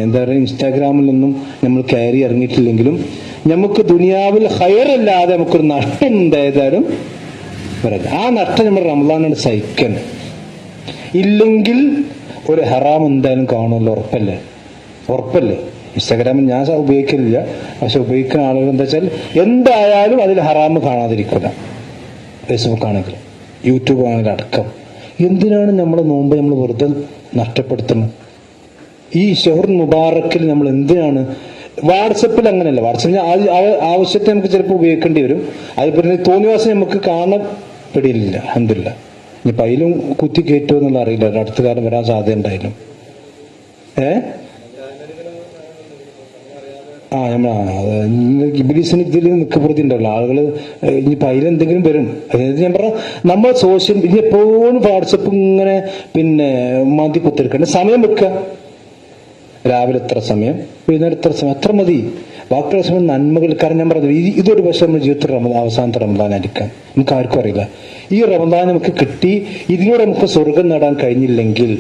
A: എന്താ പറയുക ഇൻസ്റ്റാഗ്രാമിലൊന്നും നമ്മൾ കയറി ഇറങ്ങിയിട്ടില്ലെങ്കിലും നമുക്ക് ദുനിയാവിൽ ഹയറല്ലാതെ നമുക്കൊരു നഷ്ടം ഉണ്ടായതാലും വരാം. ആ നഷ്ടം നമ്മൾ റമദാനാണ് സഹിക്കണം. ഇല്ലെങ്കിൽ ഒരു ഹറാം എന്തായാലും കാണുമല്ലോ, ഉറപ്പല്ലേ? ഇൻസ്റ്റാഗ്രാമിൽ ഞാൻ ഉപയോഗിക്കലില്ല, പക്ഷെ ഉപയോഗിക്കുന്ന ആളുകൾ എന്താ വെച്ചാൽ എന്തായാലും അതിൽ ഹറാമ് കാണാതിരിക്കില്ല. ഫേസ്ബുക്ക് ആണെങ്കിലും യൂട്യൂബ് ആണെങ്കിലും അടക്കം. എന്തിനാണ് നമ്മളെ നോമ്പ് നമ്മൾ വെറുതെ നഷ്ടപ്പെടുത്തുന്നത്? ഈ ഷഹർ മുബാറക്കിൽ നമ്മൾ എന്തിനാണ്? വാട്സപ്പിൽ അങ്ങനെയല്ല. വാട്സപ്പിൽ ആവശ്യത്തെ നമുക്ക് ചിലപ്പോൾ ഉപയോഗിക്കേണ്ടി വരും. അതുപോലെ തോന്നിവാസം നമുക്ക് കാണപ്പെടില്ല. അൽഹംദുലില്ലാ. ഇനിയിപ്പോൾ അതിലും കുത്തി കയറ്റുമോ എന്നുള്ള അറിയില്ല, അടുത്ത കാലം വരാൻ സാധ്യത ഉണ്ടായാലും. ഇബ്ലീസിന് ഇതിൽ നിൽക്കപ്പുറത്തി ഉണ്ടാവില്ല ആളുകൾ. ഇനിയിപ്പോൾ അതിലെന്തെങ്കിലും വരും. അതായത് ഞാൻ പറഞ്ഞ നമ്മൾ സോഷ്യൽ ഇനി എപ്പോഴും വാട്സപ്പ് ഇങ്ങനെ മാറ്റി കുത്തിരിക്കണ്ട. സമയം വെക്കുക. രാവിലെ എത്ര സമയം, വൈകുന്നേരം എത്ര സമയം, അത്ര മതി. ബാക്കിയുള്ള സമയം നന്മകൾ. കാരണം ഞാൻ പറഞ്ഞത് ഇതൊരു പക്ഷേ നമ്മുടെ ജീവിതത്തിൽ അവസാനത്തെ റമദാനായിരിക്കാം. നമുക്ക് ആർക്കും അറിയില്ല. ഈ റമദാൻ നമുക്ക് കിട്ടി, ഇതിലൂടെ നമുക്ക് സ്വർഗം നേടാൻ കഴിഞ്ഞില്ലെങ്കിൽ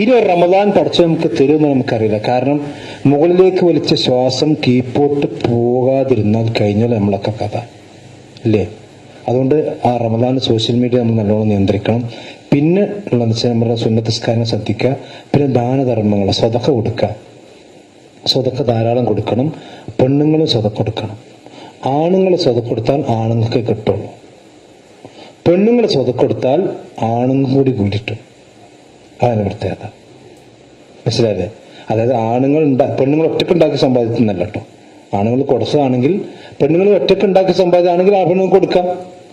A: ഇനി ഒരു റമദാൻ പഠിച്ച് നമുക്ക് തരുമെന്ന് നമുക്കറിയില്ല. കാരണം മുകളിലേക്ക് വലിച്ച ശ്വാസം കീപ്പോട്ട് പോകാതിരുന്നാൽ കഴിഞ്ഞാൽ നമ്മളൊക്കെ കഥ അല്ലേ? അതുകൊണ്ട് ആ റമദാൻ സോഷ്യൽ മീഡിയ നമ്മൾ നല്ലോണം നിയന്ത്രിക്കണം. പിന്നെ ഉള്ളതെന്ന് വെച്ചാൽ നമ്മുടെ സുന്നത്തസ്കാരം ശ്രദ്ധിക്കുക. പിന്നെ ദാനധർമ്മങ്ങൾ, സ്വതക്ക കൊടുക്കുക. സ്വതക്ക ധാരാളം കൊടുക്കണം. പെണ്ണുങ്ങളും സ്വതക്ക കൊടുക്കണം. ആണുങ്ങൾ സ്വതക്ക കൊടുത്താൽ ആണുങ്ങൾക്ക് കിട്ടുള്ളൂ. പെണ്ണുങ്ങൾ സ്വതക്ക കൊടുത്താൽ ആണുങ്ങൾ കൂടി കൂടിയിട്ടു. അതാണ് പ്രത്യേകത, മനസ്സിലായല്ലേ? അതായത് പെണ്ണുങ്ങൾ ഒറ്റക്കുണ്ടാക്കി സമ്പാദിക്കുന്നല്ല കേട്ടോ. ആണുങ്ങൾ കൊടുത്തതാണെങ്കിൽ, പെണ്ണുങ്ങൾ ഒറ്റക്കുണ്ടാക്കി സമ്പാദിക്കുകയാണെങ്കിൽ ആ പെണ്ണുങ്ങൾ കൊടുക്കാം.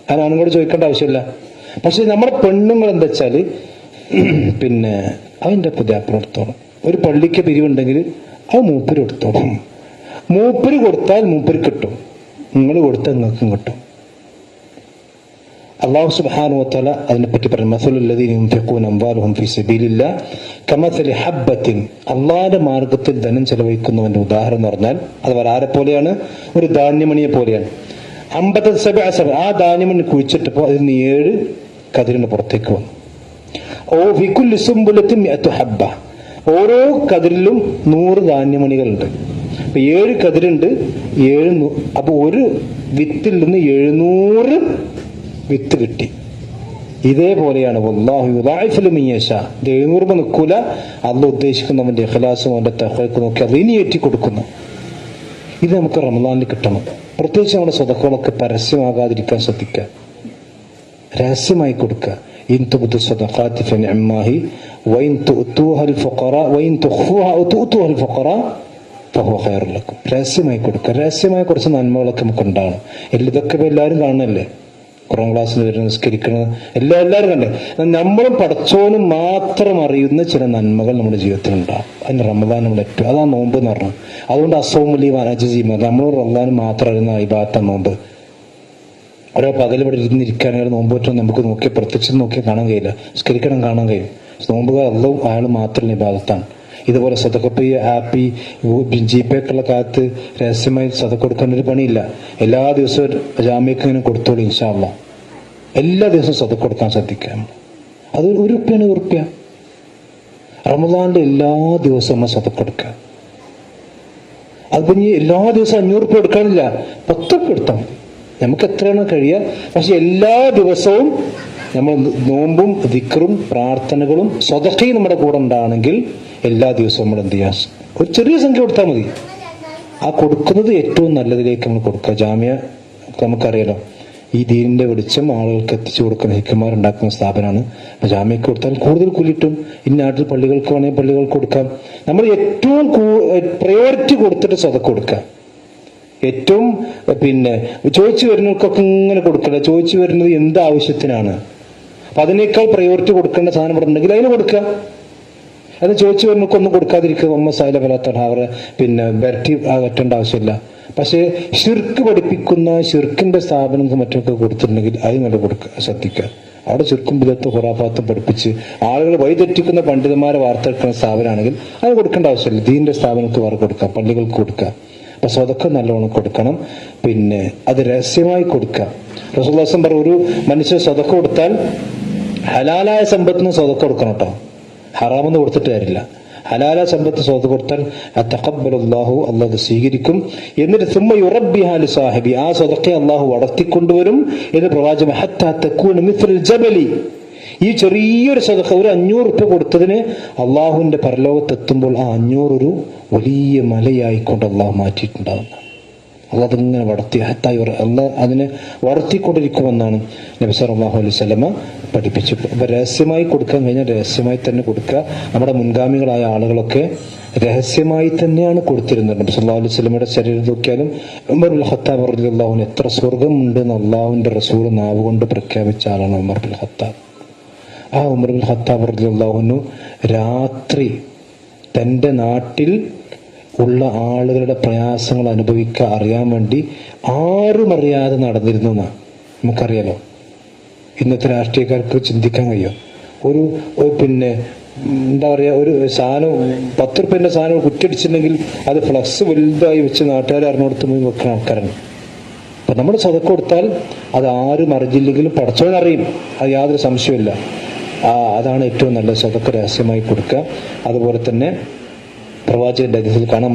A: അതിന് ആണുങ്ങളോട് ചോദിക്കേണ്ട ആവശ്യമില്ല. പക്ഷെ നമ്മുടെ പെണ്ണുങ്ങൾ എന്താ വെച്ചാല് അവന്റെ പുതിയാപ്പിള എടുത്തോളും. ഒരു പള്ളിക്ക് പിരിവുണ്ടെങ്കിൽ അത് മൂപ്പര് എടുത്തോളും. മൂപ്പര് കൊടുത്താൽ മൂപ്പര് കിട്ടും, നിങ്ങൾ കൊടുത്താൽ നിങ്ങൾക്കും കിട്ടും. അല്ലാഹു സുബ്ഹാനഹു വ തആല അതിനെപ്പറ്റി പറഞ്ഞു, മസലുൽ ലദീന യുൻഫിഖൂന അംവാലഹും ഫീ സബീലില്ലാഹ് കമസലി ഹബ്ബത്തിൻ. അല്ലാഹുവിന്റെ മാർഗത്തിൽ ധനം ചെലവഴിക്കുന്നവന്റെ ഉദാഹരണം എന്ന് പറഞ്ഞാൽ അത് ആരെ പോലെയാണ്? ഒരു ധാന്യമണിയെ പോലെയാണ്. 57 ആ ധാന്യമണി കുഴിച്ചിട്ടപ്പോൾ അതിന് 7 കതിരിന് പുറത്തേക്ക് വന്നു. ഫീ കുല്ലി സുംബുലത്തിൻ 100 ഹബ്ബ. ഓരോ കതിരിലും 100 ധാന്യമണികളുണ്ട്. അപ്പൊ 7 കതിരുണ്ട്, 7. അപ്പൊ ഒരു വിത്തിൽ നിന്ന് 700 വിത്ത് കിട്ടി. ഇതേപോലെയാണ് വല്ലാഹു യുദാഇഫു ലിമൻ യശാ. 700 നിൽക്കൂല. അല്ലാഹു ഉദ്ദേശിക്കുന്നവന്റെ ഇഖ്ലാസും അവന്റെ തഖ്വയും നോക്കി അത് ഇനി ഏറ്റി കൊടുക്കുന്നു. ഇത് നമുക്ക് റമദാനിൽ കിട്ടണം. പ്രത്യേകിച്ച് നമ്മുടെ സ്വതക്കകളൊക്കെ പരസ്യമാകാതിരിക്കാൻ ശ്രദ്ധിക്കുക. രഹസ്യമായി കൊടുക്കുക. ഇൻ തുബ്ദു സ്വദഖാതി ഫനിഅമ്മാഹി വഇൻ തുഅ്തൂഹൽ ഫുഖറാ വഇൻ തുഖ്ഫൂഹാ തുഅ്തൂഹൽ ഫുഖറാ ഫഹുവ ഖൈറുൽ ലക്കും. രഹസ്യമായി കൊടുക്കുക. രഹസ്യമായി കുറച്ച് നന്മകളൊക്കെ നമുക്ക് ഉണ്ടാകണം. ഇതൊക്കെ എല്ലാവരും കാണുന്നല്ലേ? ഖുർആൻ ക്ലാസ്സിൽ വരുന്ന, നിസ്കരിക്കുന്നത് എല്ലാവരും കണ്ടേ. നമ്മളും പടച്ചോനും മാത്രം അറിയുന്ന ചില നന്മകൾ നമ്മുടെ ജീവിതത്തിൽ ഉണ്ടാകും. അതിന് റമദാൻ നമ്മൾ ഏറ്റവും അതാ നോമ്പ് എന്ന് പറഞ്ഞത്. അതുകൊണ്ട് അസൗമുലി വനജീമ, നമ്മൾ റമദാൻ മാത്രം അറിയുന്ന ഇബാദത്താണ് നോമ്പ്. ഒരാൾ പകൽ ഇവിടെ ഇരുന്നിരിക്കുകയാണെങ്കിൽ നോമ്പ് പറ്റും നമുക്ക് നോക്കി പ്രത്യക്ഷം നോക്കി കാണാൻ കഴിയില്ല, സ്കരിക്കണം കാണാൻ കഴിയും. നോമ്പുകാർ അള്ളവും അയാൾ മാത്രം ഇബാദത്താണ്. ഇതുപോലെ സദഖപ്പ് ആപ്പി ജിപേക്കുള്ള കാലത്ത് രഹസ്യമായി സദഖ കൊടുക്കാൻ ഒരു പണിയില്ല. എല്ലാ ദിവസവും ജാമ്യക്ക് ഇങ്ങനെ കൊടുത്തോളൂ ഇൻഷാ അല്ലാഹ്. എല്ലാ ദിവസവും സദഖ കൊടുക്കാൻ ശ്രദ്ധിക്കാം. അത് ₹1 റമദാനിലെ എല്ലാ ദിവസവും നമ്മൾ സദഖ കൊടുക്കുക. അതിപ്പോ ഇനി എല്ലാ ദിവസവും ₹500 കൊടുക്കാനില്ല, ₹10 കൊടുത്താൽ മതി. നമുക്ക് എത്രയാണോ കഴിയുക. പക്ഷെ എല്ലാ ദിവസവും നമ്മൾ നോമ്പും ദിക്റും പ്രാർത്ഥനകളും സദഖയും നമ്മുടെ കൂടെ ഉണ്ടാണെങ്കിൽ എല്ലാ ദിവസവും നമ്മൾ എന്ത് ചെയ്യാം, ഒരു ചെറിയ സംഖ്യ കൊടുത്താൽ മതി. ആ കൊടുക്കുന്നത് ഏറ്റവും നല്ലതിലേക്ക് നമ്മൾ കൊടുക്കുക. ജാമ്യ നമുക്കറിയാലോ, ഈ ദീനിന്റെ വെളിച്ചം ആളുകൾക്ക് എത്തിച്ചു കൊടുക്കുന്ന ഹിക്കന്മാരുണ്ടാക്കുന്ന സ്ഥാപനമാണ്. അപ്പൊ ജാമ്യക്ക് കൊടുത്താൽ കൂടുതൽ കൂലിട്ടും. ഈ നാട്ടിൽ പള്ളികൾക്ക് വേണമെങ്കിൽ പള്ളികൾക്ക് കൊടുക്കാം. നമ്മൾ ഏറ്റവും പ്രയോറിറ്റി കൊടുത്തിട്ട് സദഖ കൊടുക്കാം. ഏറ്റവും ചോദിച്ചു വരുന്നവർക്കൊക്കെ ഇങ്ങനെ കൊടുക്കണ്ട. ചോദിച്ചു വരുന്നത് എന്ത് ആവശ്യത്തിനാണ്, അപ്പൊ അതിനേക്കാൾ പ്രയോറിറ്റി കൊടുക്കേണ്ട സാധനം ഇവിടെ ഉണ്ടെങ്കിൽ അതിന് കൊടുക്കുക. അത് ചോദിച്ചു വരുന്നവർക്കൊന്നും കൊടുക്കാതിരിക്കുക. സാല ഫലാത്താണ് അവരെ വരട്ടി അകറ്റേണ്ട ആവശ്യമില്ല. പക്ഷേ ഷിർക്ക് പഠിപ്പിക്കുന്ന ഷിർക്കിന്റെ സ്ഥാപനങ്ങൾക്ക് മറ്റൊക്കെ കൊടുത്തിട്ടുണ്ടെങ്കിൽ അത് നല്ല കൊടുക്കുക, ശ്രദ്ധിക്കുക. അവിടെ ചുരുക്കും വിധത്തും ഹുറാഫാത്തും പഠിപ്പിച്ച് ആളുകൾ വഴിതെറ്റിക്കുന്ന പണ്ഡിതന്മാരെ വാർത്തെടുക്കുന്ന സ്ഥാപനമാണെങ്കിൽ അത് കൊടുക്കേണ്ട ആവശ്യമില്ല. ദീനിന്റെ സ്ഥാപനങ്ങൾക്ക് വേറെ കൊടുക്കുക, പള്ളികൾക്ക് കൊടുക്കുക. അപ്പൊ സ്വതക്ക നല്ലോണം കൊടുക്കണം. അത് രഹസ്യമായി കൊടുക്കുക. റസൂലുള്ളാഹി പറഞ്ഞു, ഒരു മനുഷ്യൻ സ്വതക്ക കൊടുത്താൽ ഹലാലായ സമ്പത്തിന് സ്വതക്ക കൊടുക്കണം കേട്ടോ, ഹറാമെന്ന് കൊടുത്തിട്ട് കാര്യമില്ല. ഹലാല സമ്പത്ത് സ്വതക്ക കൊടുത്താൽ തഖബ്ബലുല്ലാഹു, അല്ലാഹു സ്വീകരിക്കും. എന്നിട്ട് സുമ്മ യുറബ്ബിഹാ ലിസാഹിബി, ആ സ്വതക്കയെ അല്ലാഹു വളർത്തിക്കൊണ്ടുവരും എന്ന് പ്രവാചകൻ. ഹത്താ തകൂന മിസ്ലൽ ജബലി, ഈ ചെറിയൊരു സദഖ ഒരു ₹500 കൊടുത്തതിന് അള്ളാഹുവിന്റെ പരലോകത്തെത്തുമ്പോൾ ആ 500 ഒരു വലിയ മലയായിക്കൊണ്ട് അള്ളാഹു മാറ്റിയിട്ടുണ്ടാകുന്ന. അള്ളാഹ് അതിങ്ങനെ അള്ളാഹ് അതിനെ വളർത്തിക്കൊണ്ടിരിക്കുമെന്നാണ് നബി സല്ലല്ലാഹു അലൈഹി വസല്ലമ പഠിപ്പിച്ചു. അപ്പൊ രഹസ്യമായി കൊടുക്കാൻ കഴിഞ്ഞാൽ രഹസ്യമായി തന്നെ കൊടുക്കുക. നമ്മുടെ മുൻഗാമികളായ ആളുകളൊക്കെ രഹസ്യമായി തന്നെയാണ് കൊടുത്തിരുന്നത്. നബി സല്ലല്ലാഹു അലൈഹി വസല്ലമയുടെ ശരീരം നോക്കിയാലും ഉമർ ഇബ്നുൽ ഖത്താബ് റളിയല്ലാഹു അൻഹു എത്ര സ്വർഗമുണ്ടെന്ന് അള്ളാഹുവിന്റെ റസൂൽ നാവ് കൊണ്ട് പ്രഖ്യാപിച്ച ആളാണ് ഉമർ ഇബ്നുൽ ഖത്താബ്. ആ ഉമർ ഇബ്നുൽ ഖത്താബ് റളിയല്ലാഹു അൻഹു രാത്രി തൻ്റെ നാട്ടിൽ ഉള്ള ആളുകളുടെ പ്രയാസങ്ങൾ അനുഭവിക്കുക അറിയാൻ വേണ്ടി ആരും അറിയാതെ നടന്നിരുന്നു എന്നാ നമുക്കറിയാലോ. ഇന്നത്തെ രാഷ്ട്രീയക്കാർക്ക് ചിന്തിക്കാൻ കഴിയും. ഒരു എന്താ പറയാ, ഒരു സാധനം ₹10 സാധനം കുറ്റിയടിച്ചിട്ടുണ്ടെങ്കിൽ അത് ഫ്ലക്സ് വലുതായി വെച്ച് നാട്ടുകാർ അറിഞ്ഞോടത്ത് പോയി വെക്കുന്ന ആൾക്കാരാണ്. അപ്പൊ നമ്മൾ സദഖ കൊടുത്താൽ അത് ആരും അറിഞ്ഞില്ലെങ്കിലും പടച്ചവനറിയും, അത് യാതൊരു സംശയമില്ല. അതാണ് ഏറ്റവും നല്ല സദഖ, രഹസ്യമായി കൊടുക്കുക. അതുപോലെ തന്നെ പ്രവാചകന്റെ ഹദീസിൽ കാണാൻ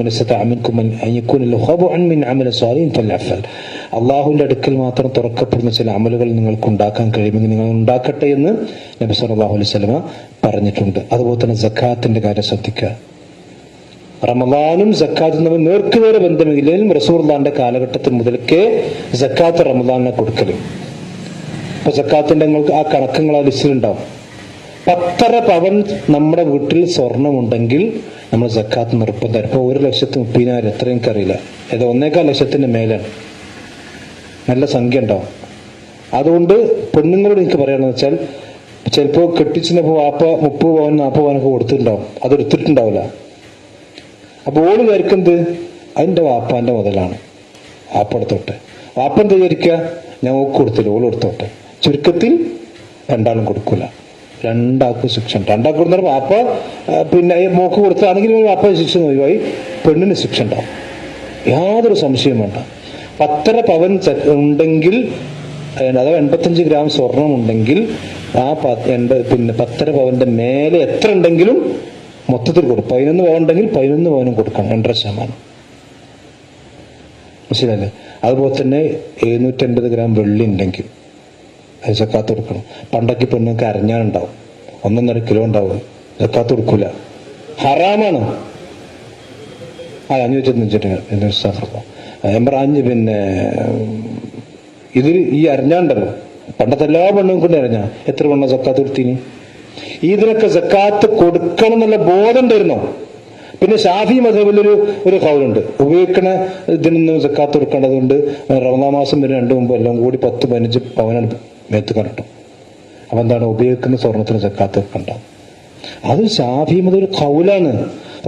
A: അള്ളാഹുവിന്റെ അടുക്കൽ മാത്രം തുറക്കപ്പെടുന്ന ചില അമലുകൾ നിങ്ങൾക്ക് ഉണ്ടാക്കാൻ കഴിയുമെങ്കിൽ നിങ്ങൾ ഉണ്ടാക്കട്ടെ എന്ന് നബി സല്ലല്ലാഹു അലൈഹി വസല്ലമ പറഞ്ഞിട്ടുണ്ട്. അതുപോലെ തന്നെ സക്കാത്തിന്റെ കാര്യം ശ്രദ്ധിക്കുക. റമദാനും സക്കാത്തും തമ്മിൽ നേർക്കുനേരെ ബന്ധമില്ലെങ്കിലും റസൂലുള്ളാഹിന്റെ കാലഘട്ടത്തിൽ മുതൽക്കേ സക്കാത്ത് റമദാനിനെ കൊടുക്കലും. അപ്പൊ സക്കാത്തിന്റെ ആ കണക്കുകൾ ആ ലിസ്റ്റിലുണ്ടാവും. 10.5 പവൻ നമ്മുടെ വീട്ടിൽ സ്വർണമുണ്ടെങ്കിൽ നമ്മൾ സക്കാത്ത് നിർബന്ധം. ഇപ്പൊ 1,30,000 എത്ര എനിക്കറിയില്ല, ഏതോ 1.25 ലക്ഷത്തിന്റെ മേലാണ്, നല്ല സംഖ്യ ഉണ്ടാവും. അതുകൊണ്ട് പെണ്ണുങ്ങളോട് എനിക്ക് പറയാണെന്ന് വെച്ചാൽ, ചിലപ്പോൾ കെട്ടിച്ചപ്പോ വാപ്പ 30 പവൻ 40 പവനൊക്കെ കൊടുത്തിട്ടുണ്ടാവും, അതെടുത്തിട്ടുണ്ടാവില്ല. അപ്പൊ ഓള് വിചാരിക്കുന്നത് അതിന്റെ വാപ്പാന്റെ മുതലാണ്, വാപ്പ എടുത്തോട്ടെ. വാപ്പ എന്താ വിചാരിക്കുക, ഞാൻ ഓക്ക് കൊടുത്തില്ല, ഓള് എടുത്തോട്ടെ. ചുരുക്കത്തിൽ രണ്ടാളും കൊടുക്കൂല, രണ്ടാൾക്കും ശിക്ഷ ഉണ്ട്. രണ്ടാൾക്ക് കൊടുത്താൽ വാപ്പ മോക്ക് കൊടുത്താണെങ്കിൽ വാപ്പ ശിക്ഷ ഒഴിവായി, പെണ്ണിന് ശിക്ഷ ഉണ്ടാവും, യാതൊരു സംശയം വേണ്ട. 10.5 പവൻ ഉണ്ടെങ്കിൽ, അഥവാ 85 ഗ്രാം സ്വർണം ഉണ്ടെങ്കിൽ ആ 10.5 പവന്റെ മേലെ എത്ര ഉണ്ടെങ്കിലും മൊത്തത്തിൽ കൊടുക്കും. 11 പവൻ ഉണ്ടെങ്കിൽ 11 പവനും കൊടുക്കണം, 2.5%. മനസ്സിലല്ലേ? അതുപോലെ തന്നെ 750 ഗ്രാം വെള്ളി ഉണ്ടെങ്കിൽ അത് സക്കാത്ത് കൊടുക്കണം. പണ്ടൊക്കെ പെണ്ണുങ്ങൾക്ക് അരഞ്ഞാനുണ്ടാവും, 1.5 കിലോ ഉണ്ടാവും, സക്കാത്ത് കൊടുക്കൂല, ഹറാമാണ്. 595 ഇതിൽ ഈ അരഞ്ഞാണ്ടല്ലോ, പണ്ടത്തെ എല്ലാ പെണ്ണും കൊണ്ട് അരഞ്ഞ എത്ര പെണ്ണ സക്കാത്ത് കൊടുത്തിന്? ഇതിനൊക്കെ സക്കാത്ത് കൊടുക്കണം എന്നുള്ള ബോധം ഉണ്ടായിരുന്നോ? പിന്നെ ഷാഫി മദ്ഹബിലൊരു ഖൗലുണ്ട്, ഉപയോഗിക്കണ ഇതിനൊന്നും സക്കാത്ത് കൊടുക്കേണ്ടതുകൊണ്ട് റമദാൻ മാസം വരെ 2 മുമ്പ് എല്ലാം കൂടി 10-15 പവനാണ് മേത്ത് കറട്ടും. അപ്പൊ എന്താണ്, ഉപയോഗിക്കുന്ന സ്വർണത്തിന് സക്കാത്ത് വെക്കണ്ട. അത് ഷാഫി മതൊരു ഖൗലാണ്.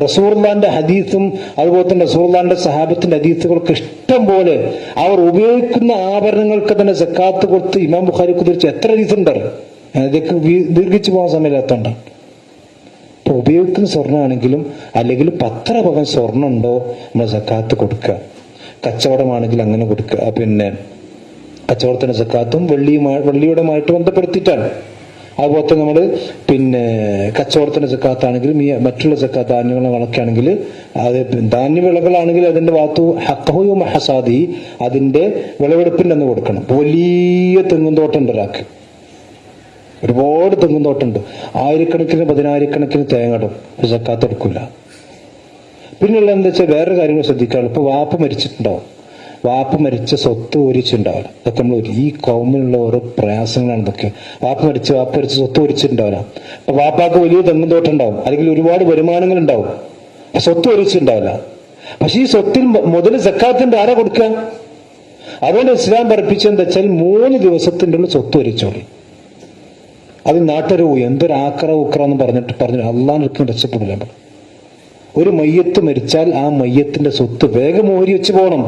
A: റസൂലുള്ളാഹിന്റെ ഹദീസും അതുപോലെ തന്നെ റസൂലുള്ളാഹിന്റെ സഹാബത്തിന്റെ ഹദീസുകൾക്ക് ഇഷ്ടം പോലെ അവർ ഉപയോഗിക്കുന്ന ആഭരണങ്ങൾക്ക് തന്നെ സക്കാത്ത് കൊടുത്ത് ഇമാം ബുഖാരി കുറിച്ച് എത്ര ഹദീസുണ്ട്. അതൊക്കെ ദീർഘിച്ചു പോകാൻ സമയമില്ലാത്തതുകൊണ്ട് ഇപ്പൊ ഉപയോഗിക്കുന്ന സ്വർണ്ണമാണെങ്കിലും അല്ലെങ്കിൽ 10 പവൻ സ്വർണ്ണം ഉണ്ടോ നമ്മൾ സക്കാത്ത് കൊടുക്കുക. കച്ചവടമാണെങ്കിൽ അങ്ങനെ കൊടുക്കുക. പിന്നെ കച്ചവടത്തിന്റെ സക്കാത്തും വെള്ളിയുടെയുമായിട്ട് ബന്ധപ്പെടുത്തിയിട്ടാണ്. അതുപോലെ നമ്മൾ പിന്നെ കച്ചവടത്തിന്റെ സക്കാത്താണെങ്കിലും ഈ മറ്റുള്ള സക്കാത്ത് ധാന്യങ്ങളുടെ കണക്കാണെങ്കിൽ അത് ധാന്യവിളകളാണെങ്കിൽ അതിന്റെ വാത്തു ഹഖഹു മഹസാദി അതിന്റെ വിളവെടുപ്പിന്റെ അന്ന് കൊടുക്കണം. വലിയ തെങ്ങുംതോട്ടം ഉണ്ട് ഒരാൾക്ക്, ഒരുപാട് തെങ്ങുംതോട്ടമുണ്ട്, ആയിരക്കണക്കിന് 10,000-കണക്കിന് തേങ്ങടും, സക്കാത്ത് എടുക്കൂല. പിന്നെയുള്ള എന്താ വെച്ചാൽ വേറൊരു കാര്യങ്ങൾ ശ്രദ്ധിക്കാറുള്ളൂ. ഇപ്പൊ വാപ്പ മരിച്ചിട്ടുണ്ടാവും, വാപ്പ മരിച്ച സ്വത്ത് ഓരിച്ചിട്ടുണ്ടാവില്ല. അതൊക്കെ നമ്മൾ ഈ കൗമിലുള്ള ഓരോ പ്രയാസങ്ങളാണ് ഇതൊക്കെ. വാപ്പ മരിച്ച സ്വത്ത് ഓരിച്ചിട്ടുണ്ടാവില്ല. അപ്പൊ വാപ്പാക്ക് വലിയ തെങ്ങുംതോട്ടം ഉണ്ടാവും, അല്ലെങ്കിൽ ഒരുപാട് വരുമാനങ്ങൾ ഉണ്ടാവും, സ്വത്ത് ഓരിച്ചിട്ടുണ്ടാവില്ല. പക്ഷെ ഈ സ്വത്തിൽ മുതൽ സക്കാത്തിന്റെ ആരാ കൊടുക്കുക? അതുകൊണ്ട് ഇസ്ലാം പഠിപ്പിച്ചെന്താ വെച്ചാൽ 3 ദിവസത്തിന്റെ ഉള്ളിൽ സ്വത്ത് ഓരിച്ചോളി. അത് നാട്ടൊരു എന്തൊരു ആക്ര ഉക്ര എന്ന് പറഞ്ഞു അള്ളാഹ് രക്ഷപ്പെടില്ല. ഒരു മയ്യത്ത് മരിച്ചാൽ ആ മയ്യത്തിന്റെ സ്വത്ത് വേഗം ഓരി വെച്ച് പോകണം.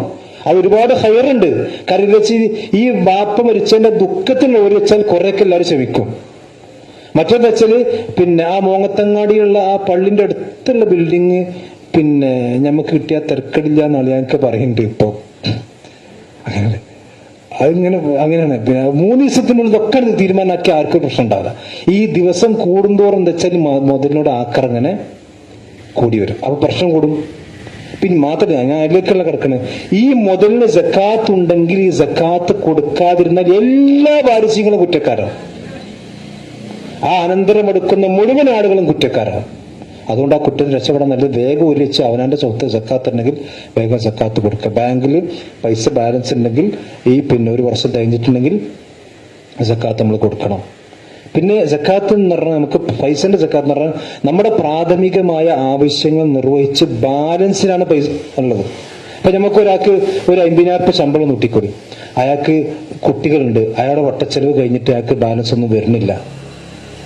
A: അത് ഒരുപാട് ഹയറുണ്ട്. കാരണം വെച്ച് ഈ ബാപ്പ മരിച്ചതിന്റെ ദുഃഖത്തിൽ ഓരി വെച്ചാൽ കുറെയൊക്കെ എല്ലാവരും ക്ഷമിക്കും. മറ്റെന്താ വെച്ചാല് പിന്നെ ആ മോങ്ങത്തങ്ങാടിയുള്ള ആ പള്ളിന്റെ അടുത്തുള്ള ബിൽഡിങ് പിന്നെ ഞമ്മക്ക് കിട്ടിയാൽ തിരക്കടില്ല എന്നാണ് ഞങ്ങൾക്ക് പറയുന്നുണ്ട്. ഇപ്പൊ അങ്ങനെ അങ്ങനെയാണ്. പിന്നെ 3 ദിവസത്തിനുള്ളിൽ ഇതൊക്കെ തീരുമാനമാക്കി ആർക്കും പ്രശ്നം ഉണ്ടാവില്ല. ഈ ദിവസം കൂടുന്തോറും എന്താ വെച്ചാൽ മുതലിനോട് ആക്കറങ്ങനെ കൂടി വരും, അപ്പൊ പ്രശ്നം കൂടും. പിന്നെ മാത്രമല്ല ഞാൻ അതിലേക്കുള്ള കിടക്കുന്നത്, ഈ മുതലിന് സക്കാത്ത് ഉണ്ടെങ്കിൽ ഈ സക്കാത്ത് കൊടുക്കാതിരുന്നാൽ എല്ലാ വാരിസ്യങ്ങളും കുറ്റക്കാരാണ്. ആ അനന്തരം എടുക്കുന്ന മുഴുവൻ ആളുകളും കുറ്റക്കാരാണ്. അതുകൊണ്ട് ആ കുറ്റത്തിന് രക്ഷപ്പെടാൻ നല്ലത് വേഗം ഒലിച്ച് അവനാന്റെ സ്വത്ത് സക്കാത്ത് ഉണ്ടെങ്കിൽ വേഗം സക്കാത്ത് കൊടുക്കുക. ബാങ്കിൽ പൈസ ബാലൻസ് ഉണ്ടെങ്കിൽ ഈ പിന്നെ 1 വർഷം കഴിഞ്ഞിട്ടുണ്ടെങ്കിൽ സക്കാത്ത് നമ്മൾ കൊടുക്കണം. പിന്നെ സക്കാത്ത് എന്ന് പറഞ്ഞാൽ നമുക്ക് പൈസന്റെ സക്കാത്ത് എന്ന് പറഞ്ഞാൽ നമ്മുടെ പ്രാഥമികമായ ആവശ്യങ്ങൾ നിർവഹിച്ച് ബാലൻസിലാണ് പൈസ ഉള്ളത്. അപ്പൊ നമുക്ക് ഒരാൾക്ക് ഒരു 50,000 ശമ്പളം നൂട്ടിക്കൊടി, അയാൾക്ക് കുട്ടികളുണ്ട്, അയാളുടെ വട്ടച്ചെലവ് കഴിഞ്ഞിട്ട് അയാൾക്ക് ബാലൻസ് ഒന്നും വരുന്നില്ല,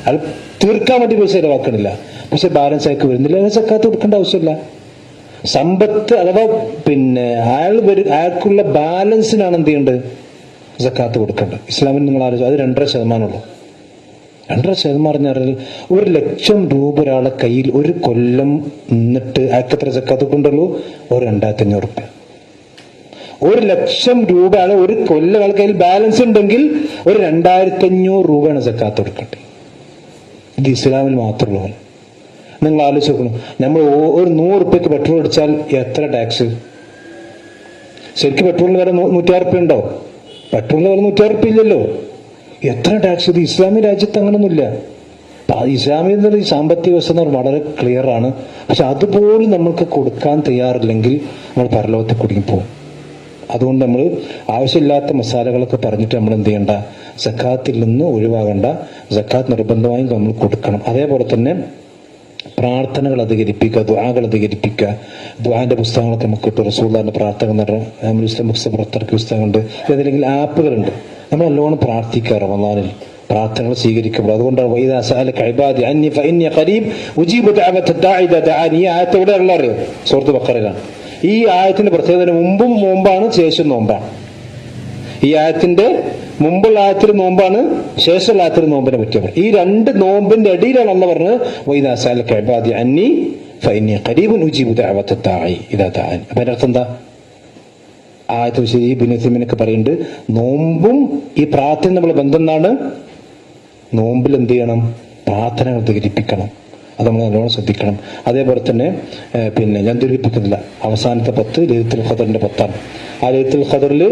A: അയാൾ തീർക്കാൻ വേണ്ടി പൈസ ചിലവാക്കണില്ല, പക്ഷെ ബാലൻസ് അയാൾക്ക് വരുന്നില്ല, അയാൾ സക്കാത്ത് കൊടുക്കേണ്ട ആവശ്യമില്ല. സമ്പത്ത് അഥവാ പിന്നെ അയാൾക്കുള്ള ബാലൻസിനാണ് എന്ത് ചെയ്യേണ്ടത്? സക്കാത്ത് കൊടുക്കേണ്ടത്. ഇസ്ലാമിൽ നിങ്ങൾ ആലോചിച്ചു അത് 2.5% ഉള്ളൂ. 2.5% പറഞ്ഞാൽ 1,00,000 രൂപ ഒരാളെ കയ്യിൽ ഒരു കൊല്ലം നിന്നിട്ട് അയാൾക്ക് എത്ര സക്കാത്ത് കൊണ്ടുള്ളൂ? 2,500 റുപ്യ. 1,00,000 രൂപ ആണ് ഒരു കൊല്ലം ആൾ കയ്യിൽ ബാലൻസ് ഉണ്ടെങ്കിൽ 2,500 രൂപയാണ് സക്കാത്ത് കൊടുക്കേണ്ടത്. ഇത് ഇസ്ലാമിൽ മാത്രമുള്ള പോലെ. നിങ്ങൾ ആലോചിച്ച് നോക്കണം, നമ്മൾ ഒരു 100 റുപ്യക്ക് പെട്രോൾ അടിച്ചാൽ എത്ര ടാക്സ്? ശരിക്കും പെട്രോളിന് വില 106 റുപ്യ ഉണ്ടോ? പെട്രോളിന് വില 106 റുപ്യ ഇല്ലല്ലോ. എത്ര ടാക്സ്? ഇത് ഇസ്ലാമിക രാജ്യത്ത് അങ്ങനൊന്നുമില്ല. ഇസ്ലാമിക ഈ സാമ്പത്തിക വ്യവസ്ഥ എന്ന് പറഞ്ഞാൽ വളരെ ക്ലിയർ ആണ്. പക്ഷെ അതുപോലും നമ്മൾക്ക് കൊടുക്കാൻ തയ്യാറില്ലെങ്കിൽ നമ്മൾ പരലോകത്ത് കുടുങ്ങിപ്പോകും. അതുകൊണ്ട് നമ്മൾ ആവശ്യമില്ലാത്ത മസാലകളൊക്കെ പറഞ്ഞിട്ട് നമ്മൾ എന്ത് ചെയ്യണ്ട? സക്കാത്തിൽ നിന്ന് ഒഴിവാകണ്ട. സക്കാത്ത് നിർബന്ധമായും നമ്മൾ കൊടുക്കണം. അതേപോലെ തന്നെ പ്രാർത്ഥനകൾ അധികരിപ്പിക്കുക, ദുആകൾ അധികരിപ്പിക്കുക. ദുആന്റെ പുസ്തകങ്ങളൊക്കെ നമുക്ക് കിട്ടും. റസൂലുള്ളാഹിന്റെ പ്രാർത്ഥന എന്ന് പറഞ്ഞാൽ മുസ്ലിം പുറത്തിറക്കിയ പുസ്തകങ്ങളുണ്ട്, ഏതെങ്കിലും ആപ്പുകളുണ്ട്. നമ്മൾ നല്ലോണം പ്രാർത്ഥിക്കുക. റമദാനിൽ പ്രാർത്ഥനകൾ സ്വീകരിക്കപ്പെടും. അതുകൊണ്ടാണ് വഇദാ സഅലക ഇബാദി അന്നി ഫഇന്നി ഖരീബ് ഉജീബു ദഅവത ദാഇ ഇദാ ദഅാനി. ഈ ആയത്ത് എവിടെ ഉള്ള അറിയോ? സൂറത്ത് ബഖറയിലാണ്. ഈ ആയത്തിന്റെ പ്രത്യേകത മുമ്പും നോമ്പാണ്, ശേഷം നോമ്പാണ്. ഈ ആയത്തിന്റെ മുമ്പുള്ള ആയത്തിൽ നോമ്പാണ്, ശേഷമുള്ള ആയത്തിൽ നോമ്പിനെ പറ്റിയത്. ഈ 2 നോമ്പിന്റെ ഇടയിലാണ് അള്ളാഹ് പറഞ്ഞത് വഇദാ സഅലക ഇബാദി അന്നി ഫഇന്നി ഖരീബുൻ ഉജീബു ദഅവത ദാഇ ഇദാ ദഅാനി. അപ്പൊ അതിന്റെ അർത്ഥം എന്താ? ആയത്ത് വിശദീ ഇബ്നു ഉസൈമീനൊക്കെ പറയുന്നുണ്ട്, നോമ്പും ഈ പ്രാർത്ഥന നമ്മളെ ബന്ധം എന്താണ്? നോമ്പിൽ എന്ത് ചെയ്യണം? പ്രാർത്ഥനകൾ അധികരിപ്പിക്കണം. അത് നമ്മൾ നല്ലോണം ശ്രദ്ധിക്കണം. അതേപോലെ തന്നെ പിന്നെ ഞാൻ ദുരിപ്പിക്കുന്നില്ല, അവസാനത്തെ 10 ലൈലത്തുൽ ഖദറിന്റെ 10ആണ്. ആ ലൈലത്തുൽ ഖദറിൽ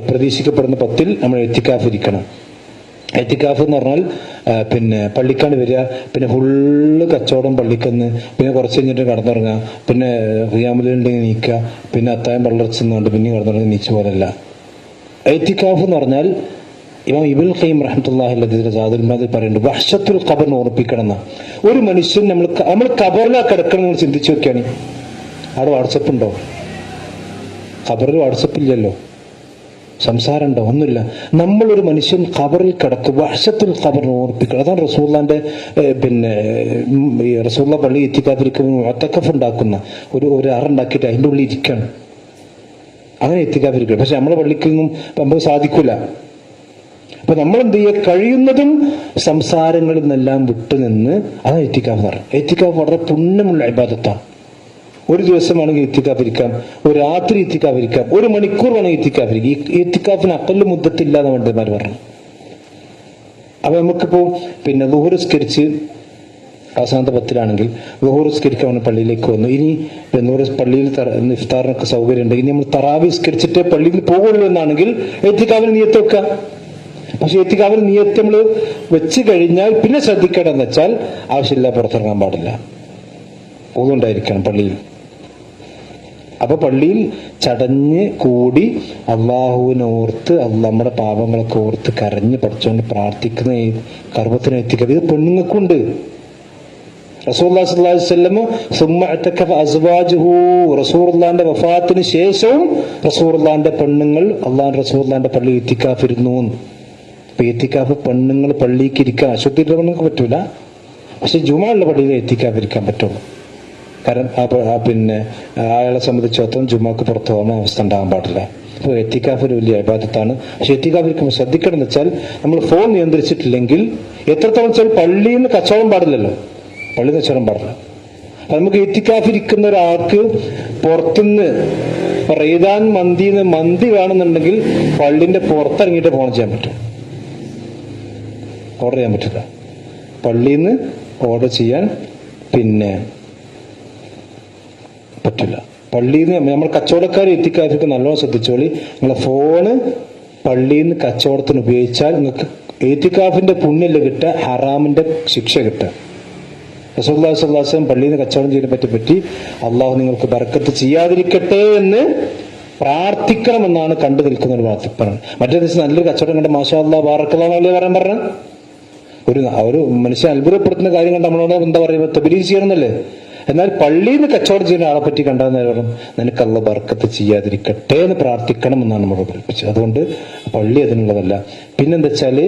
A: പ്രതീക്ഷിക്കപ്പെടുന്ന 10ൽ നമ്മൾ ഇത്തിക്കാഫ് ഇരിക്കണം. ഇത്തിക്കാഫ് എന്ന് പറഞ്ഞാൽ പിന്നെ പള്ളിക്കാണ് വരിക, പിന്നെ ഫുള്ള് കച്ചവടം പള്ളിക്കന്ന്, പിന്നെ കുറച്ച് കഴിഞ്ഞിട്ട് കടന്നുറങ്ങുക, പിന്നെ റിയാമുലുണ്ടെങ്കിൽ നീക്കുക, പിന്നെ അത്തായം പള്ളർച്ചെന്നുകൊണ്ട് പിന്നെ കടന്നുറങ്ങി നീച്ച പോലല്ല. ഇത്തിക്കാഫ് എന്ന് പറഞ്ഞാൽ ഇമാം ഇബ്നുൽ ഖയ്യിം റഹ്മത്തുള്ളാഹി അലൈഹി സാദുൽ മഅദിൽ പറയുന്നുണ്ട്, വഹ്ശത്തുൽ ഖബർ ഓർപ്പിക്കണം എന്നാ. ഒരു മനുഷ്യൻ നമ്മൾ ഖബറിലാ കിടക്കണം. നിങ്ങൾ ചിന്തിച്ചു നോക്കിയാണ്, അവിടെ വാട്സപ്പ് ഉണ്ടോ? ഖബറിൽ വാട്സപ്പ് ഇല്ലല്ലോ. സംസാരം ഉണ്ടോ? ഒന്നുമില്ല. നമ്മളൊരു മനുഷ്യൻ ഖബറിൽ കിടക്കും, വഹ്ശത്തുൽ ഖബറിനെ ഓർപ്പിക്കണം. അതാണ് റസൂലുള്ളാന്റെ റസൂലുള്ള പള്ളി ഇത്തിക്കാഫിരിക്കുമ്പോൾ മുഅത്തഖഫ് ഉണ്ടാക്കുന്ന ഒരു അറുണ്ടാക്കിയിട്ട് അതിൻ്റെ ഉള്ളിൽ ഇരിക്കണം. അങ്ങനെ ഇത്തിക്കാഫിരിക്കണം. പക്ഷെ നമ്മളെ പള്ളിക്കൊന്നും നമുക്ക് സാധിക്കൂല. അപ്പൊ നമ്മൾ എന്ത് ചെയ്യുക? കഴിയുന്നതും സംസാരങ്ങളിൽ നിന്നെല്ലാം വിട്ടുനിന്ന് അതാണ് ഇത്തിക്കാഫ് എന്ന് പറയുന്നത്. ഇത്തിക്കാഫ് വളരെ പുണ്യമുള്ള ഇബാദത്താണ്. ഒരു ദിവസം വേണമെങ്കിൽ ഇത്തിക്കാഫിരിക്കാം, ഒരു രാത്രി ഇത്തിക്കാഫിരിക്കാം, 1 മണിക്കൂർ വേണമെങ്കിൽ ഇത്തിക്കാഫിരിക്കാം. ഈ ഇത്തിക്കാഫിന് അക്കല്ല് മുദ്ദത്തില്ലാന്ന് പണ്ഡിതന്മാർ പറഞ്ഞു. അപ്പൊ നമുക്കിപ്പോ ളുഹുറിസ്കരിച്ച് അവസാനത്തെ 10-ലാണെങ്കിൽ ളുഹുറിസ്കരിക്കാൻ പള്ളിയിലേക്ക് വന്നു. ഇനി പള്ളിയിൽ ഇഫ്താറിനൊക്കെ സൗകര്യം ഉണ്ട്. ഇനി നമ്മൾ തറാവി സ്കരിച്ചിട്ടേ പള്ളിയിൽ പോകുള്ളൂ എന്നാണെങ്കിൽ ഇത്തിക്കാഫിന് നിയത്ത് വെക്കാം. പക്ഷെ ഇത്തിക്കാഫിന് നിയത്ത് നമ്മൾ വെച്ച് കഴിഞ്ഞാൽ പിന്നെ ശ്രദ്ധിക്കേണ്ടതെന്ന് വെച്ചാൽ ആവശ്യമില്ല പുറത്തിറങ്ങാൻ പാടില്ല, ഒന്നുണ്ടായിരിക്കണം പള്ളിയിൽ. അപ്പൊ പള്ളിയിൽ ചടഞ്ഞ് കൂടി അള്ളാഹുവിനെ ഓർത്ത് നമ്മുടെ പാപങ്ങളൊക്കെ ഓർത്ത് കരഞ്ഞ് പഠിച്ചുകൊണ്ട് പ്രാർത്ഥിക്കുന്ന ഈ കർമ്മത്തിന് എത്തിക്കുക. ഇത് പെണ്ണുങ്ങൾക്കുണ്ട്. റസൂലുള്ളാഹി സ്വല്ലല്ലാഹു അലൈഹി വസല്ലം സുമ്മ അതകഫ അസ്വാജുഹു, റസൂലുള്ളാഹിന്റെ വഫാത്തിന് ശേഷവും റസൂലുള്ളാഹിന്റെ പെണ്ണുങ്ങൾ റസൂലുള്ളാഹിന്റെ പള്ളിയിൽ ഇത്തിക്കാഫിരുന്നു. ഇപ്പൊ ഇത്തിക്കാഫ് പെണ്ണുങ്ങൾ പള്ളിക്ക് ഇരിക്കാൻ അശുദ്ധിയുടെ പെണ്ണുങ്ങൾക്ക് പറ്റൂല, പക്ഷെ ജുമുഅയുള്ള പള്ളിയിൽ ഇത്തിക്കാഫിരിക്കാൻ പറ്റുള്ളൂ. കാരണം അയാളെ സംബന്ധിച്ചിടത്തോളം ജുമാക്ക് പുറത്തു പോകുന്ന അവസ്ഥ ഉണ്ടാകാൻ പാടില്ല. അപ്പോൾ എത്തിക്കാഫ് ഒരു വലിയ ഇബാദത്താണ്. പക്ഷെ എത്തിക്കാഫിരിക്കുമ്പോൾ ശ്രദ്ധിക്കണം എന്ന് വെച്ചാൽ നമ്മൾ ഫോൺ നിയന്ത്രിച്ചിട്ടില്ലെങ്കിൽ എത്രത്തോളം വെച്ചാൽ പള്ളിയിൽ നിന്ന് കച്ചവടം പാടില്ലല്ലോ, പള്ളി കച്ചവടം പാടില്ല. നമുക്ക് എത്തിക്കാഫിരിക്കുന്ന ഒരാൾക്ക് പുറത്തുനിന്ന് റെയ്താൻ മന്തി വേണമെന്നുണ്ടെങ്കിൽ പള്ളിന്റെ പുറത്തിറങ്ങിയിട്ട് ഫോൺ ചെയ്യാൻ പറ്റും, ഓർഡർ ചെയ്യാൻ പറ്റില്ല. പള്ളിയിൽ നിന്ന് ഓർഡർ ചെയ്യാൻ പറ്റില്ല. പള്ളിയിൽ നിന്ന് നമ്മൾ കച്ചവടക്കാർ എത്തിക്കാഫിക്ക് നല്ലോണം ശ്രദ്ധിച്ചോളി. നിങ്ങളെ ഫോണ് പള്ളിയിൽ നിന്ന് കച്ചവടത്തിന് ഉപയോഗിച്ചാൽ നിങ്ങൾക്ക് എത്തിക്കാഫിന്റെ പുണ്യല്ല കിട്ടുക, ഹറാമിന്റെ ശിക്ഷ കിട്ടുക. റസൂലുള്ളാഹി സ്വല്ലല്ലാഹു അലൈഹി വസല്ലം പള്ളിയിൽ നിന്ന് കച്ചവടം ചെയ്തതിനെ പറ്റി അള്ളാഹു നിങ്ങൾക്ക് ബർക്കത്ത് ചെയ്യാതിരിക്കട്ടെ എന്ന് പ്രാർത്ഥിക്കണമെന്നാണ് കണ്ടു നിൽക്കുന്ന ഒരു പ്രാർത്ഥിപ്പാണ്. മറ്റേ ദിവസം നല്ലൊരു കച്ചവടം കണ്ട മാഷാ അല്ലാഹ് ബാറക്കല്ലാഹു അലൈഹി പറയാൻ പറഞ്ഞ ഒരു മനുഷ്യൻ അത്ഭുതപ്പെടുത്തുന്ന കാര്യം കണ്ട് നമ്മളോട് എന്താ പറയുക, തബ്ലീഗ് ചെയ്യണമെന്നല്ലേ. എന്നാൽ പള്ളിയിൽ നിന്ന് കച്ചവടം ചെയ്യുന്ന ആളെ പറ്റി കണ്ടാൽ പറഞ്ഞു നിനക്ക് അല്ലാഹ് ബർക്കത്ത് ചെയ്യാതിരിക്കട്ടെ എന്ന് പ്രാർത്ഥിക്കണം എന്നാണ് നമ്മൾ പഠിപ്പിച്ചത്. അതുകൊണ്ട് പള്ളി അതിനുള്ളതല്ല. പിന്നെന്താ വെച്ചാല്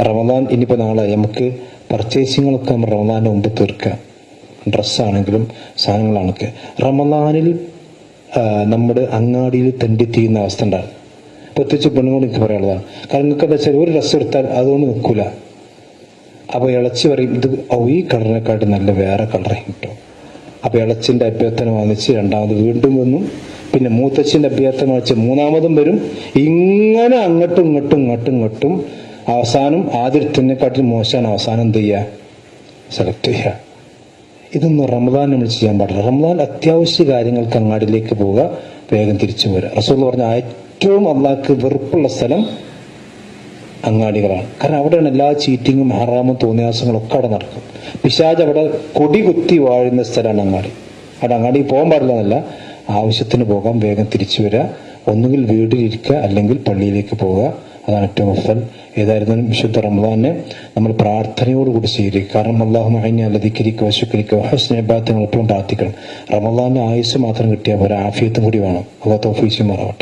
A: റമദാൻ ഇനിയിപ്പോ നാളെ നമുക്ക് പർച്ചേസിങ്ങളൊക്കെ നമ്മൾ റമദാന്റെ മുമ്പ് തീർക്കുക. ഡ്രസ്സാണെങ്കിലും സാധനങ്ങളാണൊക്കെ റമദാനിൽ നമ്മുടെ അങ്ങാടിയിൽ തെണ്ടിത്തിയുന്ന അവസ്ഥ ഉണ്ടാകും. പ്രത്യേകിച്ച് പെണ്ണുങ്ങൾ എനിക്ക് പറയാനുള്ളതാണ്. കാരണം നിങ്ങൾക്ക് എന്താ വെച്ചാൽ ഒരു ഡ്രസ്സ് എടുത്താൽ അതുകൊണ്ട് നിൽക്കൂല. അപ്പൊ ഇളച്ചി പറയും ഇത് ഈ കളറിനെക്കാട്ടി നല്ല വേറെ കളറേ കിട്ടും. അപ്പൊ ഇളച്ചിന്റെ അഭ്യർത്ഥന വാങ്ങിച്ച് രണ്ടാമത് വീണ്ടും വന്നു, പിന്നെ മൂത്തച്ഛന്റെ അഭ്യർത്ഥന വാങ്ങിച്ച് മൂന്നാമതും വരും. ഇങ്ങനെ അങ്ങോട്ടും ഇങ്ങോട്ടും അവസാനം ആദ്യത്തിനെക്കാട്ടിൽ മോശമാണ് അവസാനം എന്ത് ചെയ്യുക, സെലക്ട് ചെയ്യുക. ഇതൊന്നും റമദാൻ നമ്മൾ ചെയ്യാൻ പാടില്ല. റമദാൻ അത്യാവശ്യ കാര്യങ്ങൾക്ക് അങ്ങാടിയിലേക്ക് പോവുക, വേഗം തിരിച്ചു വരിക. റസൂൽ പറഞ്ഞ ഏറ്റവും അള്ളാഹ്ക്ക് വെറുപ്പുള്ള സ്ഥലം അങ്ങാടികളാണ്. കാരണം അവിടെയാണ് എല്ലാ ചീറ്റിങ്ങും ഹറാമും തോന്നിയാസങ്ങളും ഒക്കെ അവിടെ നടക്കും. പിശാച് അവിടെ കൊടി കുത്തി വാഴുന്ന സ്ഥലമാണ് അങ്ങാടി. അവിടെ അങ്ങാടി പോകാൻ പാടില്ല എന്നല്ല, ആവശ്യത്തിന് പോകാം, വേഗം തിരിച്ചു വരിക. ഒന്നുകിൽ വീട്ടിലിരിക്കുക അല്ലെങ്കിൽ പള്ളിയിലേക്ക് പോവുക. അതാണ് ഏറ്റവും അഫ്ദൽ. ഏതായിരുന്നാലും വിശുദ്ധ റമദാനെ നമ്മൾ പ്രാർത്ഥനയോടുകൂടി സ്വീകരിക്കുക. കാരണം അല്ലാഹുമ്മ അഇന്നി അലാ ദിക്രിക വശുക്രിക വഹുസ്നി ഇബാദതിക എപ്പോഴും പ്രാർത്ഥിക്കണം. റമദാന്റെ ആയുസ് മാത്രം കിട്ടിയാൽ പോരാ, ആഫിയത്തും കൂടി വേണം. അല്ലാഹു തൗഫീഖ് ചെയ്യുമാറാവട്ടെ.